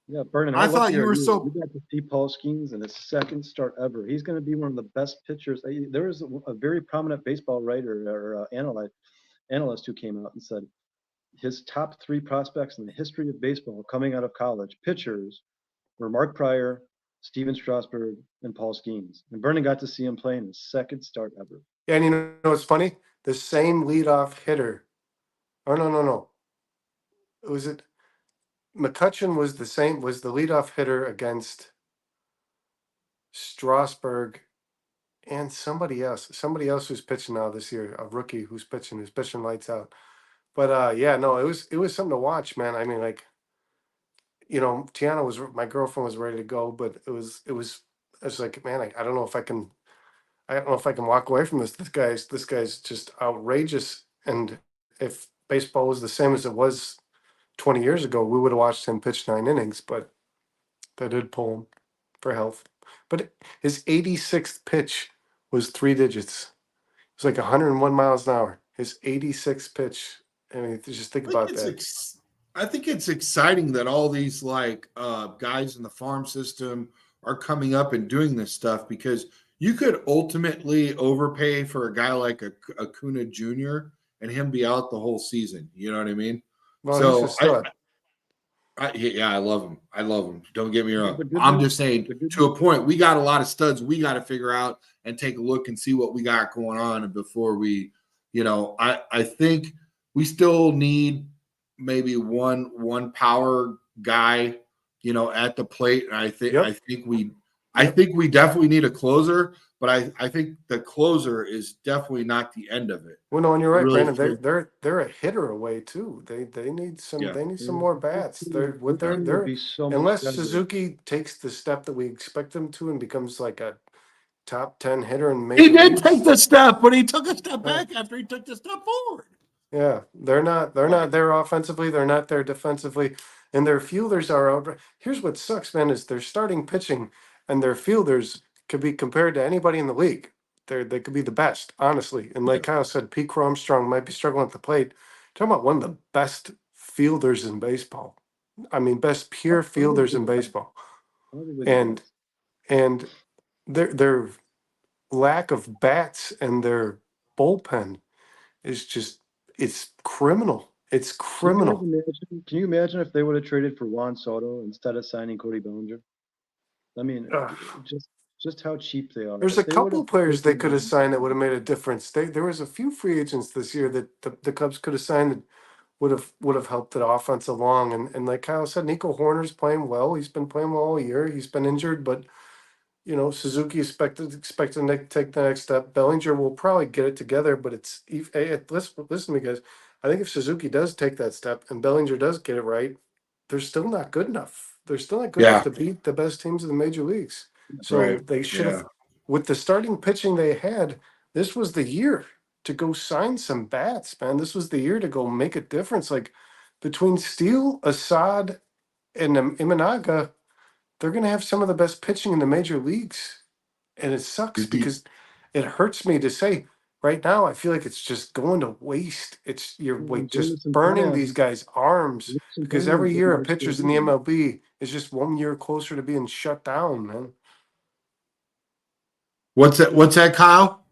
Yeah, Vernon, I thought you were you got to see Paul Skeens in his second start ever. He's going to be one of the best pitchers. There was a very prominent baseball writer or analyst who came out and said his top 3 prospects in the history of baseball coming out of college, pitchers, were Mark Pryor, Steven Strasburg, and Paul Skeens. And Vernon got to see him play in his second start ever. Yeah, and you know what's funny? The same leadoff hitter. Oh, no. McCutcheon was the leadoff hitter against Strasburg and somebody else who's pitching now this year, a rookie who's pitching lights out. But no, it was something to watch, man. I mean, like, Tiana my girlfriend was ready to go, but it was like, man, I don't know if I can walk away from this. This guy's just outrageous. And if baseball was the same as it was 20 years ago, we would have watched him pitch 9 innings, but that did pull him for health. But his 86th pitch was 3 digits. It was like 101 miles an hour. His 86th pitch. I mean, just think about that. I think it's exciting that all these guys in the farm system are coming up and doing this stuff, because you could ultimately overpay for a guy like Acuna Jr. and him be out the whole season. You know what I mean? Well, he's a So stud. yeah, I love him. I love him. Don't get me wrong. The good I'm news- just saying, the good to a point, we got a lot of studs we got to figure out and take a look and see what we got going on. And before we, I think we still need maybe one power guy, at the plate. And Yep. I think we definitely need a closer, but I think the closer is definitely not the end of it. Well, no, and you're I right, really Brandon. think, They're a hitter away too. They need some yeah. they need some more bats. They're would be so much unless better. Suzuki takes the step that we expect him to and becomes like a top 10 hitter in He major did leagues. take the step, but he took a step back after he took the step forward. Yeah, they're not there offensively, they're not there defensively, and their fielders are out. Here's what sucks, man, is their starting pitching and their fielders could be compared to anybody in the league. They could be the best, honestly. And like Kyle said, Pete Armstrong might be struggling at the plate. Talking about one of the best fielders in baseball. I mean, best pure fielders in baseball. Probably the And best. and their lack of bats and their bullpen is just it's criminal. It's Can you guys criminal. imagine? Can you imagine if they would have traded for Juan Soto instead of signing Cody Bellinger? I mean, Ugh. just how cheap they are. There's If a they would couple have of players they taken could have signed that would have made a difference. There was a few free agents this year that the Cubs could have signed that would have helped the offense along. And like Kyle said, Nico Horner's playing well. He's been playing well all year. He's been injured, but Suzuki expected to take the next step. Bellinger will probably get it together, but listen to me, guys. I think if Suzuki does take that step and Bellinger does get it right, they're still not good enough. They're still not good enough to beat the best teams in the major leagues. So Right. they should have, with the starting pitching they had, this was the year to go sign some bats, man. This was the year to go make a difference. Like between Steele, Assad, and Imanaga, they're going to have some of the best pitching in the major leagues. And it sucks because it hurts me to say right now, I feel like it's just going to waste. You're like just Jameson burning Taillon. these guys' arms Jameson because Taillon's every the year a next pitcher's in the MLB is just 1 year closer to being shut down, man. What's that, Kyle?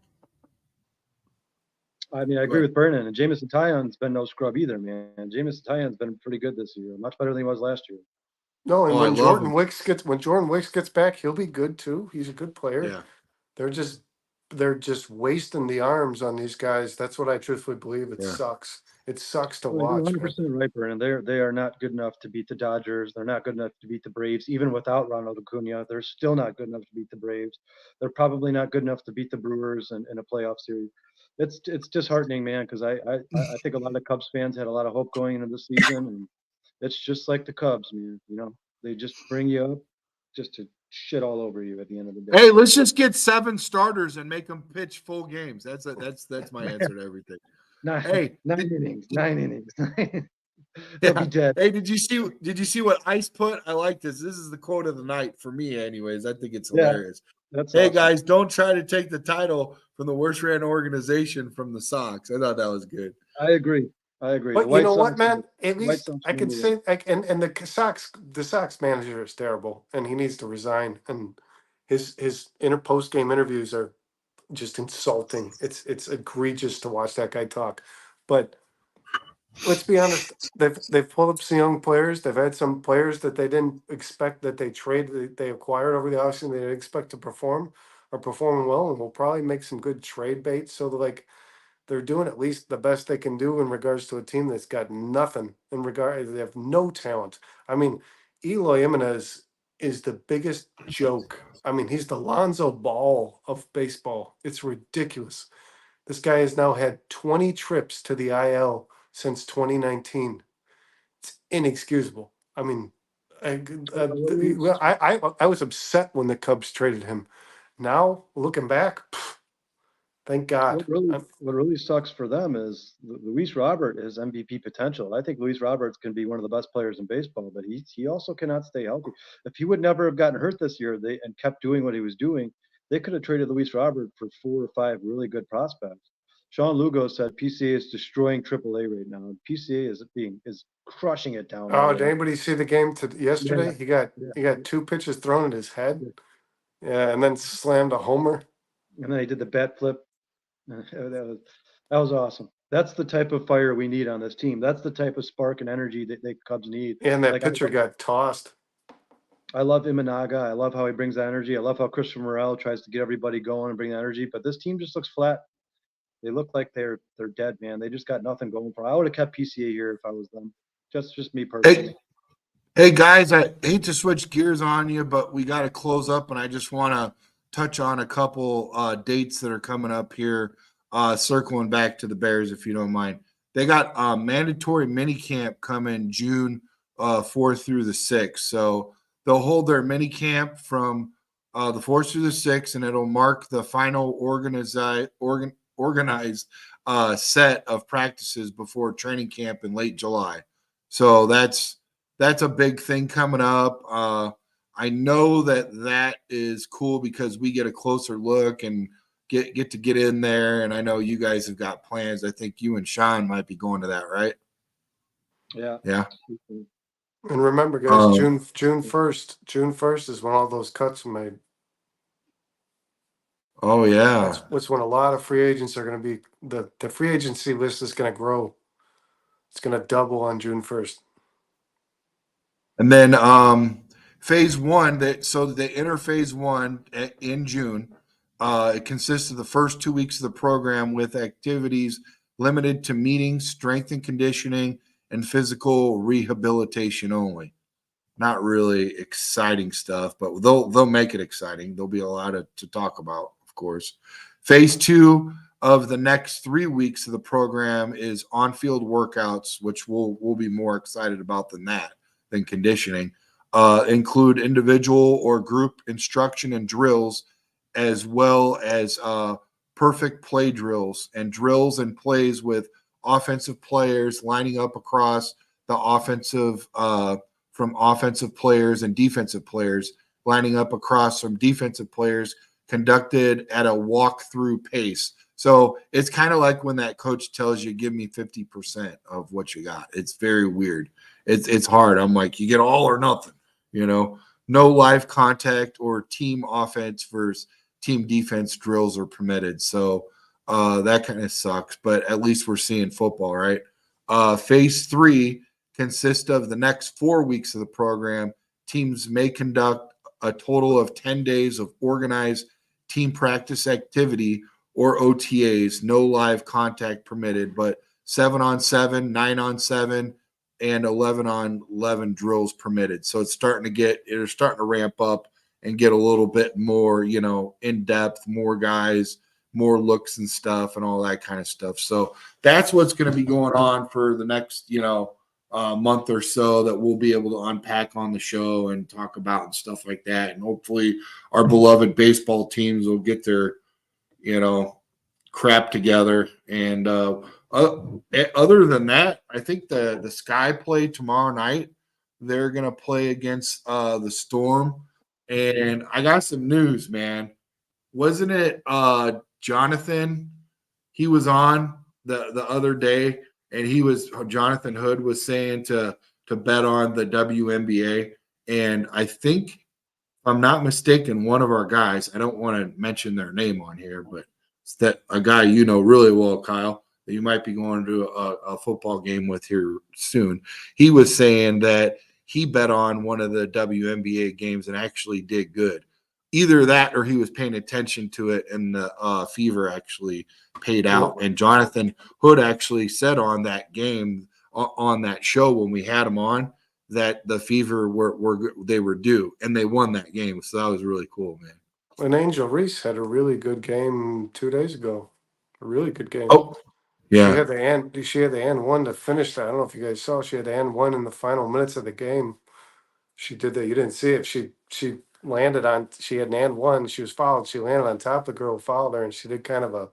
I mean, I agree with Brennan, and Jameson Taillon's been no scrub either, man. Jameson Taillon's been pretty good this year, much better than he was last year. No, and Oh, I when love him. When Jordan Wicks gets back, he'll be good too. He's a good player. Yeah. They're just wasting the arms on these guys. That's what I truthfully believe. It Yeah. sucks. It sucks to Well, you're watch, man. 100% right, Brennan. They are not good enough to beat the Dodgers. They're not good enough to beat the Braves, even without Ronald Acuna. They're still not good enough to beat the Braves. They're probably not good enough to beat the Brewers in a playoff series. It's disheartening, man, because I think a lot of Cubs fans had a lot of hope going into the season, and it's just like the Cubs, man. They just bring you up just to shit all over you at the end of the day. Hey, let's just get 7 starters and make them pitch full games. That's my answer to everything. Hey, nine innings. yeah. They'll be dead. Hey, did you see what Ice put? I like this. This is the quote of the night for me, anyways. I think it's hilarious. That's Hey awesome. guys, don't try to take the title from the worst ran organization from the Sox. I thought that was good. I agree. But you know what, man? At least Sox I can number say, and the Sox manager is terrible, and he needs to resign. And his post game interviews are just insulting. It's egregious to watch that guy talk. But let's be honest, they've pulled up some young players. They've had some players that they didn't expect that they acquired over the offseason. They didn't expect to perform are performing well, and will probably make some good trade baits. So they're doing at least the best they can do in regards to a team that's got nothing they have no talent. I mean, Eloy Jimenez is the biggest joke. I mean, he's the Lonzo Ball of baseball. It's ridiculous. This guy has now had 20 trips to the IL since 2019. It's inexcusable. I mean, I was upset when the Cubs traded him. Now, looking back, thank God. What really sucks for them is Luis Robert is MVP potential. I think Luis Robert's can be one of the best players in baseball, but he also cannot stay healthy. If he would never have gotten hurt this year, and kept doing what he was doing, they could have traded Luis Robert for 4 or 5 really good prospects. Sean Lugo said PCA is destroying AAA right now. PCA is crushing it down. Oh, there. did anybody see the game yesterday? Yeah. He got 2 pitches thrown at his head. Yeah, and then slammed a homer. And then he did the bat flip. That was awesome. That's the type of fire we need on this team. That's the type of spark and energy that the Cubs need. And that Like, pitcher got tossed. I love Imanaga. I love how he brings that energy. I love how Christopher Morel tries to get everybody going and bring the energy. But this team just looks flat. They look like they're dead, man. They just got nothing going for them. I would have kept PCA here if I was them. Just me personally. Hey guys, I hate to switch gears on you, but we got to close up, and I just want to touch on a couple dates that are coming up here. Circling back to the Bears, if you don't mind, they got mandatory mini camp coming June 4th through the 6th. So they'll hold their mini camp from the 4th through the 6th, and it'll mark the final organized set of practices before training camp in late July. So that's a big thing coming up. I know that is cool because we get a closer look and get to get in there. And I know you guys have got plans. I think you and Sean might be going to that, right? Yeah. Yeah. And remember, guys, June 1st is when all those cuts are made. Oh yeah. That's when a lot of free agents are going to be. The free agency list is going to grow. It's going to double on June 1st. And then phase one, so they enter phase one in June. It consists of the first 2 weeks of the program with activities limited to meetings, strength and conditioning, and physical rehabilitation only. Not really exciting stuff, but they'll make it exciting. There'll be a lot to talk about, of course. Phase two of the next 3 weeks of the program is on-field workouts, which we'll be more excited about than conditioning. Include individual or group instruction and drills, as well as perfect play drills and plays with offensive players lining up across the offensive from offensive players and defensive players lining up across from defensive players, conducted at a walk-through pace. So it's kind of like when that coach tells you, give me 50% of what you got. It's very weird. It's hard. I'm like, you get all or nothing, no live contact or team offense versus team defense drills are permitted. So that kind of sucks, but at least we're seeing football, right? Phase three consists of the next 4 weeks of the program. Teams may conduct a total of 10 days of organized team practice activity or OTAs, no live contact permitted, but 7-on-7, 9-on-7, and 11-on-11 drills permitted. So it's starting to ramp up and get a little bit more, in depth, more guys, more looks and stuff and all that kind of stuff. So that's what's going to be going on for the next, month or so that we'll be able to unpack on the show and talk about and stuff like that. And hopefully our beloved baseball teams will get their, crap together. And other than that, I think the Sky play tomorrow night. They're going to play against the Storm. And I got some news, man. Wasn't it Jonathan? He was on the other day, and Jonathan Hood was saying to bet on the WNBA. And I think, if I'm not mistaken, one of our guys, I don't want to mention their name on here, but it's that a guy really well, Kyle, that you might be going to a football game with here soon. He was saying that he bet on one of the WNBA games and actually did good. Either that or he was paying attention to it and the Fever actually paid out. And Jonathan Hood actually said on that game, on that show when we had him on, that the Fever were due, and they won that game. So that was really cool, man. And Angel Reese had a really good game 2 days ago. A really good game. Oh, yeah. She had the and one to finish that. I don't know if you guys saw. She had the and one in the final minutes of the game. She did that. You didn't see it. She landed on. She had an and one. She was fouled. She landed on top of the girl who fouled her, and she did kind of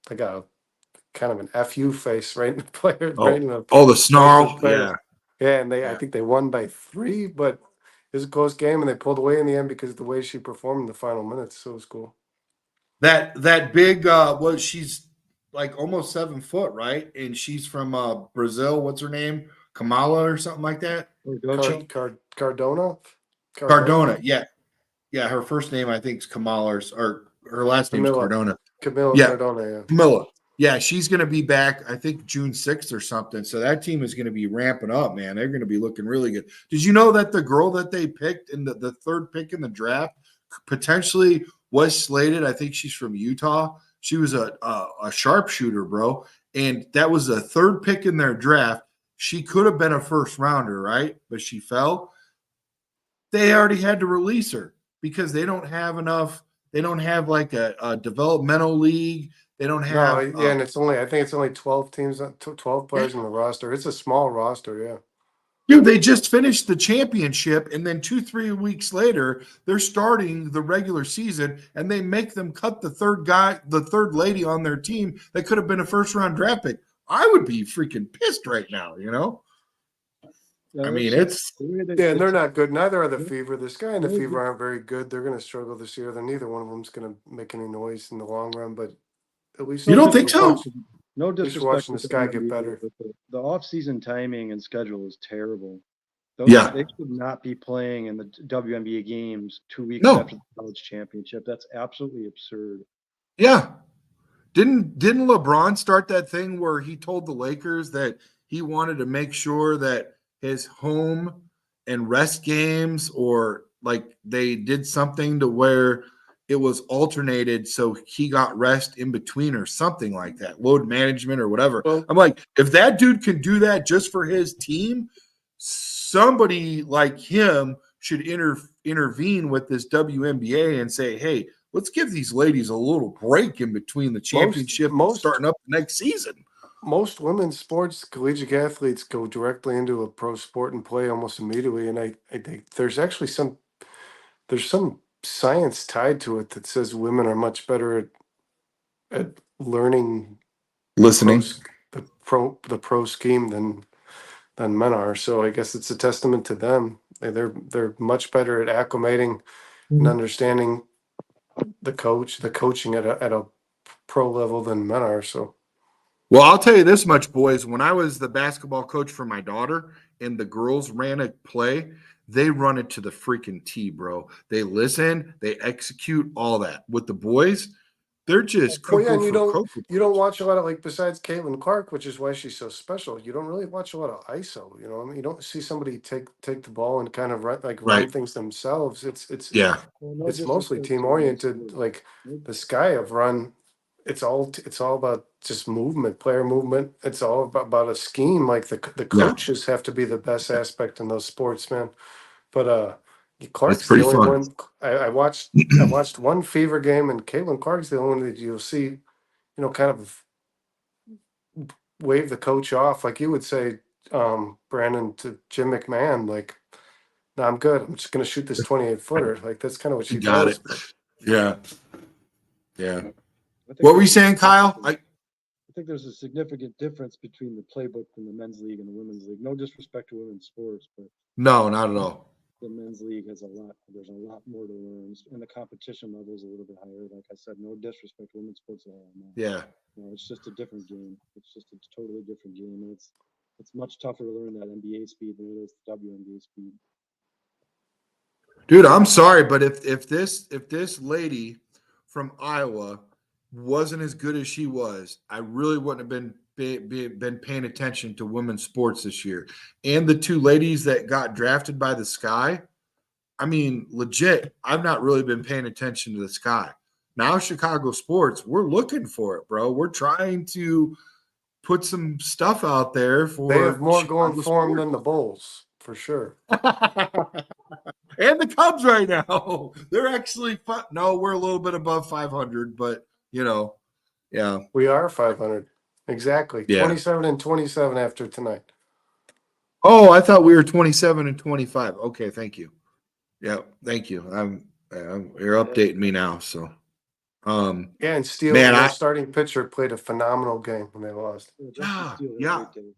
an FU face right in the player. Right in the snarl. Yeah. Yeah, and I think they won by 3, but it was a close game, and they pulled away in the end because of the way she performed in the final minutes. So it was cool. That big, she's like almost 7 foot, right? And she's from Brazil. What's her name? Kamala or something like that? Cardona. Yeah. Yeah, her first name I think is Kamala, or her last name is Cardona. Camilla Yeah. Cardona, yeah. Camilla. Yeah, she's going to be back, I think, June 6th or something. So that team is going to be ramping up, man. They're going to be looking really good. Did you know that the girl that they picked in the third pick in the draft potentially was slated? I think she's from Utah. She was a sharpshooter, bro. And that was the third pick in their draft. She could have been a first rounder, right? But she fell. They already had to release her because they don't have enough. They don't have like a developmental league. They don't No, have yeah, and I think it's only 12 teams, 12 players in the roster. It's a small roster, yeah. dude, they just finished the championship, and then 2-3 weeks later, they're starting the regular season, and they make them cut the third guy, the third lady on their team that could have been a first round draft pick. I would be freaking pissed right now, you know? Yeah, I mean, that's- it's the way they- Yeah, and they're it's- not good. Neither are the Fever. The Sky and the No, Fever aren't very good. They're going to struggle this year. Then neither one of them's going to make any noise in the long run. But at least You no don't think so? disrespect- No least we're disrespect watching to the Sky get WNBA, better. but the off-season timing and schedule is terrible. Those, Yeah. They should not be playing in the WNBA games 2 weeks No. after the college championship. That's absolutely absurd. Yeah. Didn't LeBron start that thing where he told the Lakers that he wanted to make sure that his home and rest games, or like they did something to where it was alternated so he got rest in between or something like that, load management or whatever. Well- I'm like, if that dude can do that just for his team, somebody like him should intervene with this WNBA and say, hey, let's give these ladies a little break in between the championship and most- starting up the next season. Most women's sports collegiate athletes go directly into a pro sport and play almost immediately. And I think there's actually some science tied to it that says women are much better at learning Listening. the pro scheme than men are. So I guess it's a testament to them. They're much better at acclimating and understanding the coaching at a pro level than men are. So Well, I'll tell you this much, boys. When I was the basketball coach for my daughter and the girls ran a play, they run it to the freaking T, bro. They listen, they execute all that. With the boys, they're just well, yeah, and cuckoo for cocoa. you don't watch a lot of, like, besides Caitlin Clark, which is why she's so special. You don't really watch a lot of ISO. You know, what I mean, you don't see somebody take the ball and kind of run Right. things themselves. It's Yeah. Well, no it's mostly disrespect team to oriented. women's Like sports. the Sky have run, it's all about just movement, player movement. It's all about a scheme. Like the Yeah. coaches have to be the best aspect in those sports, man. But It's Clark's the pretty only fun. one. I watched one Fever game, and Caitlin Clark's the only one that you'll see, you know, kind of wave the coach off, like you would say, Brandon, to Jim McMahon, like, "No, I'm good. I'm just gonna shoot this 28-footer." Like that's kind of what she You got does. it. Yeah. Yeah. I think What were you there's- saying, Kyle? I think there's a significant difference between the playbook in the men's league and the women's league. No disrespect to women's sports, but No, not at all. the men's league has there's a lot more to learn, and the competition level is a little bit higher. Like I said, no disrespect to women's sports at all. No. Yeah. No, it's just a different game. It's just a totally different game, and it's much tougher to learn that NBA speed than it is the WNBA speed. Dude, I'm sorry, but if this lady from Iowa wasn't as good as she was, I really wouldn't have been paying attention to women's sports this year. And the two ladies that got drafted by the Sky, I mean, legit, I've not really been paying attention to the Sky. Now Chicago sports, we're looking for it, bro. We're trying to put some stuff out there for They have more Chicago going for them sports. than the Bulls, for sure. And the Cubs right now, they're actually fun. No, we're a little bit above 500, but you know, yeah, We are 500 exactly. Yeah. 27-27 after tonight. Oh, I thought we were 27 and 25. Okay, thank you. Yeah, thank you. You're updating me now. So, Yeah, and Steele, Man, their I- starting pitcher, played a phenomenal game when they lost. Justin Yeah, Steele had a yeah. great day.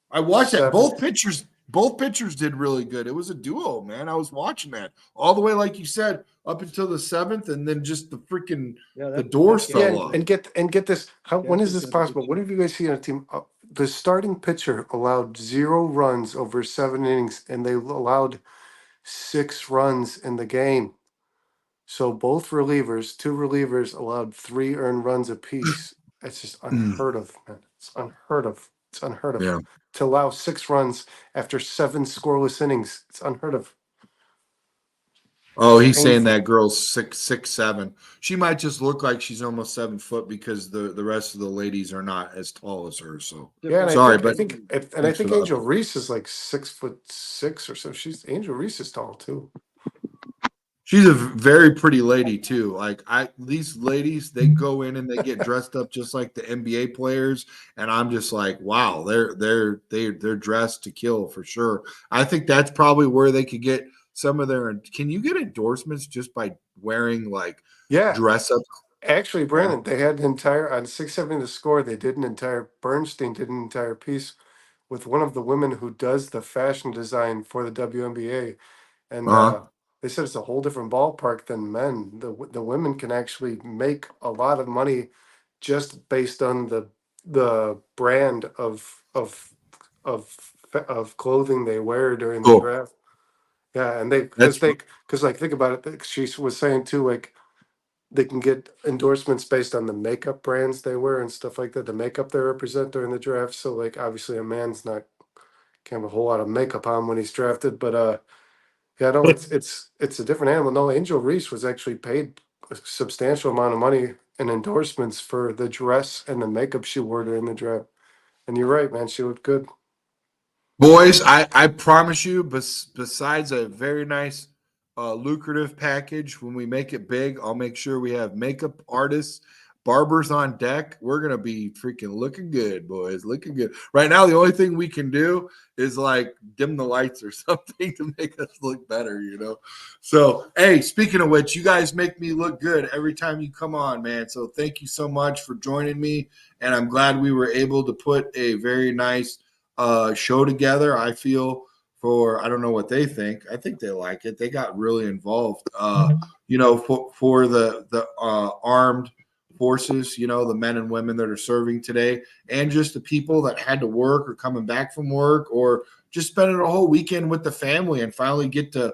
I watched that. Seven. Both pitchers did really good. It was a duo, man. I was watching that all the way, like you said, up until the seventh, and then just the freaking Yeah, the doors that fell game- Yeah, off. and get this. When Yeah, is this it's possible? What have you guys seen on a team? The starting pitcher allowed 0 runs over 7 innings, and they allowed 6 runs in the game. So both relievers, 2 relievers, allowed 3 earned runs apiece. It's just unheard of, man. It's unheard of. It's unheard of. Yeah. To allow 6 runs after 7 scoreless innings, it's unheard of. Oh, It's he's saying painful. that girl's 6'7". She might just look like she's almost 7 foot because the rest of the ladies are not as tall as her. So Yeah, and sorry, I but think, and I thanks for think the Angel update. Reese is like 6'6" or so. Angel Reese is tall too. She's a very pretty lady too. Like these ladies, they go in and they get dressed up just like the NBA players, and I'm just like, wow, they're dressed to kill for sure. I think that's probably where they could get some of their. Can you get endorsements just by wearing like Yeah, dress up? actually, Yeah. Brandon, they had an entire on 670 The Score. They did an entire Bernstein did an entire piece with one of the women who does the fashion design for the WNBA, and Uh-huh. they said it's a whole different ballpark than men. The women can actually make a lot of money just based on the brand of of clothing they wear during the Cool. draft. Yeah, and they That's because like think about it. She was saying too, like they can get endorsements based on the makeup brands they wear and stuff like that. The makeup they represent during the draft. So like obviously a man's not can't have a whole lot of makeup on when he's drafted, but yeah, no, it's a different animal. No, Angel Reese was actually paid a substantial amount of money in endorsements for the dress and the makeup she wore during the draft. And you're right, man, she looked good. Boys, I promise you, besides a very nice, lucrative package, when we make it big, I'll make sure we have makeup artists, barbers on deck. We're going to be freaking looking good, boys. Looking good. Right now, the only thing we can do is like dim the lights or something to make us look better, you know? So, hey, speaking of which, you guys make me look good every time you come on, man. So, thank you so much for joining me. And I'm glad we were able to put a very nice show together. I feel I don't know what they think. I think they like it. They got really involved. For the armed forces, the men and women that are serving today, and just the people that had to work or coming back from work or just spending a whole weekend with the family and finally get to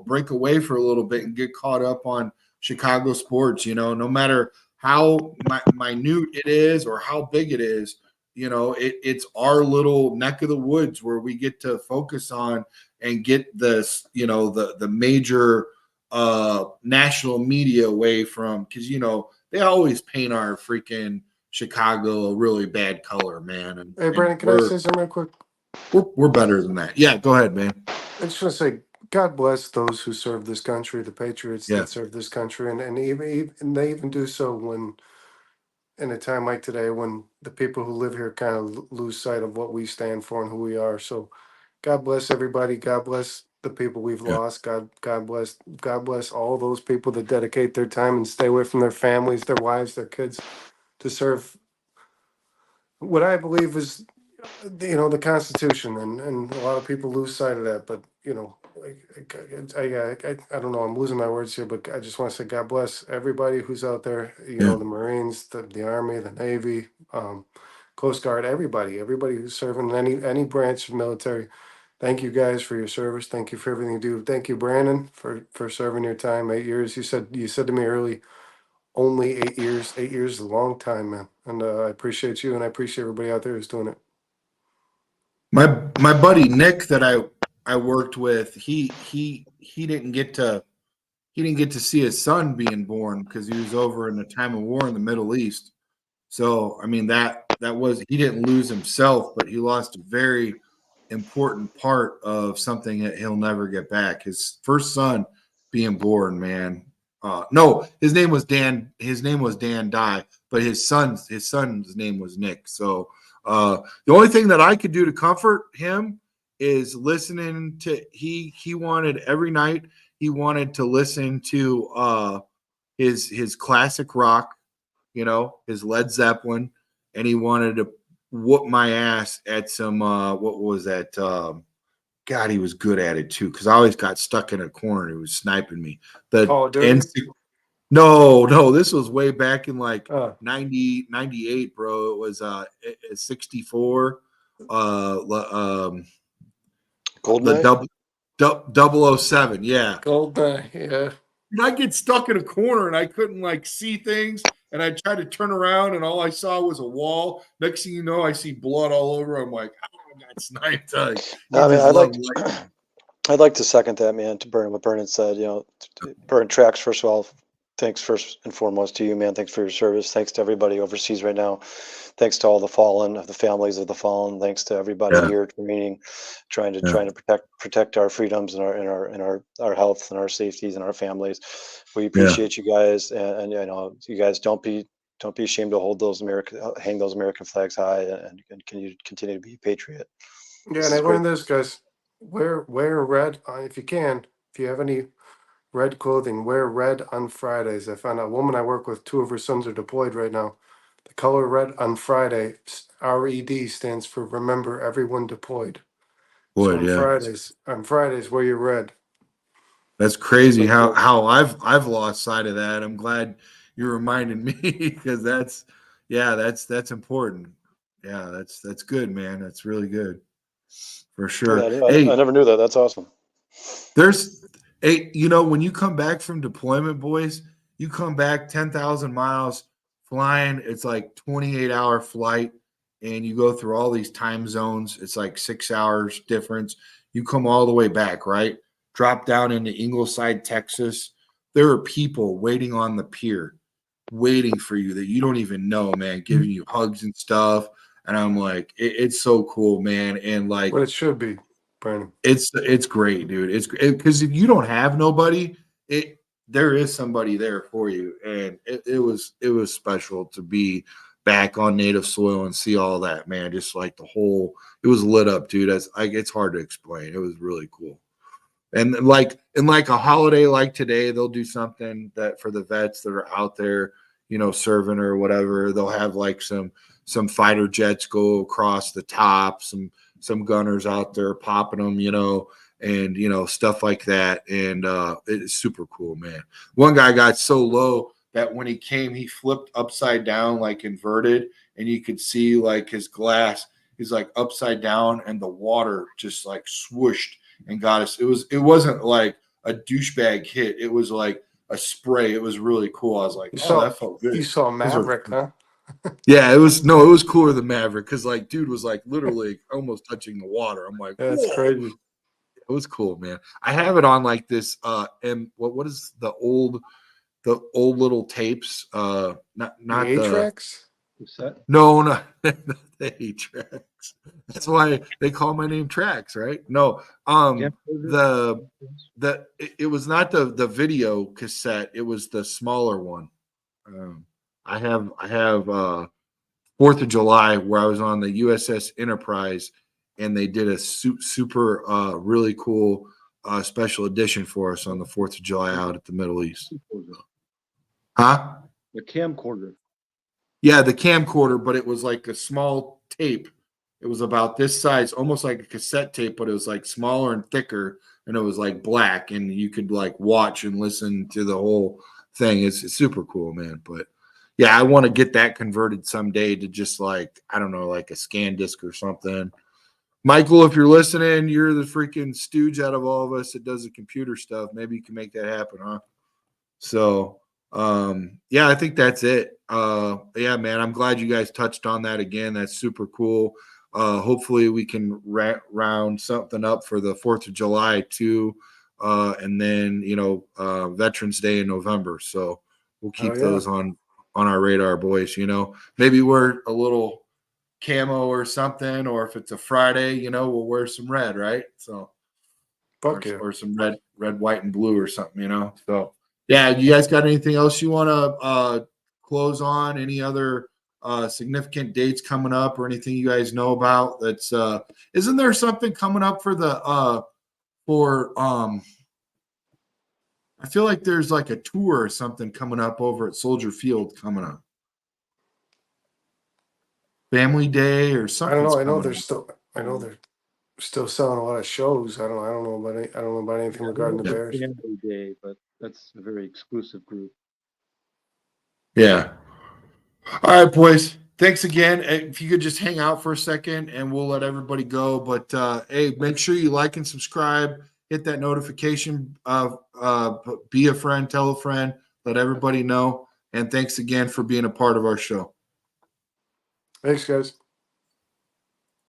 break away for a little bit and get caught up on Chicago sports. No matter how minute it is or how big it is, it's our little neck of the woods where we get to focus on and get this, the major national media away from, because they always paint our freaking Chicago a really bad color, man. Hey, And Brandon, can I say something real quick? we're better than that. Yeah, go ahead, man. I just want to say, God bless those who serve this country, the patriots Yeah. that serve this country, and even they even do so when in a time like today when the people who live here kind of lose sight of what we stand for and who we are. So God bless everybody. God bless the people we've Yeah. lost. God bless all those people that dedicate their time and stay away from their families, their wives, their kids to serve what I believe is the Constitution, and a lot of people lose sight of that. But I don't know. I'm losing my words here, but I just want to say God bless everybody who's out there. Yeah. The Marines, the Army, the Navy, Coast Guard, everybody who's serving in any branch of military. Thank you guys for your service. Thank you for everything you do. Thank you, Brandon, for serving your time. 8 years. You said to me early, only 8 years. 8 years is a long time, man. And I appreciate you, and I appreciate everybody out there who's doing it. My buddy Nick that I worked with, he didn't get to see his son being born because he was over in the time of war in the Middle East. So I mean that was, he didn't lose himself, but he lost a very important part of something that he'll never get back. His first son being born, man. No, his name was Dan. His name was Dan Dye, but his son's name was Nick. So the only thing that I could do to comfort him is listening to he wanted every night he wanted to listen to his classic rock, his Led Zeppelin, and he wanted to whoop my ass at some what was that? God, he was good at it too, because I always got stuck in a corner. He was sniping me. Call of Duty? No, this was way back in like Uh, 90, 98, bro. It was 64. The Goldeneye? double 007, yeah. Gold, yeah. And I get stuck in a corner and I couldn't like see things. and I tried to turn around, and all I saw was a wall. Next thing you know, I see blood all over. I'm like, oh, I got sniped. I mean, Like, I'd like to second that, man, to Bern, what Bernard said. Bern Tracks, first of all, thanks first and foremost to you, man. Thanks for your service. Thanks to everybody overseas right now. Thanks to all the fallen, of the families of the fallen. Thanks to everybody Yeah. here training, trying to protect our freedoms and our health and our safeties and our families. We appreciate you guys, and you guys don't be ashamed to hang those American flags high, and continue to be a patriot. Yeah, and I learned this, guys. Wear red if you can. If you have any red clothing, wear red on Fridays. I found a woman I work with, 2 of her sons are deployed right now. The color red on Friday, RED, stands for Remember Everyone Deployed. So on Fridays, wear your red. That's crazy how I've lost sight of that. I'm glad you reminded me because that's important. Yeah, that's good, man. That's really good for sure. I never knew that. That's awesome. There's when you come back from deployment, boys, you come back 10,000 miles flying. It's like 28-hour flight, and you go through all these time zones. It's like 6 hours difference. You come all the way back, right? Drop down into Ingleside, Texas. There are people waiting on the pier, waiting for you that you don't even know, man, giving you hugs and stuff. And I'm like, it's so cool, man. And like, what it should be, Brandon. It's great, dude. It's because if you don't have nobody, there is somebody there for you, and it was special to be back on native soil and see all that, man. Just like it was lit up, dude. It's hard to explain. It was really cool. And like a holiday like today, they'll do something that for the vets that are out there, serving or whatever. They'll have like some fighter jets go across the top, some gunners out there popping them, and stuff like that. And it's super cool, man. One guy got so low that when he came, he flipped upside down, like inverted, and you could see like his glass is like upside down, and the water just like swooshed and got us. It wasn't like a douchebag hit. It was like a spray. It was really cool. I was like, that felt good. You saw Maverick, huh? Yeah, it was cooler than Maverick because like dude was like literally almost touching the water. I'm like, that's crazy. It was cool, man. I have it on like this and what is the old little tapes? Not the A-Tracks? No, not the A-Tracks. That's why they call my name Tracks, right? No, it was not the video cassette. It was the smaller one. I have 4th of July where I was on the USS Enterprise, and they did a super really cool special edition for us on the 4th of July out at the Middle East. Huh? The camcorder. Yeah, the camcorder, but it was like a small tape. It was about this size, almost like a cassette tape, but it was like smaller and thicker, and it was like black, and you could like watch and listen to the whole thing. It's super cool, man. But yeah, I want to get that converted someday to just like, I don't know, like a scan disc or something. Michael, if you're listening, you're the freaking stooge out of all of us that does the computer stuff. Maybe you can make that happen, huh? So yeah, I think that's it. Yeah, man, I'm glad you guys touched on that again. That's super cool. Hopefully we can round something up for the 4th of July too. And then, Veterans Day in November. So we'll keep those on our radar, boys. Maybe wear a little camo or something, or if it's a Friday, we'll wear some red, right? So or some red, white, and blue or something, So yeah, you guys got anything else you want to close on? Any other significant dates coming up or anything you guys know about? That's isn't there something coming up for the I feel like there's like a tour or something coming up over at Soldier Field coming up. Family Day or something. I don't know. I know they're still selling a lot of shows. I don't know about anything regarding the Bears. Family Day, but that's a very exclusive group. Yeah. All right, boys. Thanks again. If you could just hang out for a second and we'll let everybody go. But hey, make sure you like and subscribe. Hit that notification. Be a friend, tell a friend, let everybody know. And thanks again for being a part of our show. Thanks, guys.